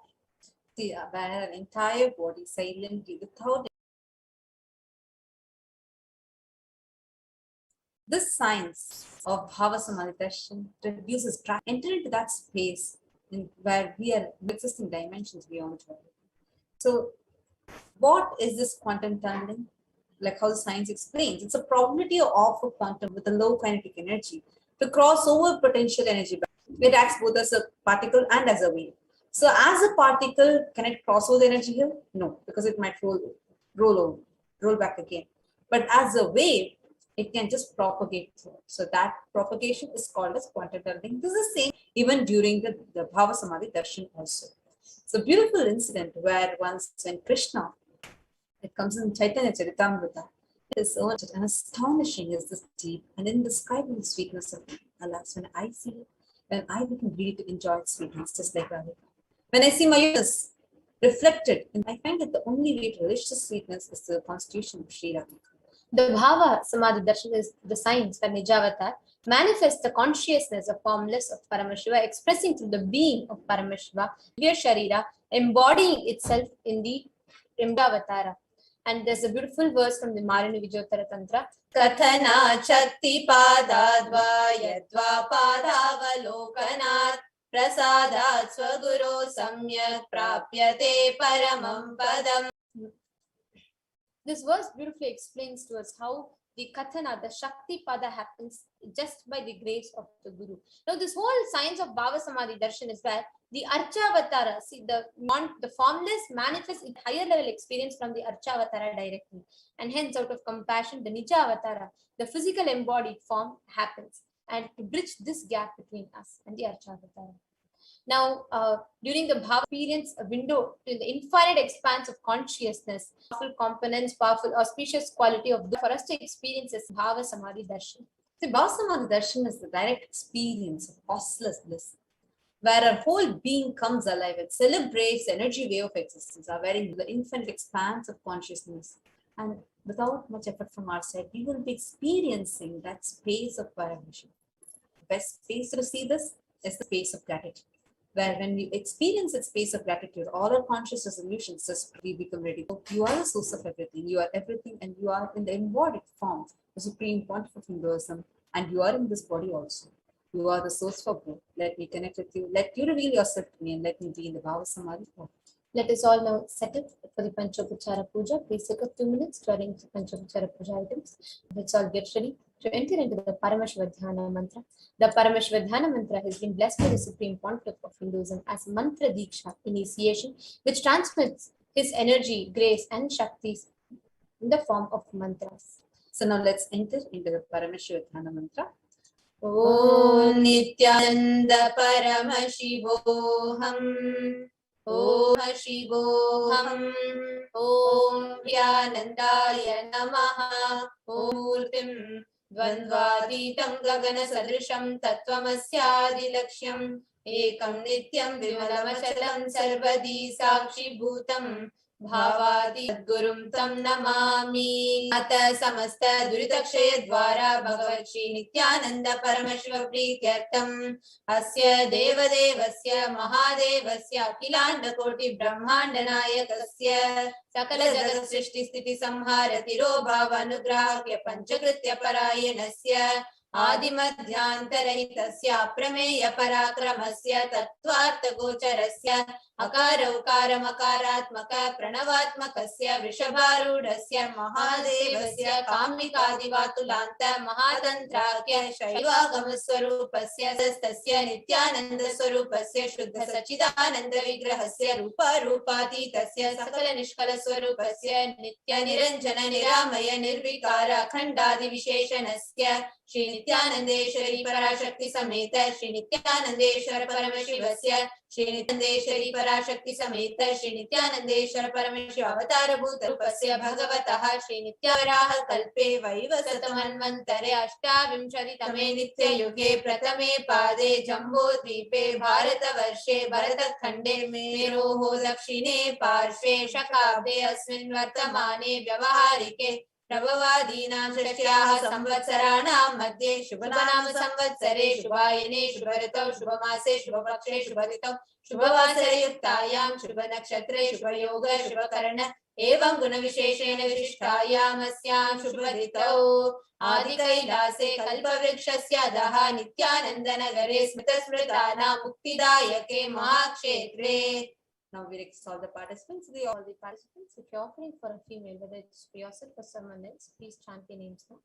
Where an entire body silently without this science of Bhava Samadhi Darshan reduces track, enter into that space where we are existing dimensions beyond reality. So what is this quantum tunneling? Like how the science explains, it's a probability of a quantum with a low kinetic energy to cross over potential energy. It acts both as a particle and as a wave. So as a particle, can it cross over the energy here? No, because it might roll back again. But as a wave, it can just propagate through. So that propagation is called as quantum tunneling. This is the same even during the Bhava Samadhi Darshan also. It's a beautiful incident where once when Krishna, it comes in Chaitanya Charitamrita, it is so much and astonishing is this deep and indescribable sweetness of alas, when I see it, when I become really to enjoy its sweetness, just like Radhika. When I see my youth reflected, and I find that the only way to relish the sweetness is the constitution of Sri Rama. The Bhava Samadhi Darshan is the science where Nijavatar manifests the consciousness of formless of Paramashiva, expressing through the being of Paramashiva, Divya Sharira, embodying itself in the Nijavatara. And there's a beautiful verse from the Marani Vijotara Tantra. Kathana Chakti Padadva Yadva Padavalokanat Prasadat Swaguro Samyak Prapyate Paramam Padam. This verse beautifully explains to us how the Kathana, the Shakti Pada happens just by the grace of the Guru. Now, this whole science of Bhava Samadhi Darshan is where the Archavatara, see the formless manifests in higher level experience from the Archavatara directly. And hence, out of compassion, the Nijavatara, the physical embodied form happens. And to bridge this gap between us and the Archavatara. Now, during the Bhava experience, a window to the infinite expanse of consciousness, powerful components, powerful auspicious quality of for us to experience this Bhava Samadhi Darshan. The Bhava Samadhi Darshan is the direct experience of costless bliss, where our whole being comes alive. It celebrates the energy wave of existence, our very the infinite expanse of consciousness. And without much effort from our side, we will be experiencing that space of Paramashivoham. The best space to see this is the space of gratitude, where when we experience that space of gratitude, all our conscious resolutions just we become ready. You are the source of everything, you are everything, and you are in the embodied form, the supreme pontiff of Hinduism, and you are in this body also. You are the source for good. Let me connect with you. Let you reveal yourself to me, and let me be in the Bhava Samadhi form. Let us all now settle for the Panchopachara Puja. Please take a few minutes to arrange the Panchopachara Puja items. Let's all get ready to enter into the Paramashivoham mantra. The Paramashivoham mantra has been blessed by the Supreme Pontiff of Hinduism as mantra diksha initiation, which transmits his energy, grace, and shaktis in the form of mantras. So now let's enter into the Paramashivoham mantra. Om Nithyananda Paramashivoham. Om Shivoham. Om Vyanandaya Namaha. Om Murtim Dvandvaditam Gagana Sadrisham Tattvamasya Laksham Ekam Nityam Vimalamashalam Sarvadi Sakshi Bhutam Bhavadi Gurum Tam Namami. Ata Samasta Duritakshaya Dwara Bhagavat Shri Nithyananda Paramashiva Prityartam Asya Deva Devasya Mahadevasya Kilanda Koti Brahmanda Nayakasya Sakala Jagat Srishti Sthiti Samhara Tiro Bhavanugrahya Panchakritya Parayanasya Adimadhyantaraitasya Prameya Parakramasya Tattvartha Gocharasya Akara Ukara Makaratmaka Pranavatmakasya Vrishabharudasya Mahadevasya Kamikadivatulanta Mahadantrakya Shaivagamaswarupasya Sastasya Nityananda Swarupasya Shuddha Sachidananda Vigrahasya Rupa Rupatitasya Sakala Nishkala Swarupasya Nitya Niranjana Niramaya Nirvikara Khandadi Visheshanasya Shri Nithyanandeshwari Parashakti Sameta Shri Nithyanandeshwara Paramashivasya Shri Nithyanandeshwari Parashakti Sameta Shri Nithyanandeshwara Paramashiva Avatara Bhutarupasya Bhagavataha Shri Nityavaraha Kalpe Vaiva Satamanvantare Ashtavimshati Tame Nitya Yuge Pratame Pade Jambo Dvipe Bharata Varshe Bharata Khande Meroho Dakshine Parshve Shakabde Asmin Vartamane Vyavaharike Prabhavadinam Shashyaha Samvatsarana Madhye Shubhanam Samvatsare Shubhayane Shubharitau Shubhamase Shubhapakshe Shubhaditau Shubhavasare Yuktayam Shubhanakshatre Shubhayoga Shubhakarana Evam Guna Visheshena Vishishtayam Asyam Shubhaditau Adi Kailase Kalpavrikshasya Daha Nityanandanagare Smita Smritana Muktidayake Mahakshetre. Now we exalt the participants. All the participants, if you're offering for a female, whether it's for yourself or someone else, please chant your names now.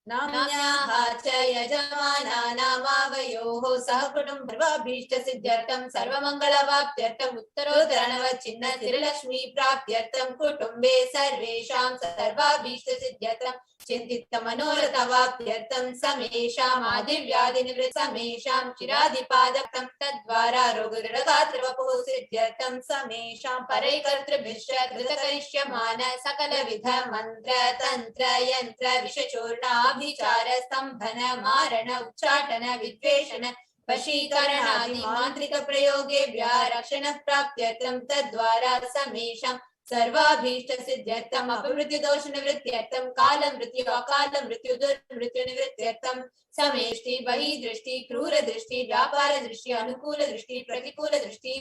Namyaha cha yajamana namavayoho sahakutum sarvabhishta siddhyartam sarvamangala vaptyartam uttarodharanava chinna sirilakshmi praptyartam kutumbe sarvesham sarvabhishta siddhyartam Chintita Manoratha Vaptyartam Samesham Adivyadinivrit Samesham Chiradipadatam Tadvara Roguragatravapo Siddhyartam Samesham Parekartra Bhishra Kritakarishямana Sakala Vidha Mantra Tantra Yantra Vishachurna Abhichara Stambhana Marana Uchatana Vidveshana वशीकरणादि मान्त्रिक प्रयोगेभ्यः रक्षणः प्राप्त्यर्थं तद्वारा समेषां सर्वाभीष्ट सिद्ध्यर्थम् अपमृत्यु दोष निवृत्त्यर्थं काल मृत्यु अकाल मृत्यु दुर्मृत्यु निवृत्त्यर्थं समेष्टि बहि दृष्टि क्रूर दृष्टि व्यापार दृष्टि अनुकूल दृष्टि प्रतिकूल दृष्टि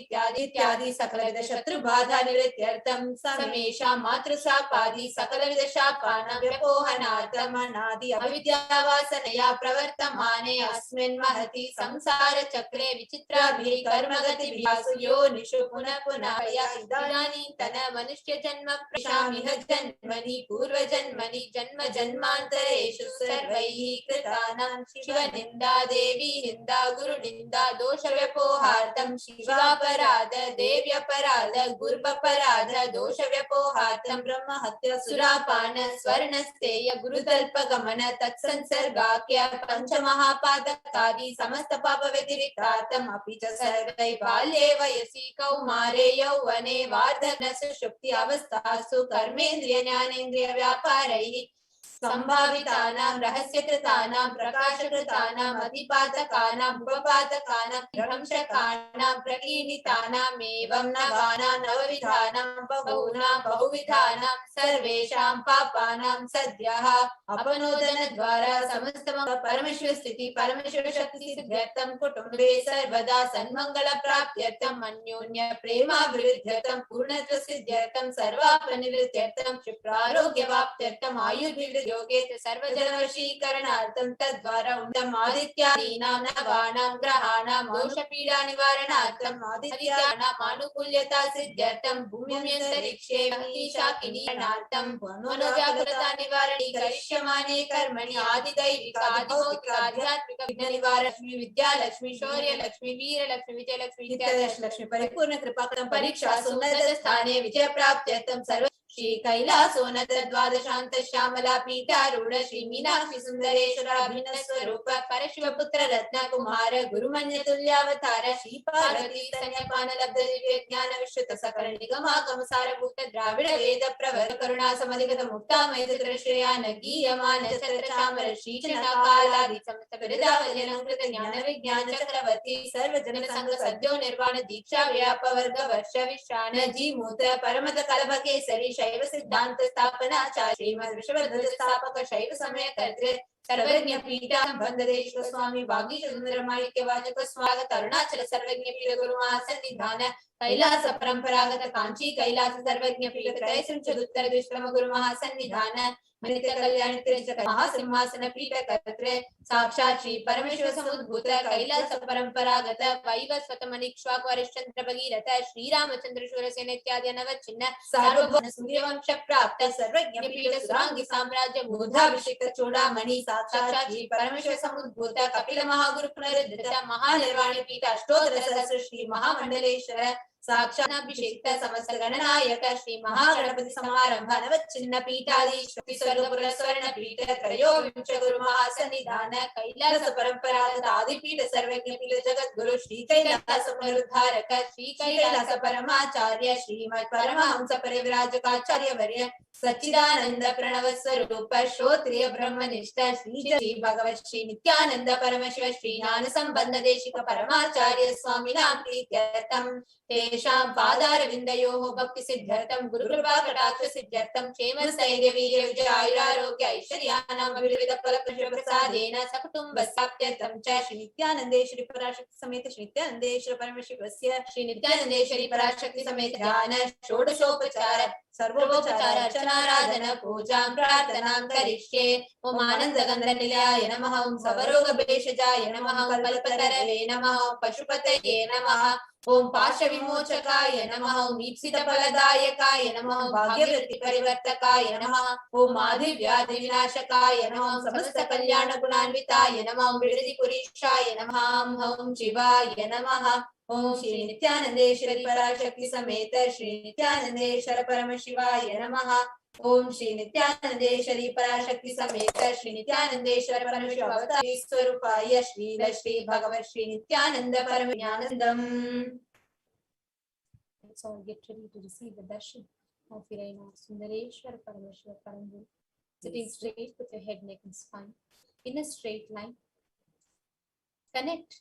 इत्यादि सकलविध शत्रु बाधा निवृत्त्यर्थं समेषां मातृशापादि सकलविध शापानां व्यपोहनार्थम् अनादि अविद्यावासनया प्रवर्तमाने अस्मिन् महति संसार चक्रे विचित्राभिः कर्मगतिभिः योनिषु पुनः पुनः इदानीन्तन मनुष्य जन्म प्रशामिह जन्मनि पूर्व जन्मनि जन्म जन्मान्तरेषु सर्वैः कृतानां शिव निन्दा देवी निन्दा गुरु निन्दा दोष व्यपोहार्थं शिवापराध देव्यपराध गुरुपराध दोष व्यपोहार्थं ब्रह्म हत्या सुरापान स्वर्णस्तेय गुरुतल्प गमन तत्संसर्गाख्य पंचमहापादकादि समस्त पाप व्यतिरिक्तार्थम् अपि च सर्वै बाल्ये वयसि कौमारे यौवने वार्धन सुषुप्ति अवस्थासु कर्मेन्द्रिय ज्ञानेन्द्रिय व्यापारैः संभावितानां रहस्यकृतानां प्रकाशकृतानाम् अतिपातकानाम् उपपातकानां भ्रंशकानां प्रकीर्णितानाम् एवं नवानां नवविधानां बहूनां बहुविधानां सर्वेषां पापानां सद्यः अपनोदन द्वारा समस्त परमेश्वर स्थिति परमेश्वर शक्ति सिद्ध्यर्थं कुटुम्बे सर्वदा सन्मंगल प्राप्त्यर्थं अन्योन्य प्रेमाभिवृद्ध्यर्थं पूर्णत्व सिद्ध्यर्थं सर्वापनिवृत्त्यर्थं क्षिप्रारोग्यवाप्त्यर्थं आयुर्विवृद्धि योगे सर्वजनवशीकरणार्थं तद्वारा उण्डम् आदित्यादीनां नवानां ग्रहाणां दोषपीडा निवारणार्थं आदित्यानाम् आनुकूल्यता सिद्ध्यर्थं भूम्यन्तरिक्षे शाकिनीकरणार्थं मनोव्याकुलता निवारणी करिष्यमाणे कर्मणि आदिदैविक आदिभौतिक आध्यात्मिक विघ्न निवारणी विद्यालक्ष्मी शौर्यलक्ष्मी वीरलक्ष्मी विजयलक्ष्मी इत्यादि परिपूर्ण कृपाकरं परीक्षा सुन्नत स्थाने विजय प्राप्त्यर्थं सर्व श्री कैलासोन्नत द्वादशांत श्यामला पीठारूढ़ श्री मीनाक्षी सुंदरेश्वर अभिन्न स्वरूप परशिव पुत्र रत्न कुमार गुरुमन्य तुल्यावतार श्री पार्वती स्तन्यपान लब्ध दिव्य ज्ञान विश्रुत सकल निगमागम सारभूत द्राविड वेद प्रवर करुणा समधिगत मुक्तामय श्रेयान गीयमान चामर श्री कालादि समस्त विरदावल्यलंकृत ज्ञान विज्ञान चक्रवर्ती सर्वजन संग सद्यो निर्वाण दीक्षा व्यापवर्ग वर्ष विश्रान जी मूत परमत कलभ केसरी शैव सिद्धांत स्थापनाचार्य श्रीमद् विश्वध्वज स्थापक शैव समय कर्तृ सर्वज्ञ पीठां वंददेश्वर स्वामी वागीश सुंदर माणिक्य वाचक स्वागत अरुणाचल सर्वज्ञ पीठ गुरु महासन्निधान कैलास परंपरागत कांची कैलास सर्वज्ञ पीठ त्रयसिंह चतुत्तर दुष्टम गुरु महासन्निधान नित्य कल्याण महासिंहासन पीठ कर्तृ साक्षात् श्री परमेश्वर समुद्भूत कैलास परंपरागत वैवस्वत मणिक्ष्वाक वरिश्चंद्र भगीरथ श्री रामचंद्र शूरसेन इत्यादि नवचिन्ह सार्वभौम सूर्यवंश प्राप्त सर्वज्ञ पीठ सुरांगी साम्राज्य मूर्धाभिषेक चूड़ामणि साक्षात् श्री परमेश्वर समुद्भूत कपिल महागुरु पुनरुद्धृत महानिर्वाणी पीठ अष्टोत्तर सहस्र श्री महामंडलेश्वर साक्षाभिषेक समस्त गणनायक श्री महागणपति समारंभ नवचिन्ह पीठाधीश्वरी स्वर्गपुर स्वर्ण पीठ त्रयोविंश गुरु महासन्निधान कैलास परंपरागत आदिपीठ सर्वज्ञ पीठ जगत गुरु श्री कैलास पुनरुद्धारक श्री कैलास परमाचार्य श्रीमद परमहंस परिव्राजकाचार्य वर्य सच्चिदानंद प्रणव स्वरूप श्रोत्रिय ब्रह्मनिष्ठ श्री भगवत श्री नित्यानंद परमशिव श्री ज्ञान संबंध देशिक परमाचार्य स्वामिनां प्रीत्यर्थं तेषां पादारविन्दयोः भक्ति सिद्ध्यर्थं गुरुकृपा कटाक्ष सिद्ध्यर्थं क्षेम स्थैर्य वीर्य विजय आयुरारोग्य ऐश्वर्याणां विविध फलप्रसादेन सकुटुम्बस्थाप्त्यर्थं च श्री नित्यानन्देश्वरी पराशक्ति समेत श्री नित्यानन्देश्वर परमशिवस्य श्री नित्यानन्देश्वरी पराशक्ति समेत ध्यान षोडशोपचार सर्वोपचार अर्चनाराधन पूजां प्रार्थनां करिष्ये ओम आनंदगंध निलयाय नमः ओम सवरोग भेषजाय नमः ओम कल्पतरवे नमः ओम पशुपतये नमः ओम पाश विमोचकाय नमः ओम ईप्सित फलदायकाय नमः ओम भाग्यवृत्ति परिवर्तकाय नमः ओम आदि व्याधि विनाशकाय नमः ओम समस्त कल्याण गुणान्विताय नमः ओम विरधि पुरीशाय नमः ओम शिवाय नमः ओम श्री नित्यानंदेश्वरी पराशक्ति समेत श्री नित्यानंदेश्वर परमशिवाय नमः ओम श्री नित्यानंदेश्वरी पराशक्ति समेत श्री नित्यानंदेश्वर परमशिव अवतारी स्वरूपाय श्री श्री भगवत Shri Nityanand परमज्ञानंदम. Let's all get ready to receive the darshan of Sundareshwar Paramashiva Parambur. Sitting straight with your head, neck and spine in a straight line. Connect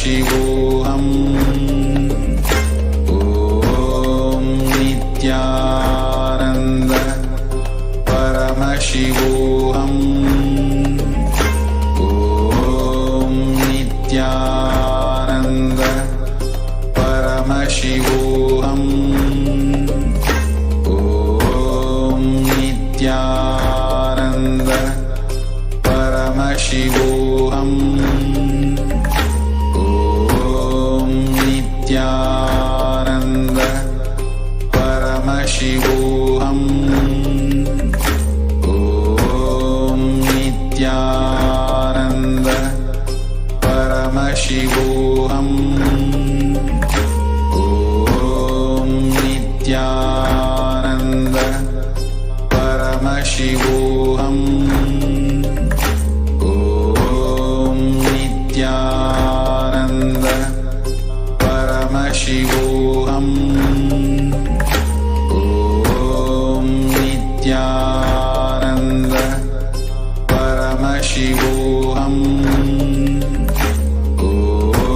Paramashivoham. Om Nithyananda Paramashivoham. Om Nithyananda Paramashivoham. Om Nithyananda Paramashivoham. Om Nithyananda Paramashivoham. Om Nithyananda Paramashivoham. Om Nithyananda Paramashivoham. Om Nithyananda Paramashivoham. Om Nithyananda Paramashivoham. Om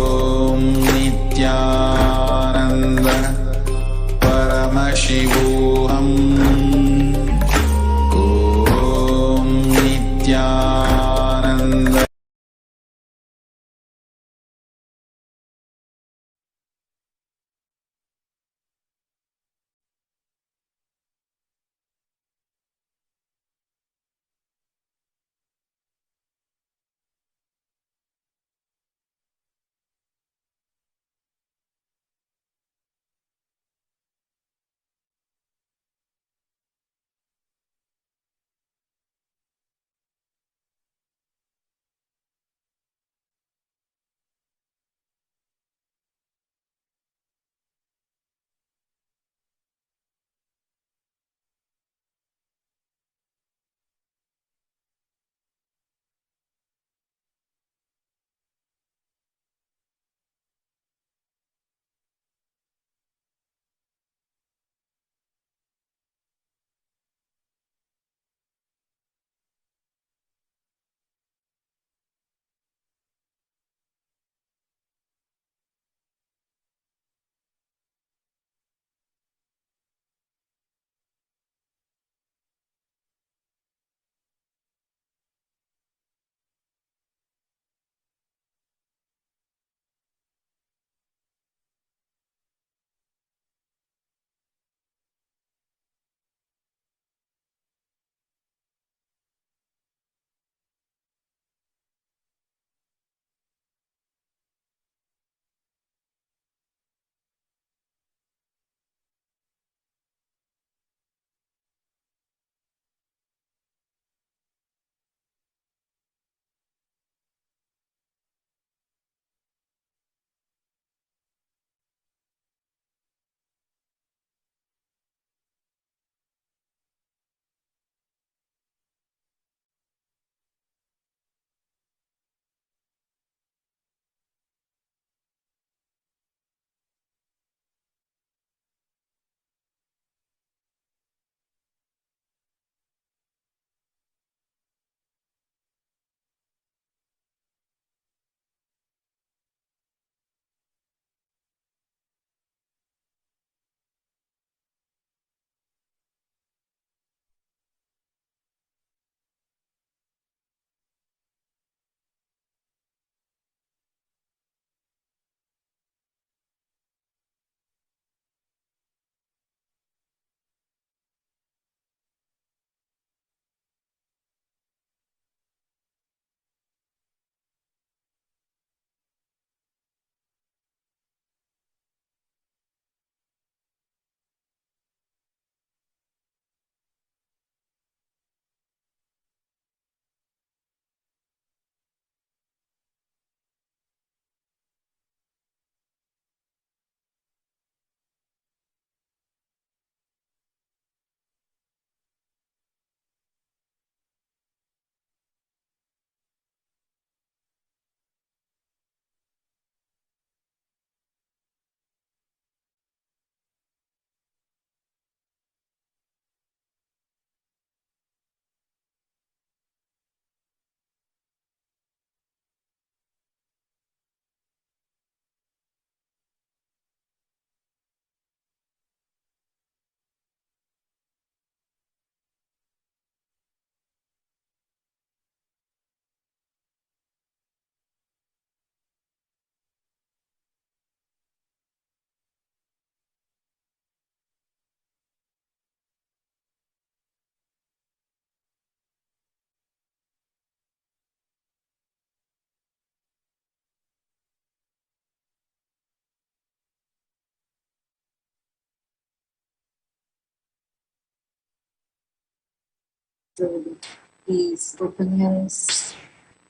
Slowly, please open your eyes.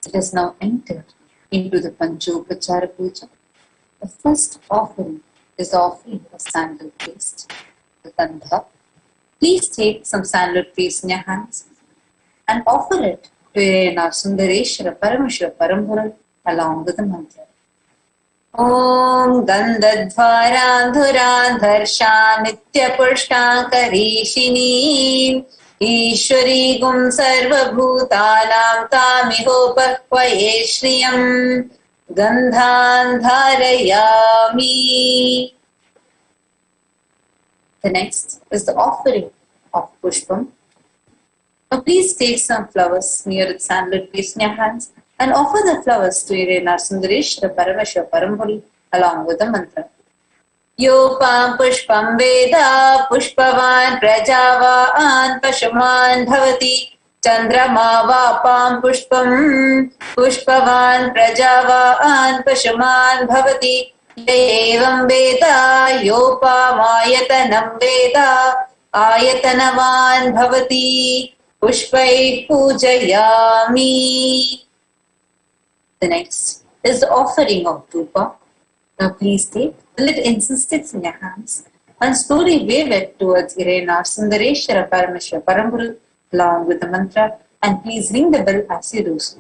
Let us now enter into the Panchopachara Puja. The first offering is the offering of sandal paste, the Gandha. Please take some sandal paste in your hands and offer it to our Sundareshwara Paramashiva Parampural along with the mantra. Om Gandhadvarandhurandharsha Nityapushtankarishini Ishwari Gum Sarvabhutanam Tamihopakvaye Shriyam Gandhandharayami. The next is the offering of Pushpam. Now please take some flowers near its sandalwood paste in your hands and offer the flowers to your Sundareshwara Paramashiva Parampuri along with the mantra. Yopam Pushpam Veda Pushpavan Prajavan Pashuman Bhavati Chandrama Vapam Pushpam Pushpavan Prajavan Pashuman Bhavati Evam Veda Yopam Ayatanam Veda Ayatanavan Bhavati Pushpai Pujayami. The next is the offering of Dhupa. Now please take the lit incense sticks in your hands and slowly wave it towards Irena Sundareshwara Paramashiva Parampuru along with the mantra, and please ring the bell as you do so.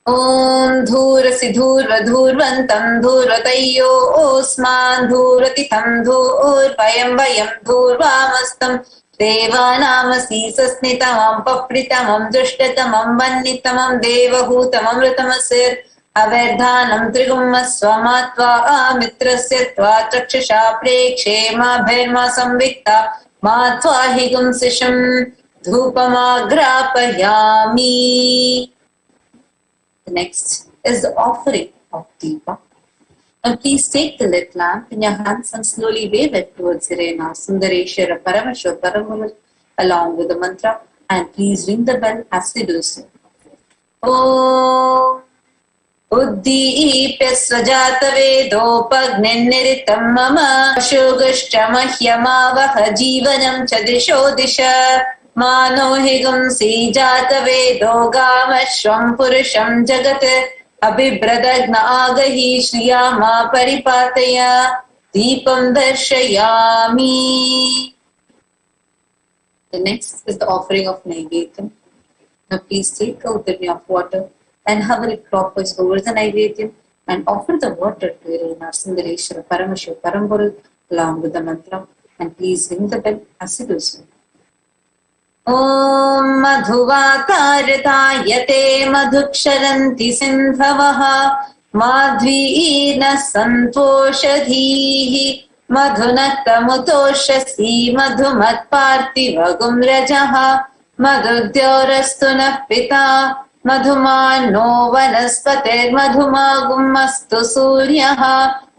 Om Dhurasi Dhurva Dhurvantam Dhurvatayyo Osman Dhuratitam Dhur Vayam Vayam Dhurvamastam Devanamasi Sasnitamam Papritamam Drushtatamam Vannitamam Devahootamam Ritamasir Averdhanam Trigumma Swamatva Amitrasya Tva Chakshasha Prekshema Bherma Samvikta Matva Higum Sisham Dhupamagrapayami. The next is the offering of Deepa. Now please take the lit lamp in your hands and slowly wave it towards Irena Sundareshwara Paramashiva Parampuru along with the mantra, and please ring the bell as you do so. Om Uddipya Svajata Vedopagniniritam Mama Shugashcha Mahyamavaha Jivanam Chadisho Disha Mano Higam Sijata Vedogam Purusham Jagat Abhibradagna Agahi Shriyama Paripataya Deepam Darshayami. The next is the offering of Naivedyam. Now please take a udani of water and hover it clockwise over the Naivedyam and offer the water to Irena Sundareshwara Paramashiva Parampuru along with the mantra, and please ring the bell as you do so. Om Madhuvakartayate Madhuksharanti Sindhavaha Madhvina Santoshadhihi Madhunaktamutoshasi Madhumatpartivagum Rajaha Madhudyorastuna Pita Madhumano Vanaspater Madhumagum Suryaha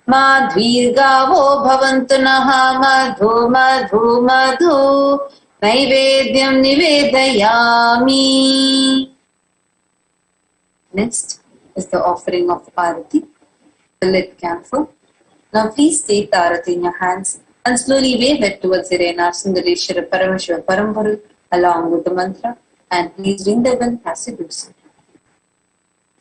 Madhvirgavo Bhavantunaha Madhu Madhu Madhu Naivedyam Nivedayami. Next is the offering of Arati, the lit camphor. Now please take the Arati in your hands and slowly wave it towards Irena Sundareshwara Paramashiva Parampuru along with the mantra, and please ring the bell as you do so.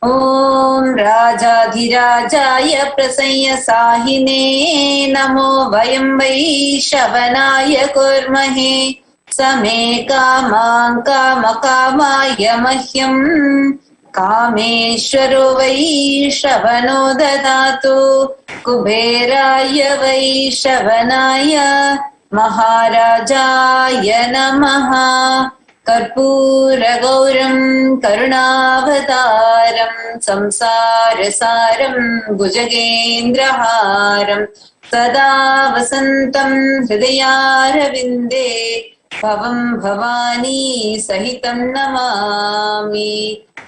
Om Rajadhirajaya Prasanya Sahine Namo Vayam Vaishavanaya Kurmahe Same Kamam Kamakamaya Mahyam Kameshwaro Vaishavano Dadatu Kuberaya Vaishavanaya Maharajaya Namaha Karpura Gauram Karunavataram Samsarasaram Bhujagendraharam Sada Vasantam Hridayaravindeya Bhavam Bhavani Sahitam Namami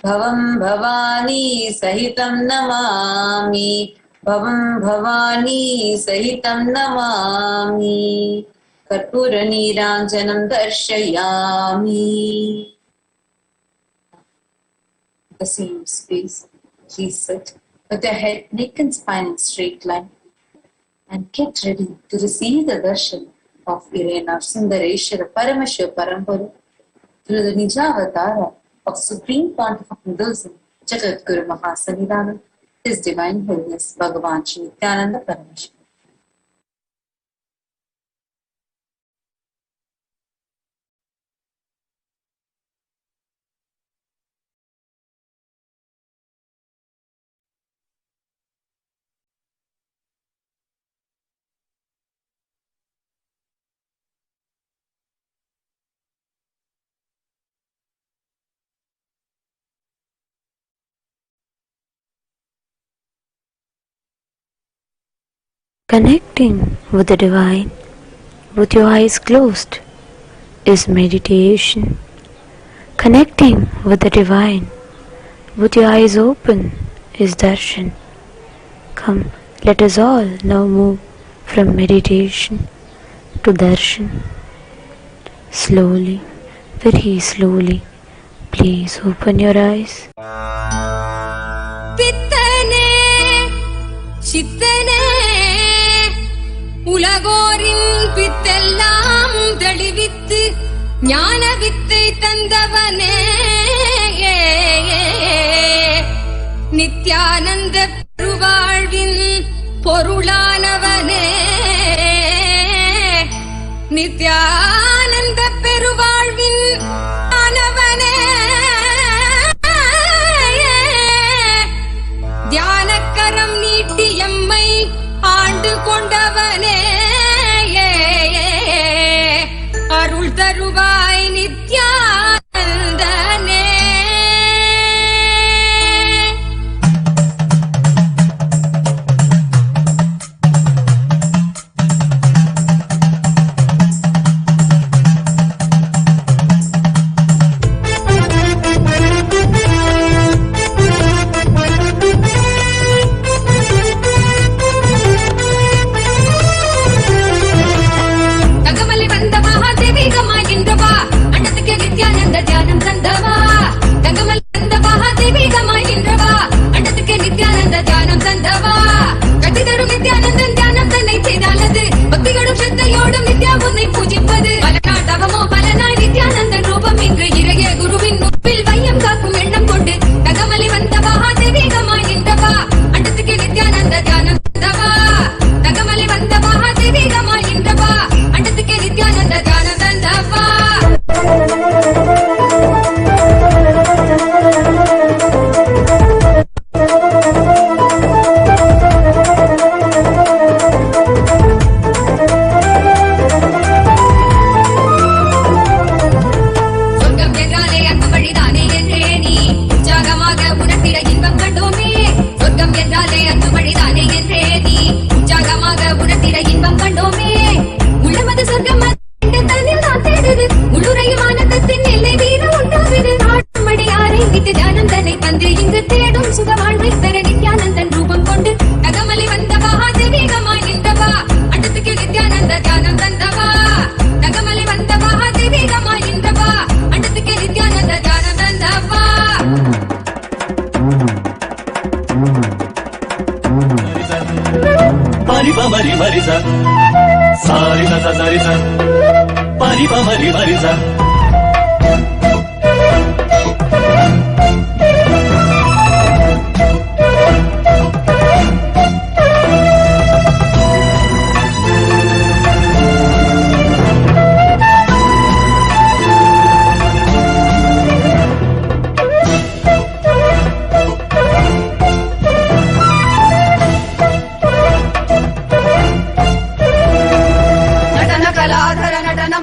Bhavam Bhavani Sahitam Namami Bhavam Bhavani Sahitam Namami Karpura Niranjanam Darshayami. The same space, please sit with your head, neck and spine in straight line and get ready to receive the darshan of Irena Sundareshwara Paramashiva Parampuru through the Nijavatara of Supreme Pontiff of Hinduism, Jagat Guru Mahasannidhanam, His Divine Holiness Bhagavan Shri Nithyananda Paramashivam. Connecting with the divine with your eyes closed is meditation. Connecting with the divine with your eyes open is darshan. Come, let us all now move from meditation to darshan. Slowly, very slowly, please open your eyes. உலகோரின் பித்தெல்லாம் தெளிவித்து ஞான வித்தை தந்தவனே நித்யானந்த பெருவாழ்வின் பொருளானவனே நித்யானந்த பெருவாழ்வின் ஆனவனே தியானக்கரம் நீட்டி எம்மை ஆண்டு கொண்டவனே அருள் தருவாய் நித்யானந்தனே.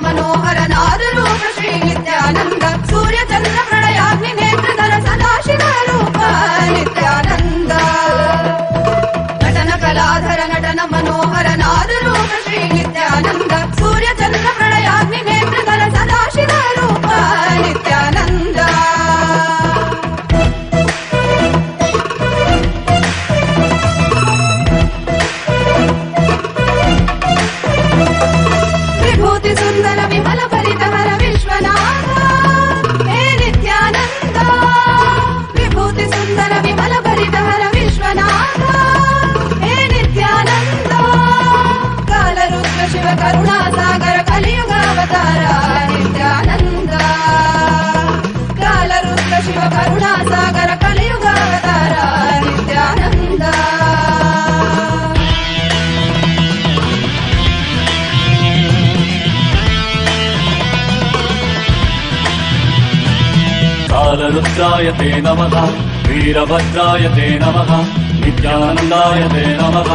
मनोहर नाद रूप श्री नित्यानंद रुद्राय ते नमः वीरभद्राय ते नमः नित्यानन्दाय ते नमः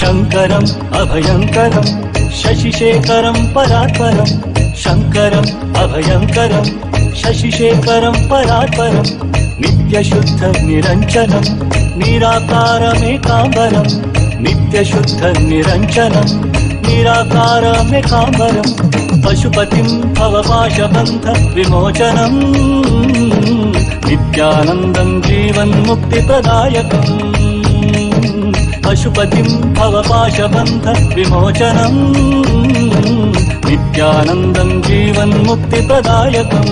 शङ्करम् अभयङ्करम् शशिशेखरं परात्परं शङ्करम् अभयङ्करं शशिशेखरं परात्परं नित्यशुद्ध निरञ्जनं निराकारमेकाम्बरं नित्यशुद्ध निरञ्जनं निराकारमेकाम्बरं पशुपतिं भवपाशबन्ध विमोचनं नित्यानन्दं जीवन्मुक्तिप्रदायकम् पशुपतिं भवपाशबन्ध विमोचनं नित्यानन्दं जीवन्मुक्तिप्रदायकम्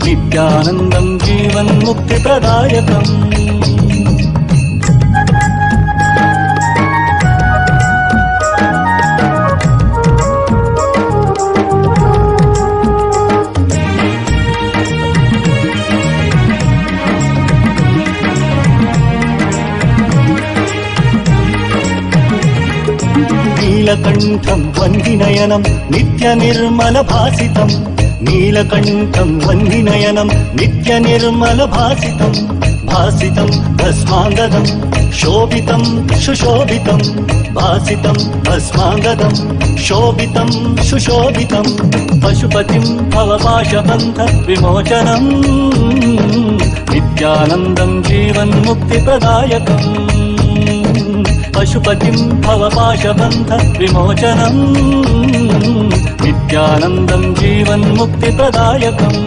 नित्यानन्दं जीवन्मुक्तिप्रदायकम् नीलकण्ठं वह्निनयनं नित्यनिर्मलभासितं नीलकण्ठं वह्निनयनं नित्यनिर्मलभासितं भासितं भस्माङ्गदं शोभितं सुशोभितं भासितं भस्माङ्गदं शोभितं सुशोभितं पशुपतिं भवपाशबन्ध विमोचनं नित्यानन्दं जीवन्मुक्तिप्रदायकम् पशुपतिं भवपाशबन्ध विमोचनं नित्यानन्दं जीवन्मुक्तिप्रदायकम्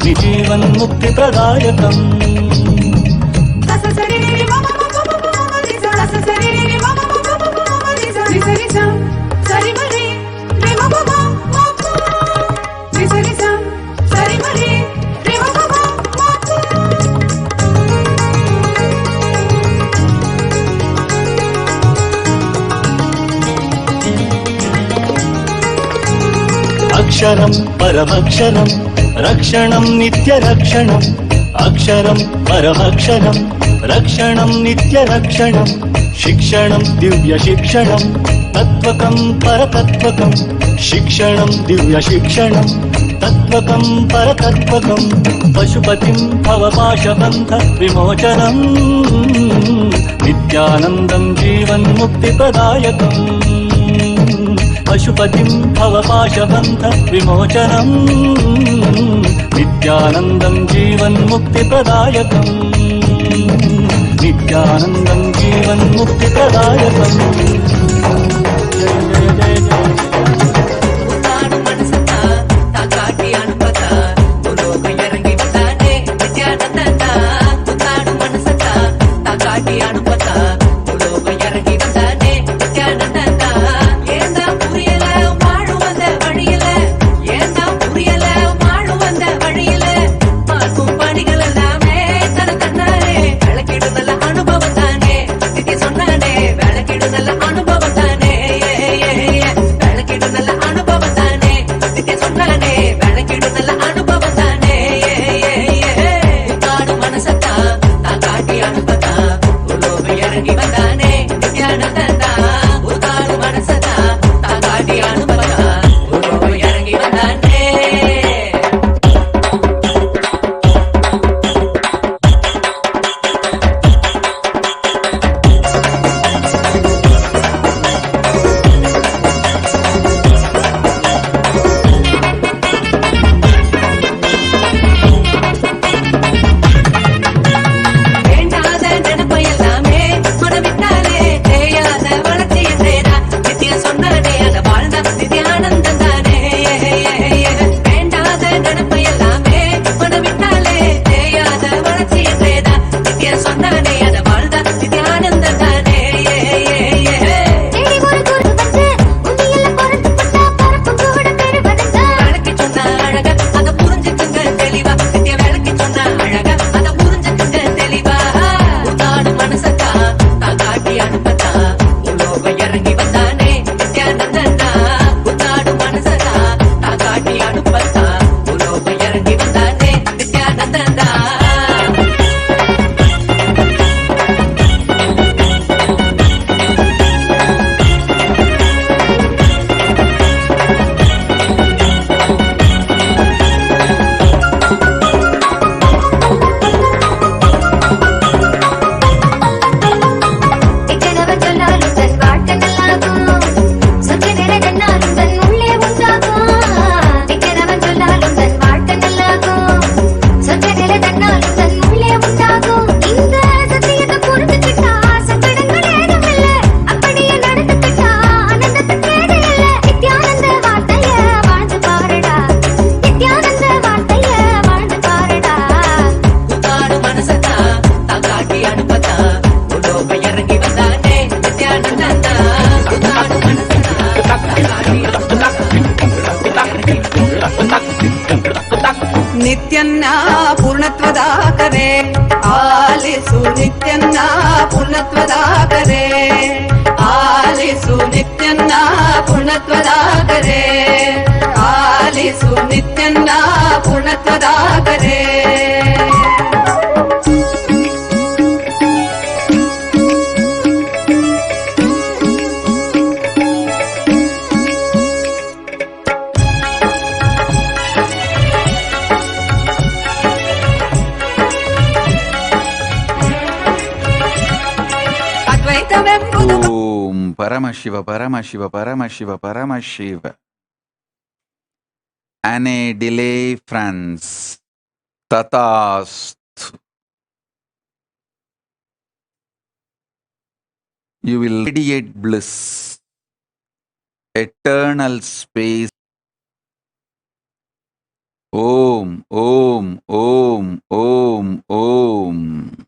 जीवन्मुक्तिप्रदायकम् अक्षरं परमक्षरं रक्षणं नित्यरक्षणम् अक्षरं परमक्षरं रक्षणं नित्यरक्षणं शिक्षणं दिव्यशिक्षणं तत्त्वकं परतत्त्वकं शिक्षणं दिव्यशिक्षणं तत्त्वकं परतत्त्वकं पशुपतिं भवपाशबन्ध विमोचनं नित्यानन्दं जीवन्मुक्तिप्रदायकम् पशुपतिं भवपाशबन्ध विमोचनं नित्यानन्दं जीवन्मुक्तिप्रदायकम् नित्यानन्दं जीवन्मुक्तिप्रदायकम् ನಿತ್ಯನ್ನ ಪೂರ್ಣತ್ವದಾಕರೆ ಆಲಿಸು ನಿತ್ಯನ್ನ ಪೂರ್ಣತ್ವದಾಕರೆ ಆಲಿಸು ನಿತ್ಯನ್ನ ಪೂರ್ಣತ್ವದಾಕರೆ ಆಲಿಸು ನಿತ್ಯನ್ನ ಪೂರ್ಣತ್ವದಾಕರೆ Om Paramashiva, Paramashiva, Paramashiva, Paramashiva. Ane delay France. Tatasthu. You will radiate bliss, eternal space. Om, Om, Om, Om, Om.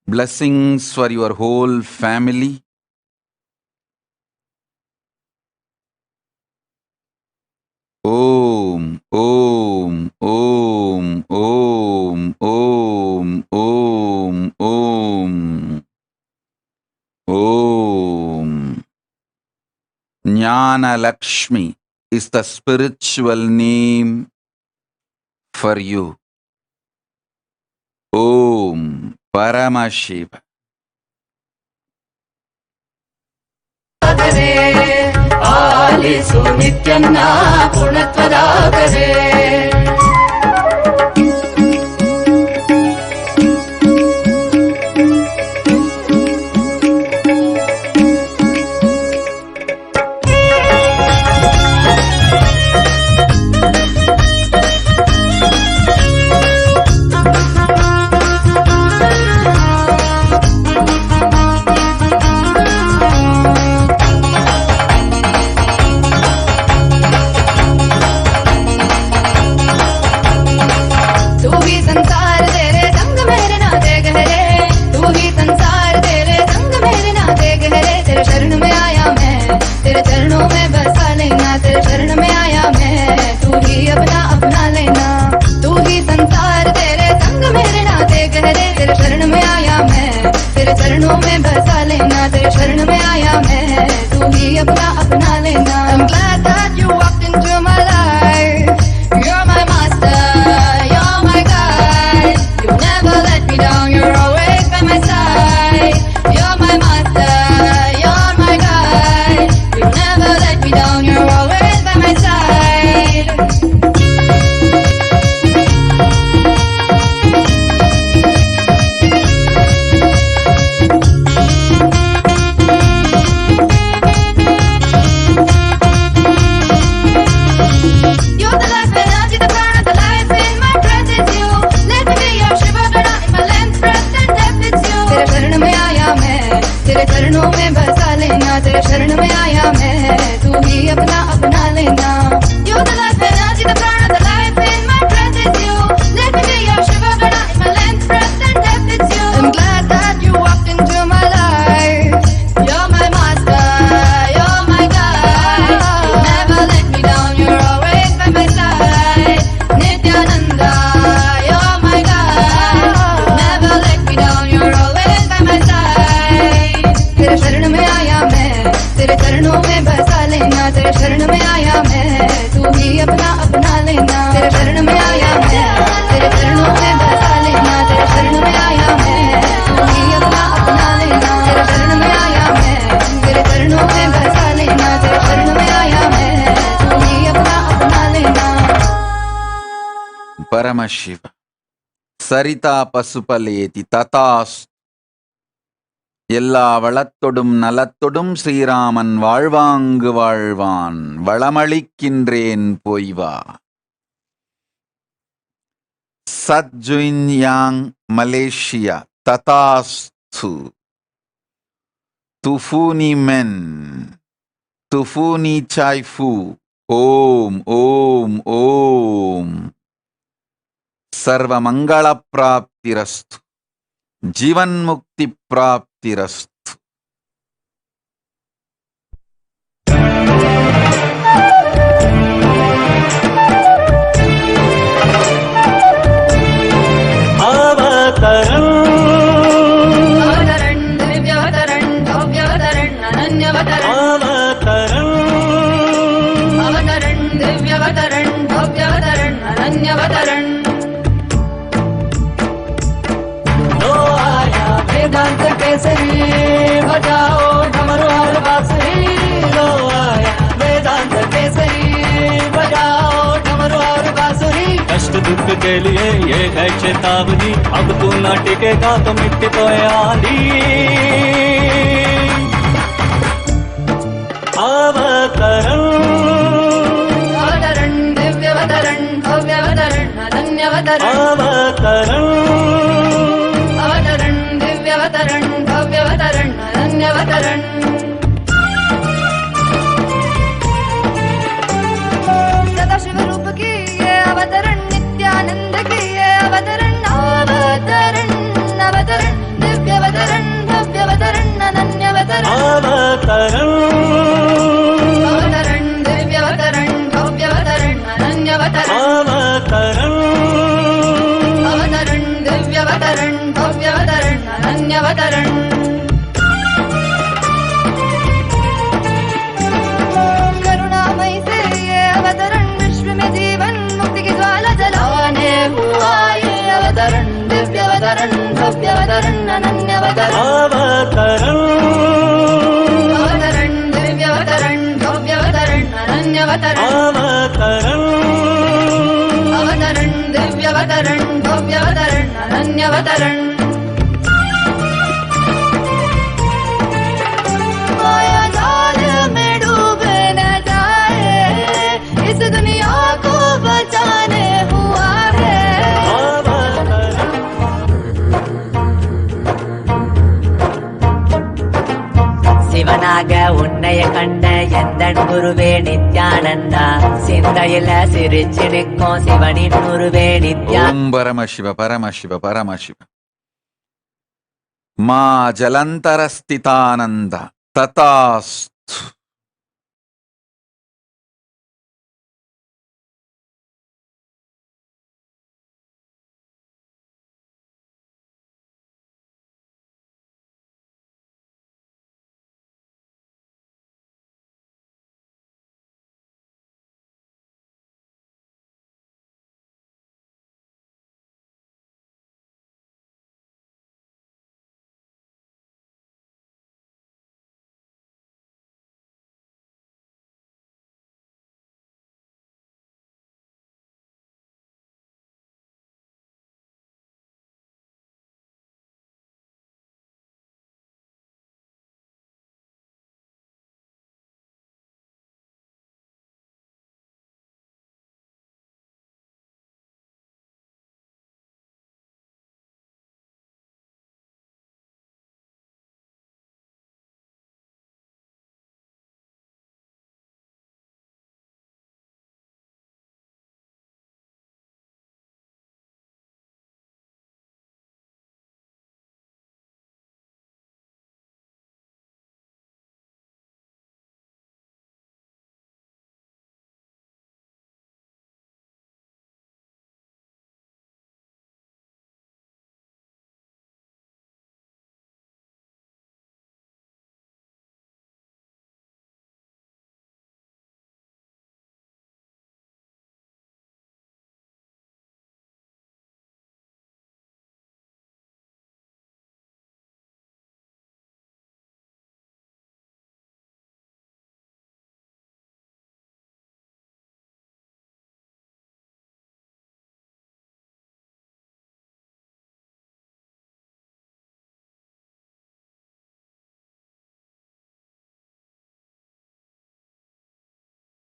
Blessings for your whole family. Om, Om, Om, Om, Om, Om, Om, Om. Jnana Lakshmi is the spiritual name for you. Om Paramashiva. ಆಲಿಸು ನಿತ್ಯನ್ನ ಪೂರ್ಣತ್ವದಾಗರೆ I'm glad that you walked into my life. You're my master, you're my guide. You never let me down, you're always by my side. You're my master, you're my guide. You never let me down, you're always by my side. तेरे चरणों में बसा लेना, तेरे शरण में आया मैं, तू ही अपना अपना लेना. You're the life and energy, the prana, the life in my breath is you. Let me be your Shiva Gana in my length, breadth and depth it's you. I'm glad that you walked into my life. You're my master, you're my guide. You never let me down, you're always by my side. Nithyananda, you're my guide. You never let me down, you're always by my side. तेरे शरण में आया मैं, तेरे चरणों में बसा लेना, तेरे शरण में आया मैं, तू ही अपना अपना लेना. तेरे शरण में आया मैं, तेरे चरणों में बसा लेना, तेरे शरण में आया मैं, तू ही अपना अपना लेना. तेरे शरण में आया मैं, तेरे चरणों में बसा लेना, तेरे शरण में आया मैं, तू ही अपना अपना लेना. Paramashiva. Sarita Pasupaleti Tatas. எல்லா வளத்தொடும் நலத்தொடும் ஸ்ரீராமன் வாழ்வாங்கு வாழ்வான் வளமளிக்கின்றேன் போய்வா. சத்ஜுயின்யாங் மலேசியா ததாஸ்து. துஃபூனி மென் துஃபூனி சாய்ஃபு. ஓம் ஓம் ஓம். சர்வமங்கள பிராப்திரஸ்து. जीवन मुक्ति प्राप्तिरस्तु. अवतरण दिव्यावतरण भव्यावतरण अनन्यावतरण. अवतरण दिव्यावतरण भव्यावतरण अनन्यावतरण. वेदांत केसरी बजाओ डमरू और बांसुरी. लो आया वेदांत केसरी बजाओ डमरू और बांसुरी. कष्ट दुख के लिए ये है चेतावनी, अब तू न टिकेगा तो मिट्टी तो आंधी. अवतरण अवतरण दिव्यावतरण भव्यावतरण अनन्यावतरण. अवतरण अवतरण दिव्यावतरण भव्यावतरण अनन्यावतरण. सदाशिव रूप की ये अवतरण, नित्यानंद की ये अवतरण. अवतरण अवतरण दिव्यावतरण भव्यावतरण अनन्यावतरण. अवतरण अवतरण दिव्यावतरण भव्यावतरण अनन्यावतरण. अवतरण अवतरण दिव्यावतरण भव्यावतरण अनन्यावतरण. अवतरण माया जाल में डूबे न जाए इस दुनिया को बचाने हुआ है சிவனாக உன்னைய கண்ட எந்தன் குருவே நித்யானந்தா சிந்தையில சிரிச்சு நிற்கும் சிவனின் குருவே நித்யா. ஓம் பரமசிவ பரமசிவ பரமசிவ. மா ஜலந்தர ஸ்திதானந்த ததாஸ்து.